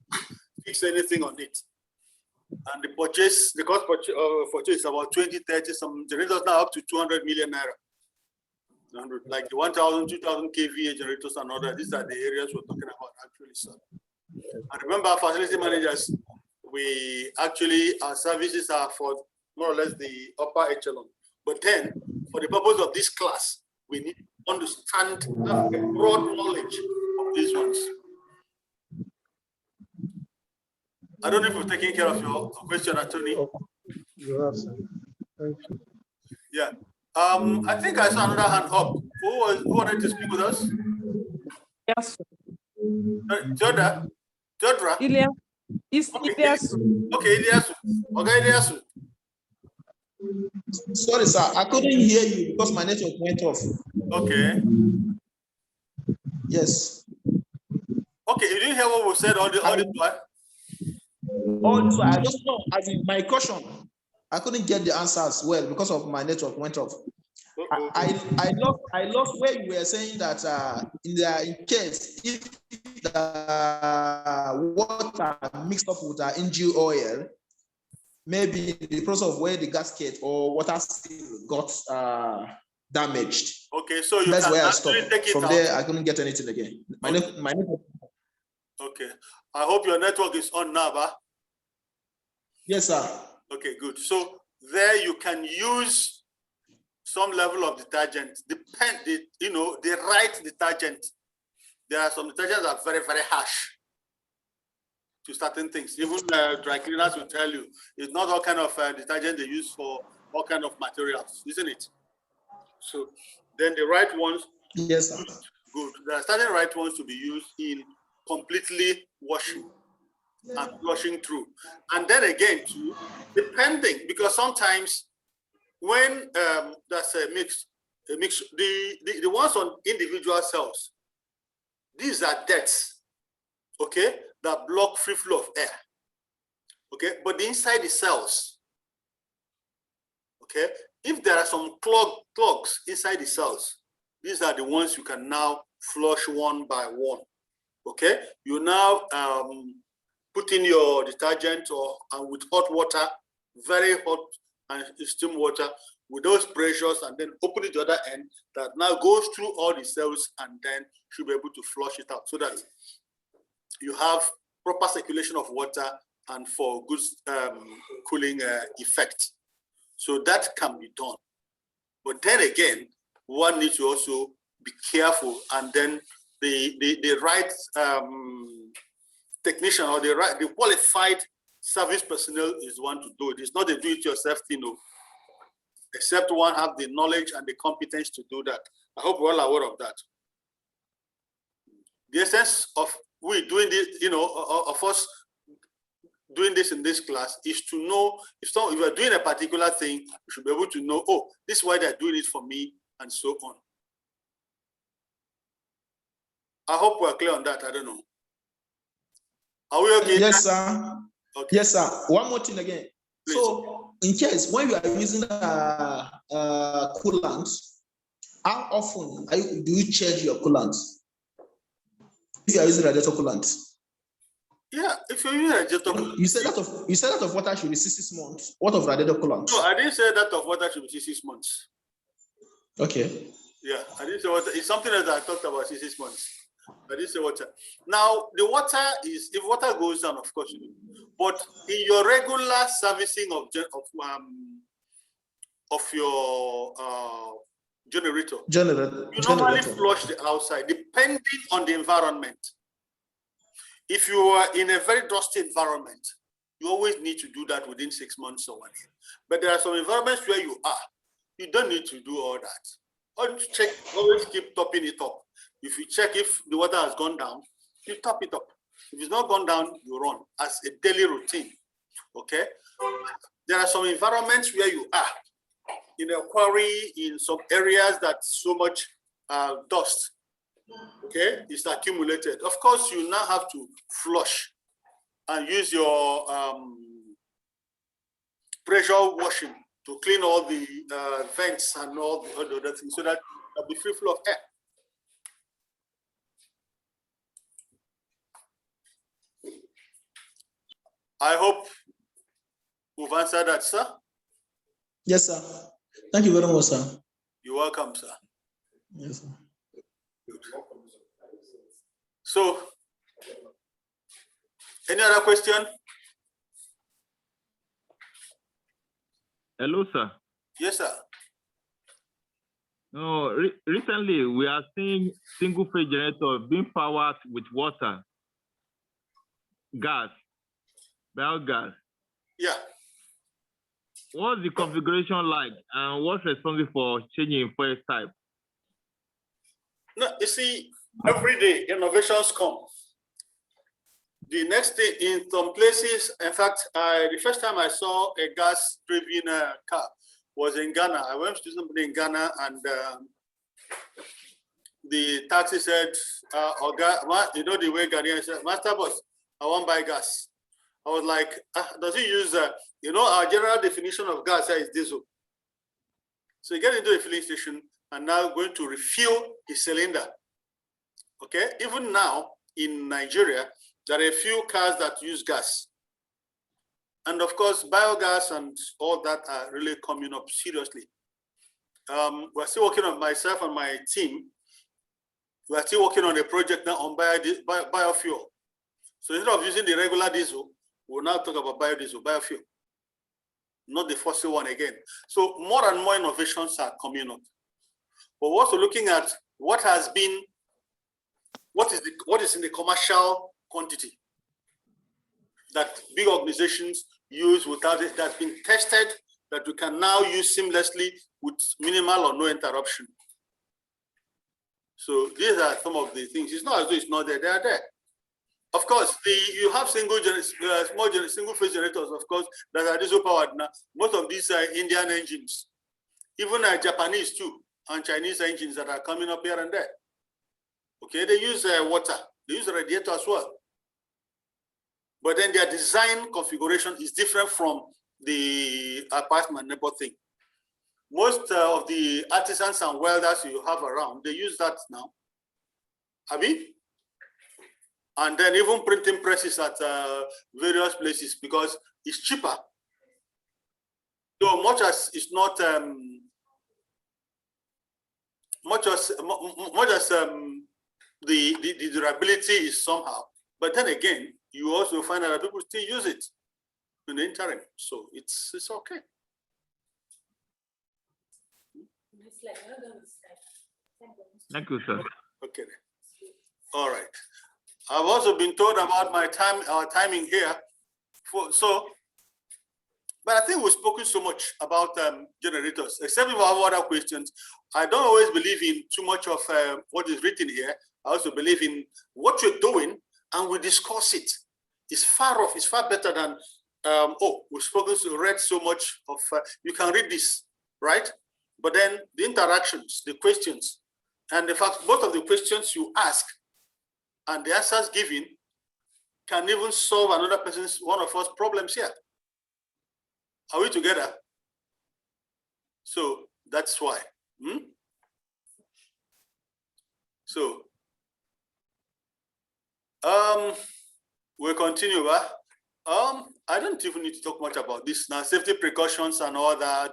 fix anything on it. And the cost purchase is about 20, 30, some generators now up to 200 million naira. Like the 1,000, 2,000 kVA generators and other. These are the areas we're talking about actually, sir. And remember, our facility managers, our services are for more or less the upper echelon. But then, for the purpose of this class, we need to understand, have a broad knowledge of these ones. I don't know if you're taking care of your question, Anthony. You have, sir. Thank you. Yeah. I think I saw another hand up. Who wanted to speak with us? Yes. Jodra? Ilya. Ilyasu. Okay, Ilyasu. Okay, Ilyasu. Sorry, sir. I couldn't hear you because my network went off. Okay. Yes. Okay, you didn't hear what we said all this while? All this while. I just know, as in my question, I couldn't get the answers well because of my network went off. I lost where you were saying that in case if the water mixed up with the engine oil, maybe in the process of where the gasket or water seal got damaged. Okay, so you that's can where I actually stopped. take it From out. there, I couldn't get anything again. My network. Okay, I hope your network is on now, ba? Yes, sir. Okay, good. So there you can use some level of detergent. The right detergent. There are some detergents that are very, very harsh to certain things. Even dry cleaners will tell you it's not all kind of detergent they use for all kind of materials, isn't it? So then the right ones. Yes, sir. Good. There are certain right ones to be used in completely washing and flushing through. And then again, too, depending, because sometimes when that's a mix, the ones on individual cells, these are debts, okay, that block free flow of air, okay? But inside the cells, okay, if there are some clogs inside the cells, these are the ones you can now flush one by one, okay? You now put in your detergent and with hot water, very hot and steam water with those pressures, and then open it to the other end that now goes through all the cells and then should be able to flush it out so that you have proper circulation of water and for good cooling effect. So that can be done. But then again, one needs to also be careful, and then the right technician or the qualified service personnel is one to do it. It's not a do-it-yourself thing, no. Except one have the knowledge and the competence to do that. I hope we're all aware of that. The essence of we doing this, of us doing this in this class is to know if you are doing a particular thing, you should be able to know, oh, this is why they're doing it for me, and so on. I hope we're clear on that. I don't know. Are we okay? Yes, sir. Okay. Yes, sir. One more thing again. Please. So, in case when you are using coolant, how often do you change your coolant? If you are using radiator coolant. Yeah, if you're using radiator coolant. You said that of water should be 6 months. What of radiator coolant? No, I didn't say that of water should be 6 months. Okay. Yeah, I didn't say water. It's something that I talked about 6 months. I didn't say water. Now, the water is, if water goes down, of course you do. But in your regular servicing of your generator, you normally flush the outside, depending on the environment. If you are in a very dusty environment, you always need to do that within 6 months or 1 year. But there are some environments where you are, you don't need to do all that. Always check, always keep topping it up. If you check if the water has gone down, you top it up. If it's not gone down, you run as a daily routine. Okay? There are some environments where you are, in a quarry, in some areas that's so much dust. Okay, it's accumulated. Of course, you now have to flush and use your pressure washing to clean all the vents and all the other things so that there'll be free flow of air. I hope we've answered that, sir. Yes, sir. Thank you very much, sir. You're welcome, sir. Yes, sir. Good. So, any other question? Hello, sir. Yes, sir. No, recently we are seeing single-phase generators being powered with water, gas, biogas. Yeah. What's the configuration like, and what's responsible for changing fuel type? No, you see, every day innovations come. The next day, in some places, in fact, the first time I saw a gas-driven car was in Ghana. I went to somebody in Ghana, and the taxi said, you know the way Ghanaians said, Master Boss, I want to buy gas. I was like, does he use, you know, our general definition of gas is diesel. So you get into a filling station and now going to refuel his cylinder. Okay, even now in Nigeria, there are a few cars that use gas. And of course, biogas and all that are really coming up seriously. We're still working on, myself and my team, we're still working on a project now on biofuel. So instead of using the regular diesel, we'll now talk about biodiesel, biofuel, not the fossil one again. So more and more innovations are coming up. But we're also looking at what has been, what is in the commercial quantity that big organizations use without it, that's been tested, that we can now use seamlessly with minimal or no interruption. So these are some of the things. It's not as though it's not there, they are there. Of course, you have single phase generators, of course, that are diesel powered now. Most of these are Indian engines, even Japanese too, and Chinese engines that are coming up here and there. Okay, they use water, they use a radiator as well. But then their design configuration is different from the apartment neighbor thing. Most of the artisans and welders you have around, they use that now. Abi? And then even printing presses at various places because it's cheaper. So much as it's not the durability is somehow, but then again, you also find out that people still use it in the interim. So it's okay. Thank you, sir. Okay. All right. I've also been told about my timing here. But I think we've spoken so much about generators, except if I have other questions. I don't always believe in too much of what is written here. I also believe in what you're doing and we discuss it. It's far off, it's far better than, we've spoken, read so much of, you can read this, right? But then the interactions, the questions, and the fact both of the questions you ask and the answers given can even solve another person's, one of us problems here. Are we together? So that's why. So we'll continue. I don't even need to talk much about this now. Safety precautions and all that.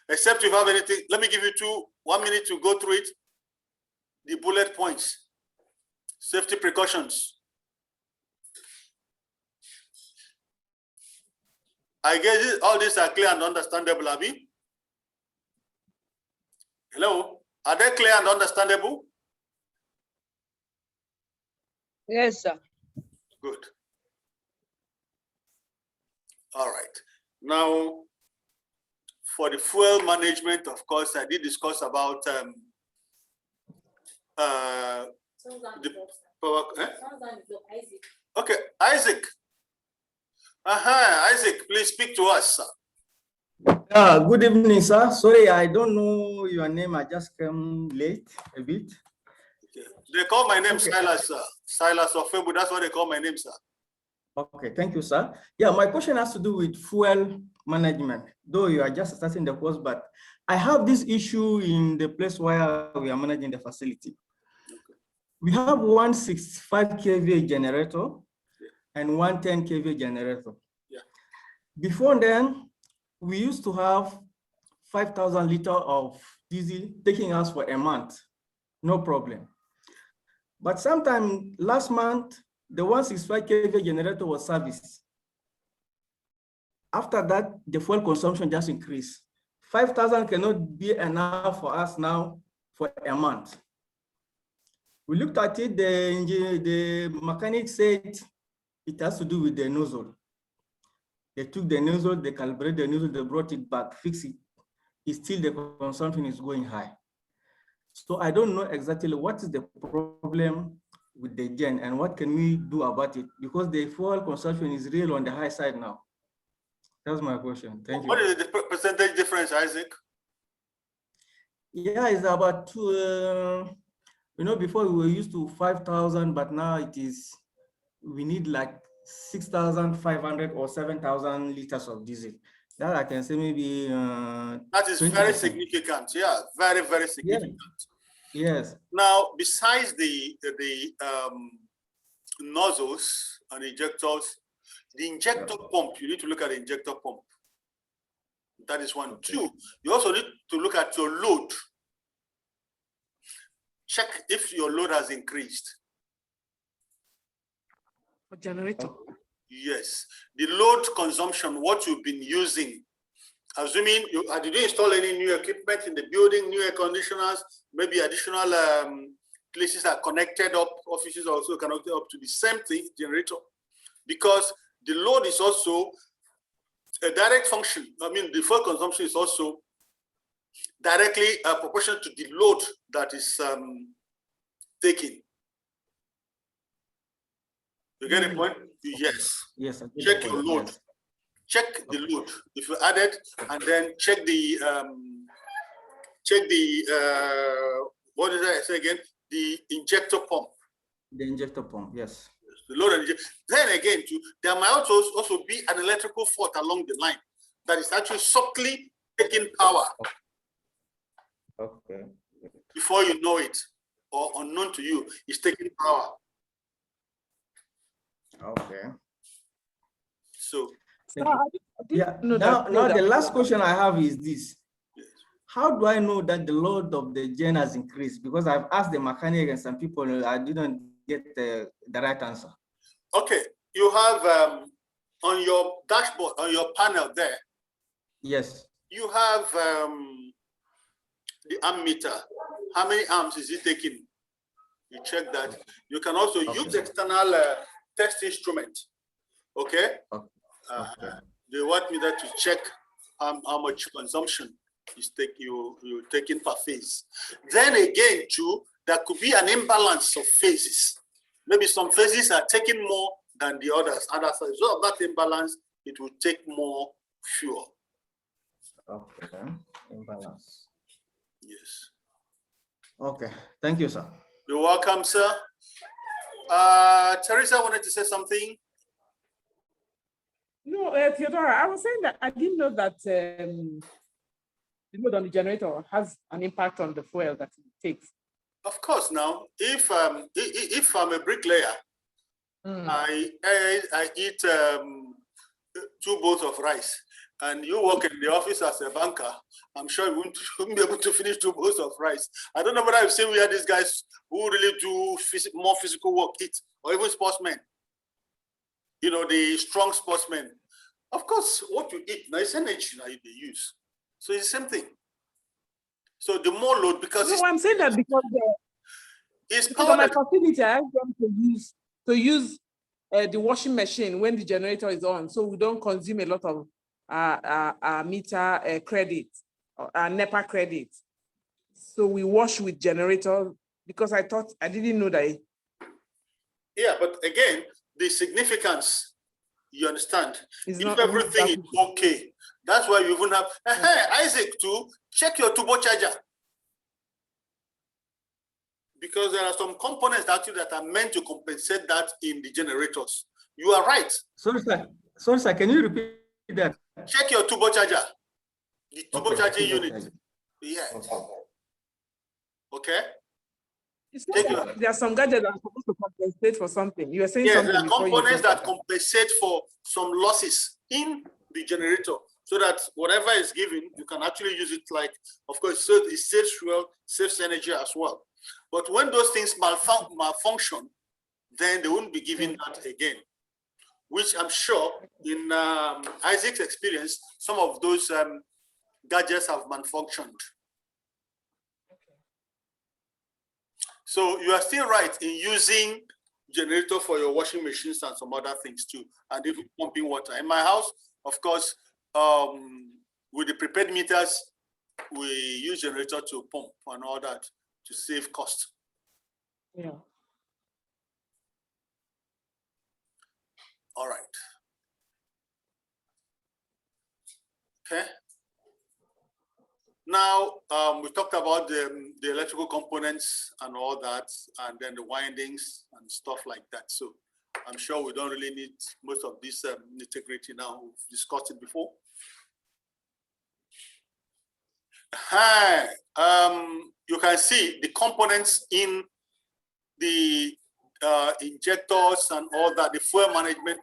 Except you have anything, let me give you 1 minute to go through it. The bullet points, safety precautions. I guess all these are clear and understandable, Abi. Hello, are they clear and understandable? Yes, sir. Good. All right. Now, for the fuel management, of course, I did discuss about the power. Okay, Isaac. Isaac, please speak to us, sir. Good evening, sir. Sorry, I don't know your name. I just came late a bit. Okay. They call my name Silas, sir. Silas of Febu, that's what they call my name, sir. Okay, thank you, sir. Yeah, my question has to do with fuel management, though you are just starting the course, but I have this issue in the place where we are managing the facility. Okay. We have 165 kVA generator and 110 kVA generator. Yeah. Before then, we used to have 5,000 liters of diesel taking us for a month, no problem. But sometime last month, the 165 kVA generator was serviced. After that, the fuel consumption just increased. 5,000 cannot be enough for us now for a month. We looked at it, the mechanic said it has to do with the nozzle. They took the nozzle, they calibrated the nozzle, they brought it back, fixed it. It's still the consumption is going high. So I don't know exactly what is the problem with the gen and what can we do about it, because the fuel consumption is real on the high side now. That's my question. Thank you. What is the percentage difference, Isaac? Yeah, it's about before we were used to 5,000, but now it is, we need like 6,500 or 7,000 liters of diesel. That I can say maybe. That is 20%. Very significant. Yeah, very, very significant. Yes. Now, besides the nozzles and injectors, the injector pump, you need to look at the injector pump. That is one. Okay. Two, you also need to look at your load. Check if your load has increased. For generator. Yes. The load consumption, what you've been using. Assuming you did you install any new equipment in the building, new air conditioners, maybe additional places are connected up, offices are also connected up to the same thing, generator, because the load is also a direct function. I mean, the fuel consumption is also directly proportional to the load that is taken. You get the point? Yes. Yes. Check your load. Yes. Check the load if you add it, and then check the what did I say again? The injector pump. The injector pump, yes. The load and then again, too, there might also be an electrical fault along the line that is actually subtly taking power. Okay. Before you know it, or unknown to you, it's taking power. Okay. So. Yeah. Now the last question I have is this. Yes. How do I know that the load of the gen has increased? Because I've asked the mechanic and some people, I didn't get the right answer. Okay. You have on your dashboard, on your panel there. Yes. You have the ammeter. How many amps is it taking? You check that. You can also use external test instrument. Okay. They want me there to check how much consumption is you're taking per phase. Then again, too, there could be an imbalance of phases. Maybe some phases are taking more than the others. And as a result of that imbalance, it will take more fuel. Okay. Imbalance. Yes. Okay. Thank you, sir. You're welcome, sir. Teresa wanted to say something. No, Theodora, I was saying that I didn't know that the load on the generator has an impact on the fuel that it takes. Of course. Now, if I'm a bricklayer, I eat 2 bowls of rice. and you work in the office as a banker, I'm sure you wouldn't be able to finish 2 bowls of rice. I don't know whether I've seen where these guys who really do more physical work eat, or even sportsmen. You know, the strong sportsmen. Of course, what you eat now is energy now they use. So it's the same thing. So the more load, because no, I'm saying that because power my facility, I have them to use the washing machine when the generator is on, so we don't consume a lot of meter credit or NEPA credit. So we wash with generator because I didn't know that. Yeah, but again, the significance, you understand, if everything is okay, that's why you even have, Isaac, too, check your turbo charger. Because there are some components actually that are meant to compensate that in the generators. You are right. Sorry, sir, can you repeat that? Check your turbo charger, the turbo charging unit. Yeah. Okay. There are some gadgets that are supposed to compensate for something. You are saying yes, something. There are components that compensate for some losses in the generator, so that whatever is given, you can actually use it. Like, of course, so it saves fuel, saves energy as well. But when those things malfunction, then they won't be given that again. Which I'm sure, in Isaac's experience, some of those gadgets have malfunctioned. So you are still right in using generator for your washing machines and some other things too, and even pumping water. In my house, of course, with the prepared meters, we use generator to pump and all that to save cost. Yeah. All right. Okay. Now, we talked about the electrical components and all that, and then the windings and stuff like that. So I'm sure we don't really need most of this nitty-gritty now. We've discussed it before. Hi. You can see the components in the injectors and all that, the fuel management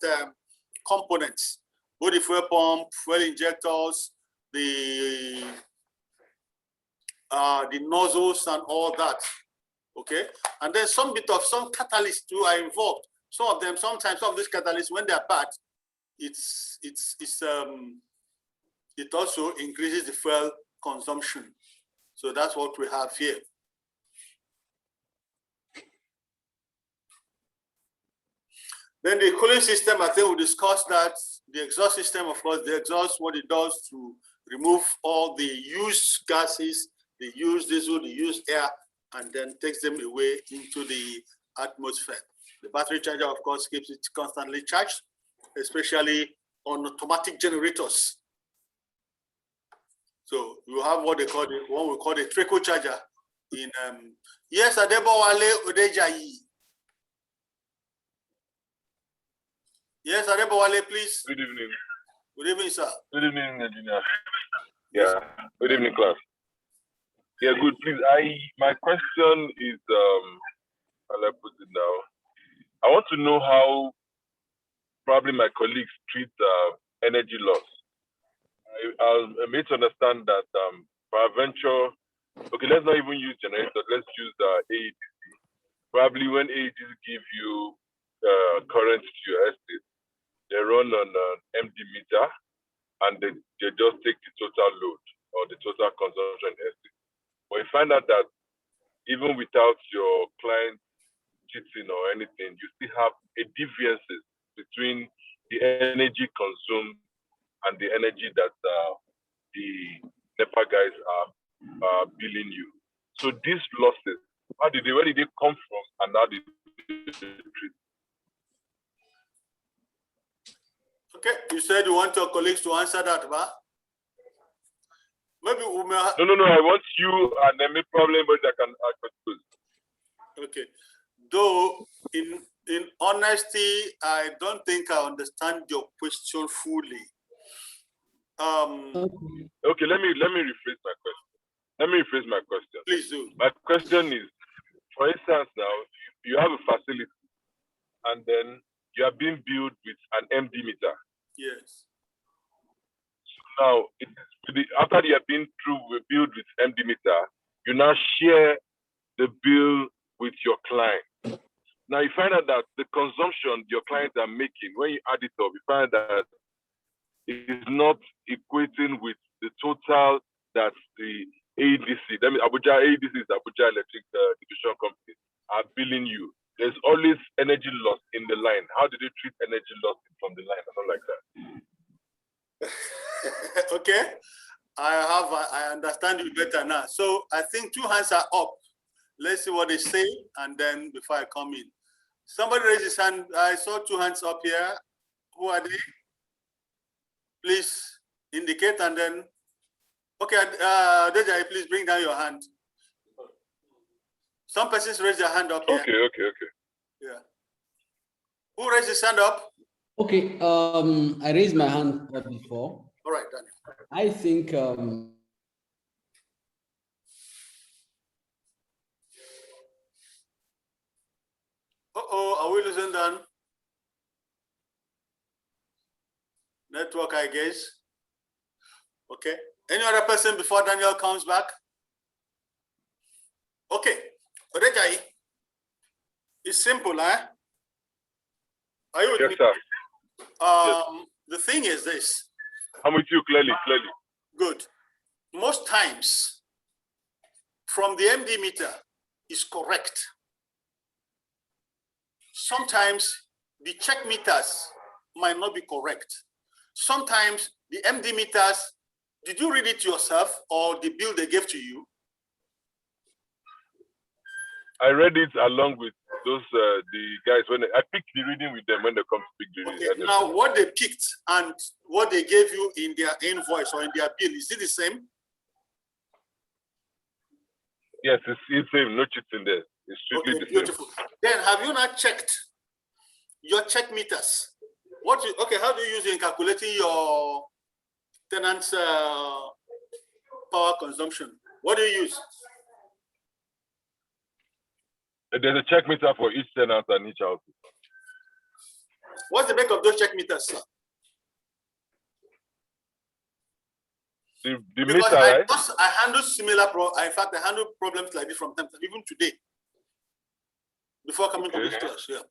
components, both the fuel pump, fuel injectors, the nozzles and all that, okay? And then some catalysts too are involved. Some of them, sometimes some of these catalysts, when they're bad, it also increases the fuel consumption. So that's what we have here. Then the cooling system, I think we discussed that. The exhaust system, of course, the exhaust, what it does to remove all the used gases, the used diesel, the used air, and then takes them away into the atmosphere. The battery charger, of course, keeps it constantly charged, especially on automatic generators. So you have what they call one we call the trickle charger. In yes, Adebowale Odejayi. Yes, Adebowale, please. Good evening. Good evening, sir. Good evening, engineer. Yeah. Good evening, class. Yeah, good. Please, my question is, how do I put it now? I want to know how probably my colleagues treat energy loss. I'm made to understand that peradventure, okay, let's not even use generators. Let's use AEDC. Probably when AEDC give you current to your estate, they run on an MD meter, and they just take the total load or the total consumption estate. But you find out that even without your client cheating or anything, you still have a differences between the energy consumed and the energy that the NEPA guys are billing you. So these losses, where did they come from, and how did they treat? Okay, you said you want your colleagues to answer that, but maybe we may have... No. I want you and any problem, but I can choose. Okay. Though, in honesty, I don't think I understand your question fully. Okay, let me rephrase my question. Please do. My question is, for instance, now you have a facility, and then you are being billed with an MD meter. Yes. now, after you have been through the build with MD meter, you now share the bill with your client. Now you find out that the consumption your clients are making, when you add it up, you find that it is not equating with the total that the ADC, that means Abuja ADC is Abuja Electric Distribution Company, are billing you. There's always energy loss in the line. How do they treat energy loss from the line? Something like that. Okay, I understand you better now. So I think 2 hands are up. Let's see what they say, and then before I come in, somebody raise his hand. I saw 2 hands up here. Who are they? Please indicate, and then okay, Deja, please bring down your hand. Some persons raise their hand up here. Okay. Yeah. Who raised his hand up? Okay, I raised my hand up before. All right, Daniel. I think are we losing Dan? Network, I guess. Okay. Any other person before Daniel comes back? Okay. Odejai, it's simple, eh? Are you with me? Sir. The thing is this. I'm with you clearly. Good. Most times, from the MD meter is correct. Sometimes the check meters might not be correct. Sometimes the MD meters, did you read it yourself or the bill they gave to you? I read it along with those the guys when I picked the reading with them when they come to pick the reading. Okay. Now, what they picked and what they gave you in their invoice or in their bill, is it the same? Yes, it's the same. No cheating there. It's strictly the beautiful. same. Then, have you not checked your check meters? How do you use it in calculating your tenant's power consumption? What do you use? There's a check meter for each tenant and each house. What's the make of those check meters, sir? The meter, right? I handle similar in fact, I handle problems like this from time to time, even today. Before coming to this class, yeah.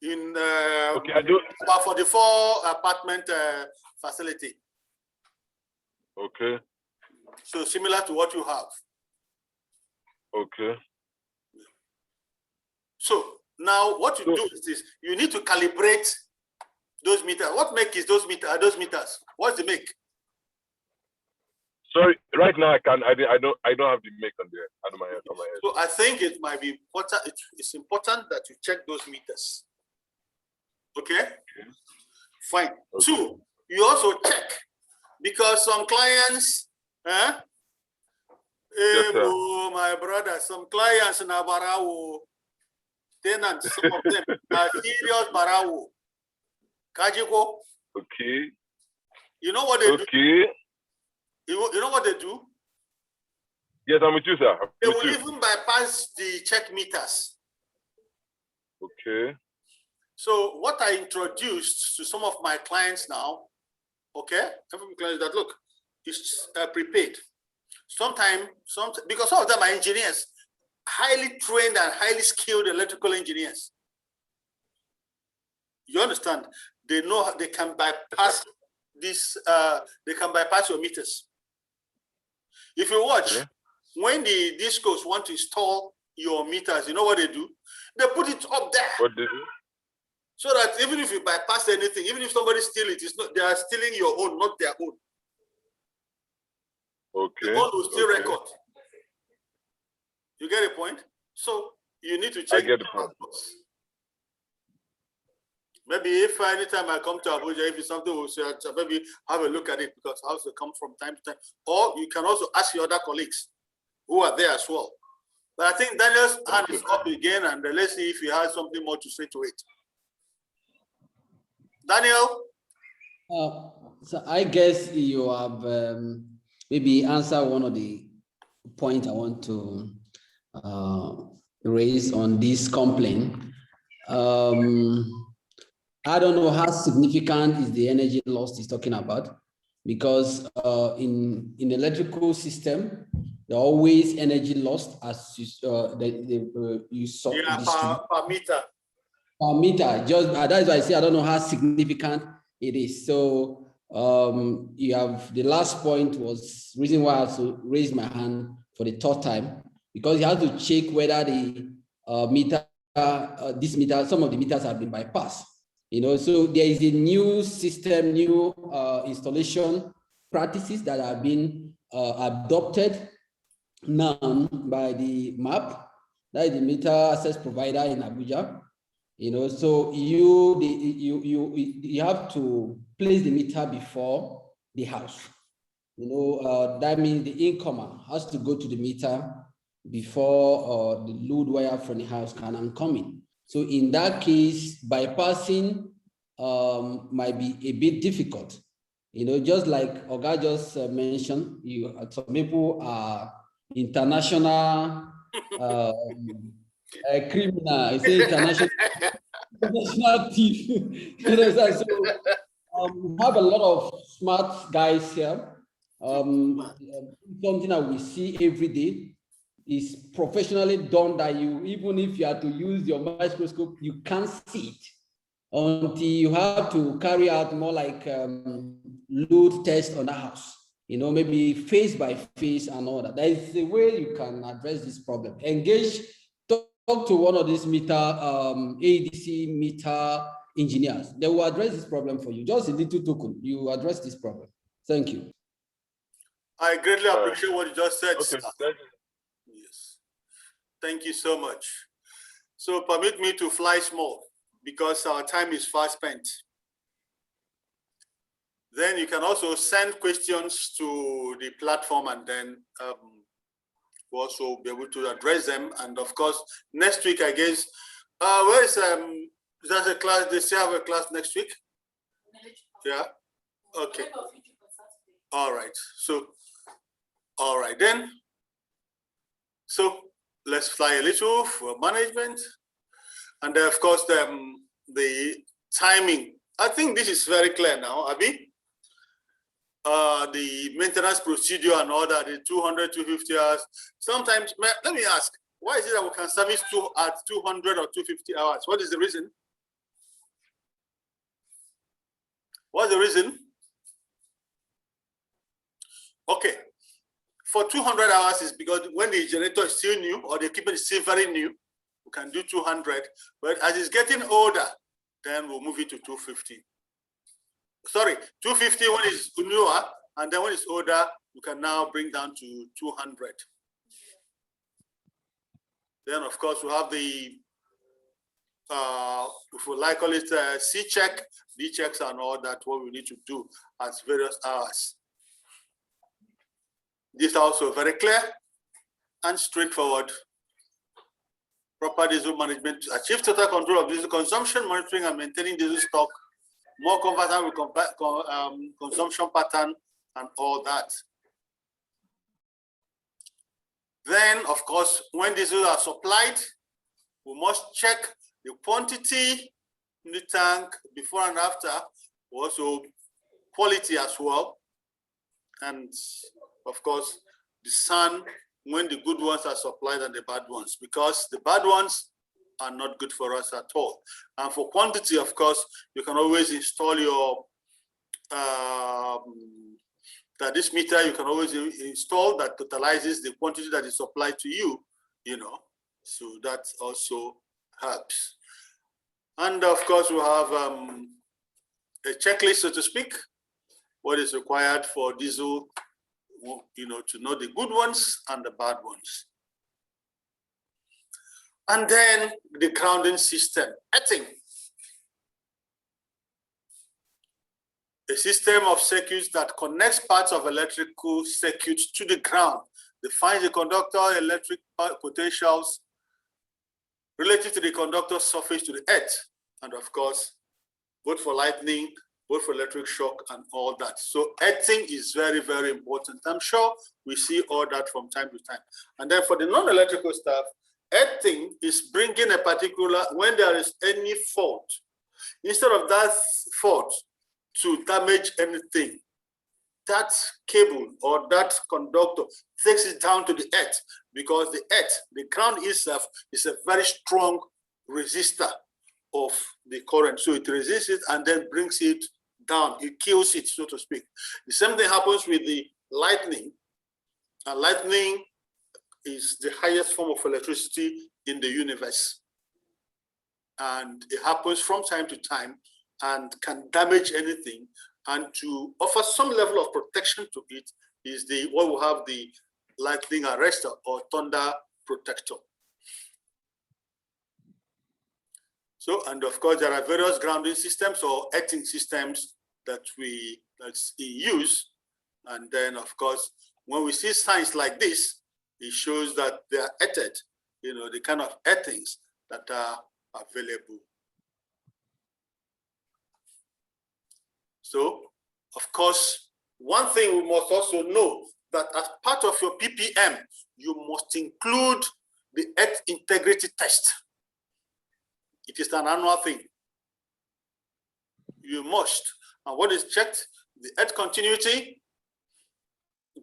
In about 44 apartment facility. Okay. So similar to what you have. Okay. So now what you do is this: you need to calibrate those meters. What make is those meters? Meters? What's the make? Sorry, right now I don't have the make on my head. So I think it might be important. It's important that you check those meters. Okay. Fine. Okay. 2, you also check because some clients, yes, oh my brother, some clients in Barawo, tenants, some of them are serious Barawo. Kajiko. Okay. You know what they do? You know what they do? Yes, I'm with you, sir. They will even bypass the check meters. Okay. So what I introduced to some of my clients now, okay, every client that look, it's prepaid. Sometimes, because some of them are engineers, highly trained and highly skilled electrical engineers. You understand? They know they can bypass this. They can bypass your meters. If you watch, when the discos want to install your meters, you know what they do? They put it up there. What they do? So that even if you bypass anything, even if somebody steals it, it's not, they are stealing your own, not their own. Okay. The own will still record. You get a point? So you need to check. I get the point. Maybe if anytime I come to Abuja, if it's something we'll say, maybe have a look at it because how they come from time to time. Or you can also ask your other colleagues who are there as well. But I think Daniel's hand is up again, and let's see if he has something more to say to it. Daniel? So I guess you have maybe answered one of the points I want to raise on this complaint. I don't know how significant is the energy loss he's talking about, because in electrical system, there are always energy loss as you per meter. Per meter, just that's why I say I don't know how significant it is. So you have the last point was reason why I had to raise my hand for the third time, because you have to check whether the some of the meters have been bypassed. You know, so there is a new system, new installation practices that have been adopted now by the MAP, that is the meter access provider in Abuja. You know, so you have to place the meter before the house. You know, that means the incomer has to go to the meter before the load wire from the house can come in. So in that case, bypassing might be a bit difficult. You know, just like Oga just mentioned, some people are international criminal. I say international thief. You know, so we have a lot of smart guys here. Something that we see every day is professionally done, that you, even if you have to use your microscope, you can't see it until you have to carry out more like load test on the house, you know, maybe face by face and all that. That is a way you can address this problem. Engage, talk to one of these ADC meter engineers. They will address this problem for you. Just a little token, you address this problem. Thank you. I greatly appreciate what you just said. Okay, yes. Thank you so much. So permit me to fly small, because our time is fast spent. Then you can also send questions to the platform, and then we'll also be able to address them. And of course, next week, I guess, where is there's a class, they still have a class next week? Yeah, okay. All right, so, all right then. So let's fly a little for management. And then of course, the timing. I think this is very clear now, Abi. The maintenance procedure and all that, the 200, 250 hours. Sometimes, let me ask, why is it that we can service at 200 or 250 hours? What is the reason? What's the reason? Okay, for 200 hours is because when the generator is still new or the equipment is still very new, we can do 200. But as it's getting older, then we'll move it to 250. Sorry, 250 when it's newer, and then when it's older, we can now bring down to 200. Then, of course, we have the, if we like call it C check, D checks, and all that, what we need to do at various hours. This is also very clear and straightforward. Proper diesel management to achieve total control of diesel consumption, monitoring and maintaining diesel stock, more conversant with consumption pattern and all that. Then, of course, when diesel are supplied, we must check the quantity in the tank before and after, also quality as well. And of course, discern when the good ones are supplied and the bad ones, because the bad ones are not good for us at all. And for quantity, of course, you can always install your, this meter, you can always install that totalizes the quantity that is supplied to you, you know, so that also helps. And of course, we have a checklist, so to speak, what is required for diesel, you know, to know the good ones and the bad ones. And then the grounding system, earthing. A system of circuits that connects parts of electrical circuits to the ground, defines the conductor electric potentials relative to the conductor surface to the earth, and of course, both for lightning, both for electric shock and all that. So earthing is very, very important. I'm sure we see all that from time to time. And then for the non-electrical stuff, earthing is bringing a particular, when there is any fault Instead of that fault to damage anything, that cable or that conductor takes it down to the earth, because the earth, the ground itself, is a very strong resistor of the current. So it resists it and then brings it down. It kills it, so to speak. The same thing happens with the lightning. And lightning is the highest form of electricity in the universe. And it happens from time to time and can damage anything. And to offer some level of protection to it is what we have, the lightning arrestor or thunder protector. So, and of course, there are various grounding systems or earthing systems that's in use. And then, of course, when we see signs like this, it shows that they are earthed, the kind of earthings that are available. So, of course, one thing we must also know that as part of your PPM, you must include the earth integrity test. It is an annual thing. You must. And what is checked? The earth continuity,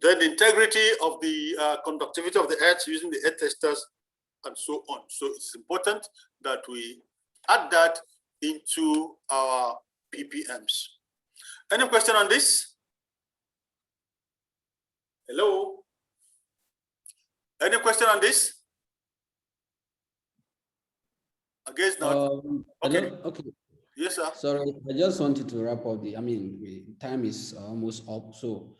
then the integrity of the conductivity of the earth using the earth testers, and so on. So it's important that we add that into our PPMs. Any question on this? Hello? Any question on this? I guess not. Okay. Okay. Yes, sir. Sorry, I just wanted to wrap up time is almost up. So,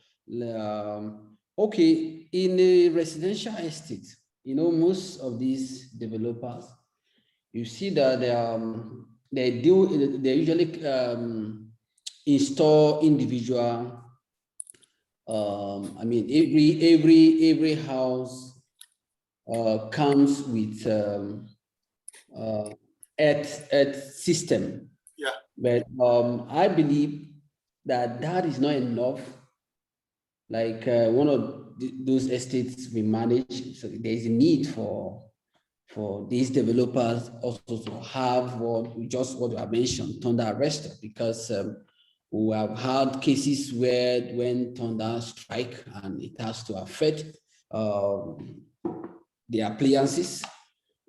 okay, in a residential estate, most of these developers, you see that they usually install individual. Every house comes with earth system. Yeah. But I believe that is not enough. Like one of those estates we manage, so there is a need for these developers also to have what we have mentioned, thunder arrestor, because we have had cases where when thunder strike and it has to affect the appliances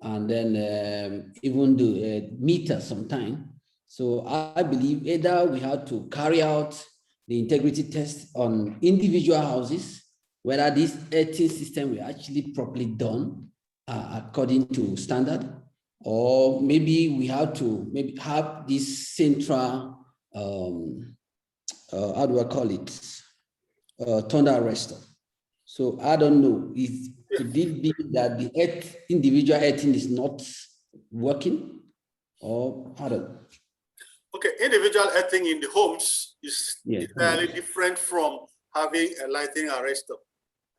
and then even the meter sometimes. So I believe either we have to carry out the integrity test on individual houses, whether this earthing system will actually properly done according to standard, or maybe we have to have this central, how do I call it, thunder arrestor. So I don't know, could it be that the individual earthing is not working, or I don't know. Okay, individual earthing in the homes is entirely different from having a lightning arrestor.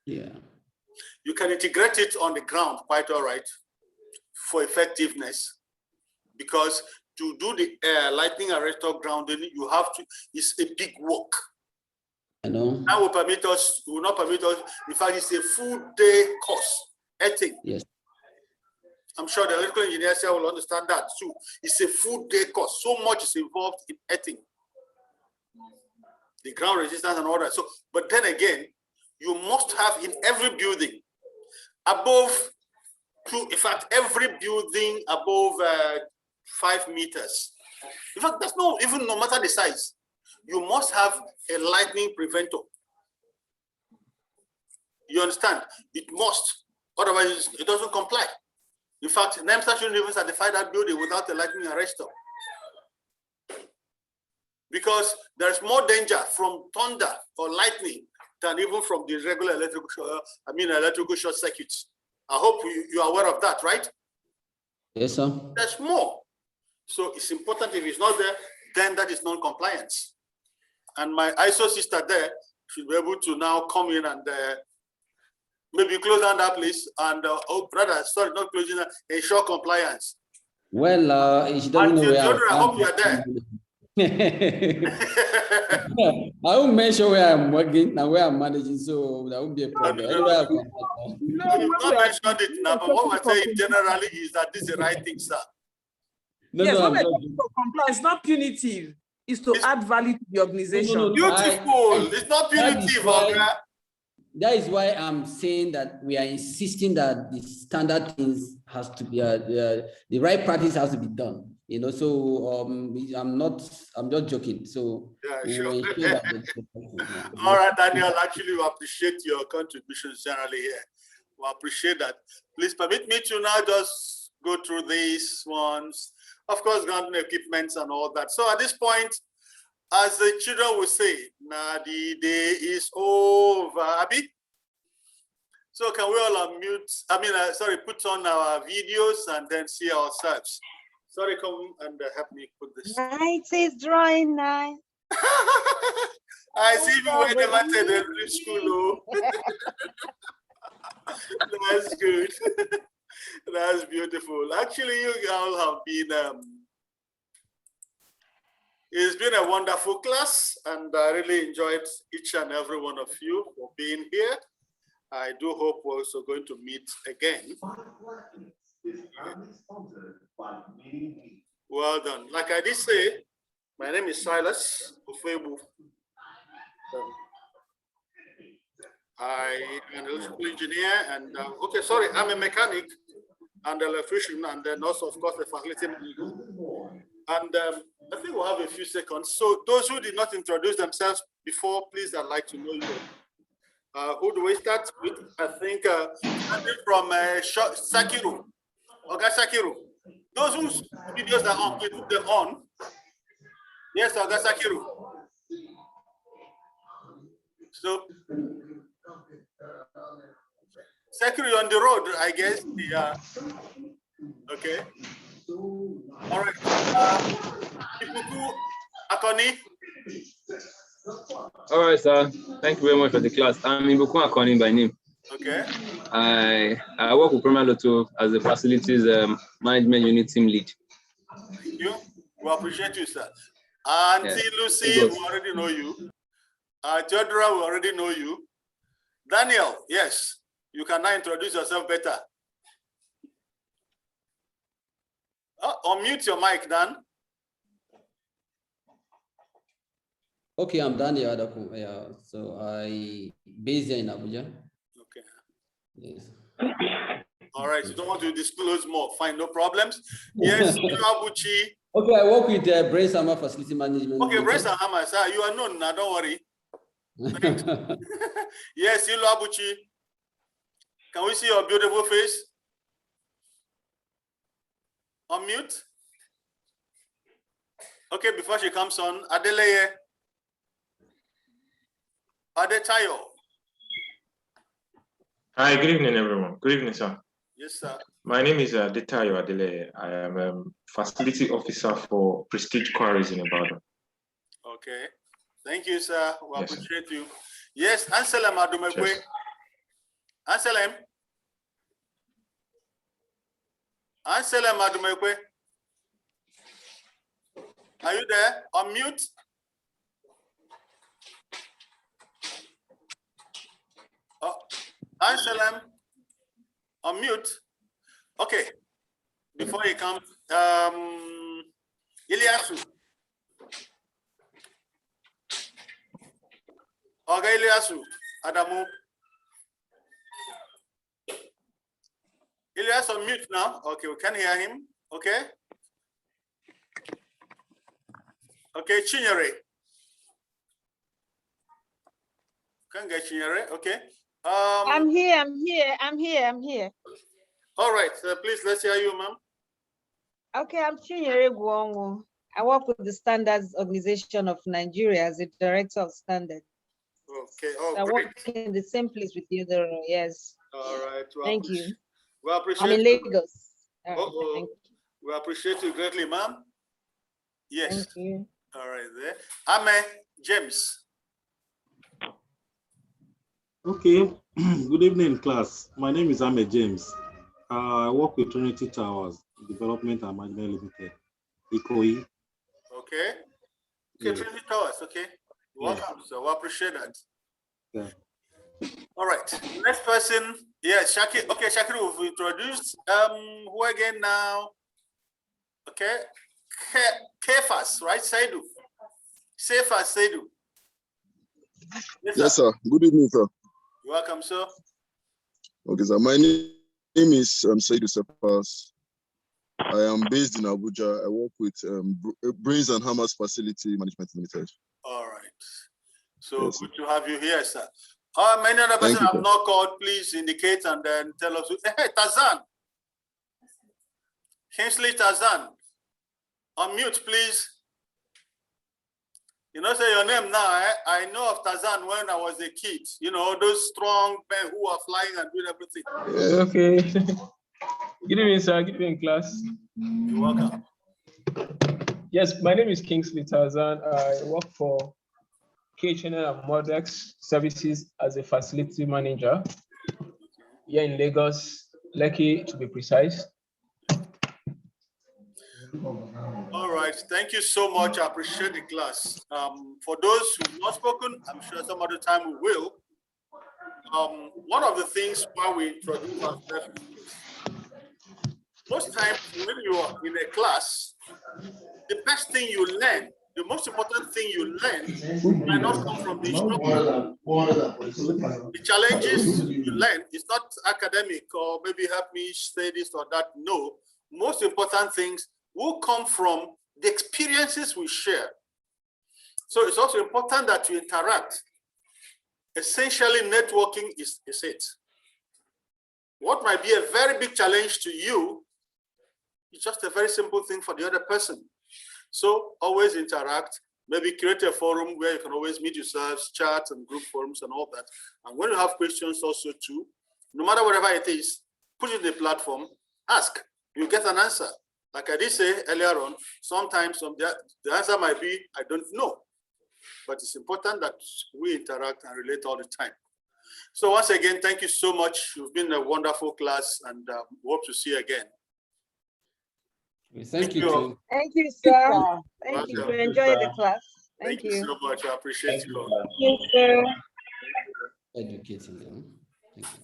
Yeah. You can integrate it on the ground quite all right for effectiveness, because to do the lightning arrestor grounding, you have to, it's a big work. I know. That will not permit us, in fact, it's a full day course, earthing. Yes. I'm sure the electrical engineers here will understand that too. It's a full day course. So much is involved in earthing, the ground resistance and all that. So, but then again, you must have in every building above in fact, every building above 5 meters. In fact, that's no matter the size, you must have a lightning preventer. You understand? It must, otherwise it doesn't comply. In fact, NEMSA shouldn't even certify that building without a lightning arrestor, because there's more danger from thunder or lightning than even from the regular electrical short circuits. I hope you are aware of that, right? Yes, sir. There's more. So it's important. If it's not there, then that is non-compliance. And my ISO sister there should be able to now come in and maybe close down that place and, not closing that, ensure compliance. Well, she doesn't know where I hope you are there. I won't mention where I'm working and where I'm managing, so that won't be a problem. You've not mentioned it now, but what we're saying generally is that this is the right thing, sir. Yes, when we're talking about compliance, it's not punitive. It's to add value to the organization. Beautiful. It's not punitive, That is why I'm saying that we are insisting that the standard things has to be the right practice has to be done. You know, so I'm just joking. So yeah, we sure. will ensure that All right, Daniel. Actually, we appreciate your contributions generally here. We appreciate that. Please permit me to now just go through these ones. Of course, grounding equipment and all that. So at this point, as the children will say, nah, the day is over. Abi? So can we all unmute? Sorry, put on our videos and then see ourselves. Sorry, come and help me put this. Night is drawing nigh. I see you when they went to the school. That's good. That's beautiful. Actually, you all have been, it's been a wonderful class, and I really enjoyed each and every one of you for being here. I do hope we're also going to meet again. Well done. Like I did say, my name is Silas Ofebu. I am an electrical engineer, and okay, sorry, I'm a mechanic and an electrician, and then also, of course, a facility manager. And I think we'll have a few seconds. So those who did not introduce themselves before, please, I'd like to know you. Who do we start with? I think starting from Sakiru. Okay, Sakiru. Those whose videos are on, we put them on. Yes, Oga Sakiru. So, Sakiru, you're on the road, I guess. Yeah. Okay. All right. Ibuku Akoni. All right, sir. Thank you very much for the class. I'm Ibuku Akoni by name. Okay. I work with Premier Lotto as a facilities management unit team lead. Thank you. We appreciate you, sir. Auntie Lucy, we already know you. Theodora, we already know you. Daniel, yes, you can now introduce yourself better. Unmute your mic, Dan. Okay, I'm Daniel Adaku. Yeah, so I based here in Abuja. Okay. Yes. All right, you don't want to disclose more. Fine, no problems. Yes, Abuchi. Okay, I work with Brace Hammer Facility Management. Okay, Brace Hammer, sir, you are known now, don't worry. Yes, Ilo Abuchi. Can we see your beautiful face? Unmute. Okay, before she comes on, Adeleye. Adetayo. Hi, good evening, everyone. Good evening, sir. Yes, sir. My name is Adetayo Adeleye. I am a facility officer for Prestige Quarries in Ibadan. Okay. Thank you, sir. We appreciate you. Yes, Anselm Adumekwe. Anselm. Anselm Adumekwe. Are you there? Unmute. Oh, Anselm. Unmute. Okay. Before he comes, Iliasu. Okay, Iliasu. Adamu. Ilias on mute now. Okay, we can hear him. Okay. Okay, Chinyere. Can't get Chinyere. Okay. I'm here. All right, please, let's hear you, ma'am. Okay, I'm Chinyere Guongo. I work with the Standards Organization of Nigeria as a director of standards. Okay, oh, I great. work in the same place with you, yes. All right. Thank you. We appreciate I'm in Lagos. Thank you. We appreciate you greatly, ma'am. Yes. Thank you. All right, there. Ame James. Okay. Good evening, class. My name is Ame James. I work with Trinity Towers Development and Management Limited, Ikoyi. Okay. Okay, Trinity Towers. Okay. Welcome. So we appreciate that. Yeah. All right. Next person. Yes, Shakir. Okay, Shakir, we've introduced. Who again now? Okay. Kefas, right? Saidu. Sefas Saidu. Yes, sir. Good evening, sir. You're welcome, sir. Okay, sir. My name is Saidu Sepas. I am based in Abuja. I work with Brains and Hammers Facility Management Limited. All right. So yes, good to have you here, sir. Many other persons have not called. Please indicate and then tell us. Hey, Tarzan. Kingsley Tarzan. Unmute, please. You know, say your name now. I know of Tarzan when I was a kid. You know, those strong men who are flying and doing everything. Okay. Good evening, sir. Good evening, class. You're welcome. Yes, my name is Kingsley Tarzan. I work for KHN and Modex Services as a facility manager here in Lagos, Lekki to be precise. All right, thank you so much. I appreciate the class. For those who've not spoken, I'm sure some other time we will. One of the things why we introduce ourselves is most times when you are in a class, the best thing you learn, the most important thing you learn might not come from the instructor. The challenges you learn is not academic or maybe help me say this or that. No, most important things will come from the experiences we share. So it's also important that you interact. Essentially, networking is it. What might be a very big challenge to you is just a very simple thing for the other person. So always interact, maybe create a forum where you can always meet yourselves, chat and group forums and all that. And when you have questions also too, no matter whatever it is, put it in the platform, ask, you get an answer. Like I did say earlier on, sometimes the answer might be, I don't know. But it's important that we interact and relate all the time. So once again, thank you so much. You've been a wonderful class and hope to see you again. Thank you, too. Thank you, sir. Thank you. We enjoyed the class. Thank you so much. I appreciate you all. Thank you, sir. Educating them. Thank you.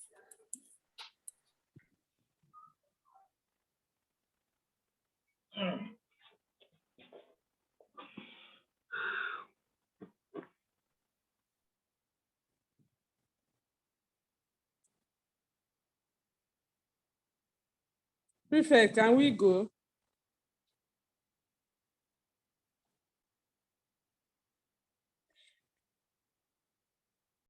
Prefect, can we go?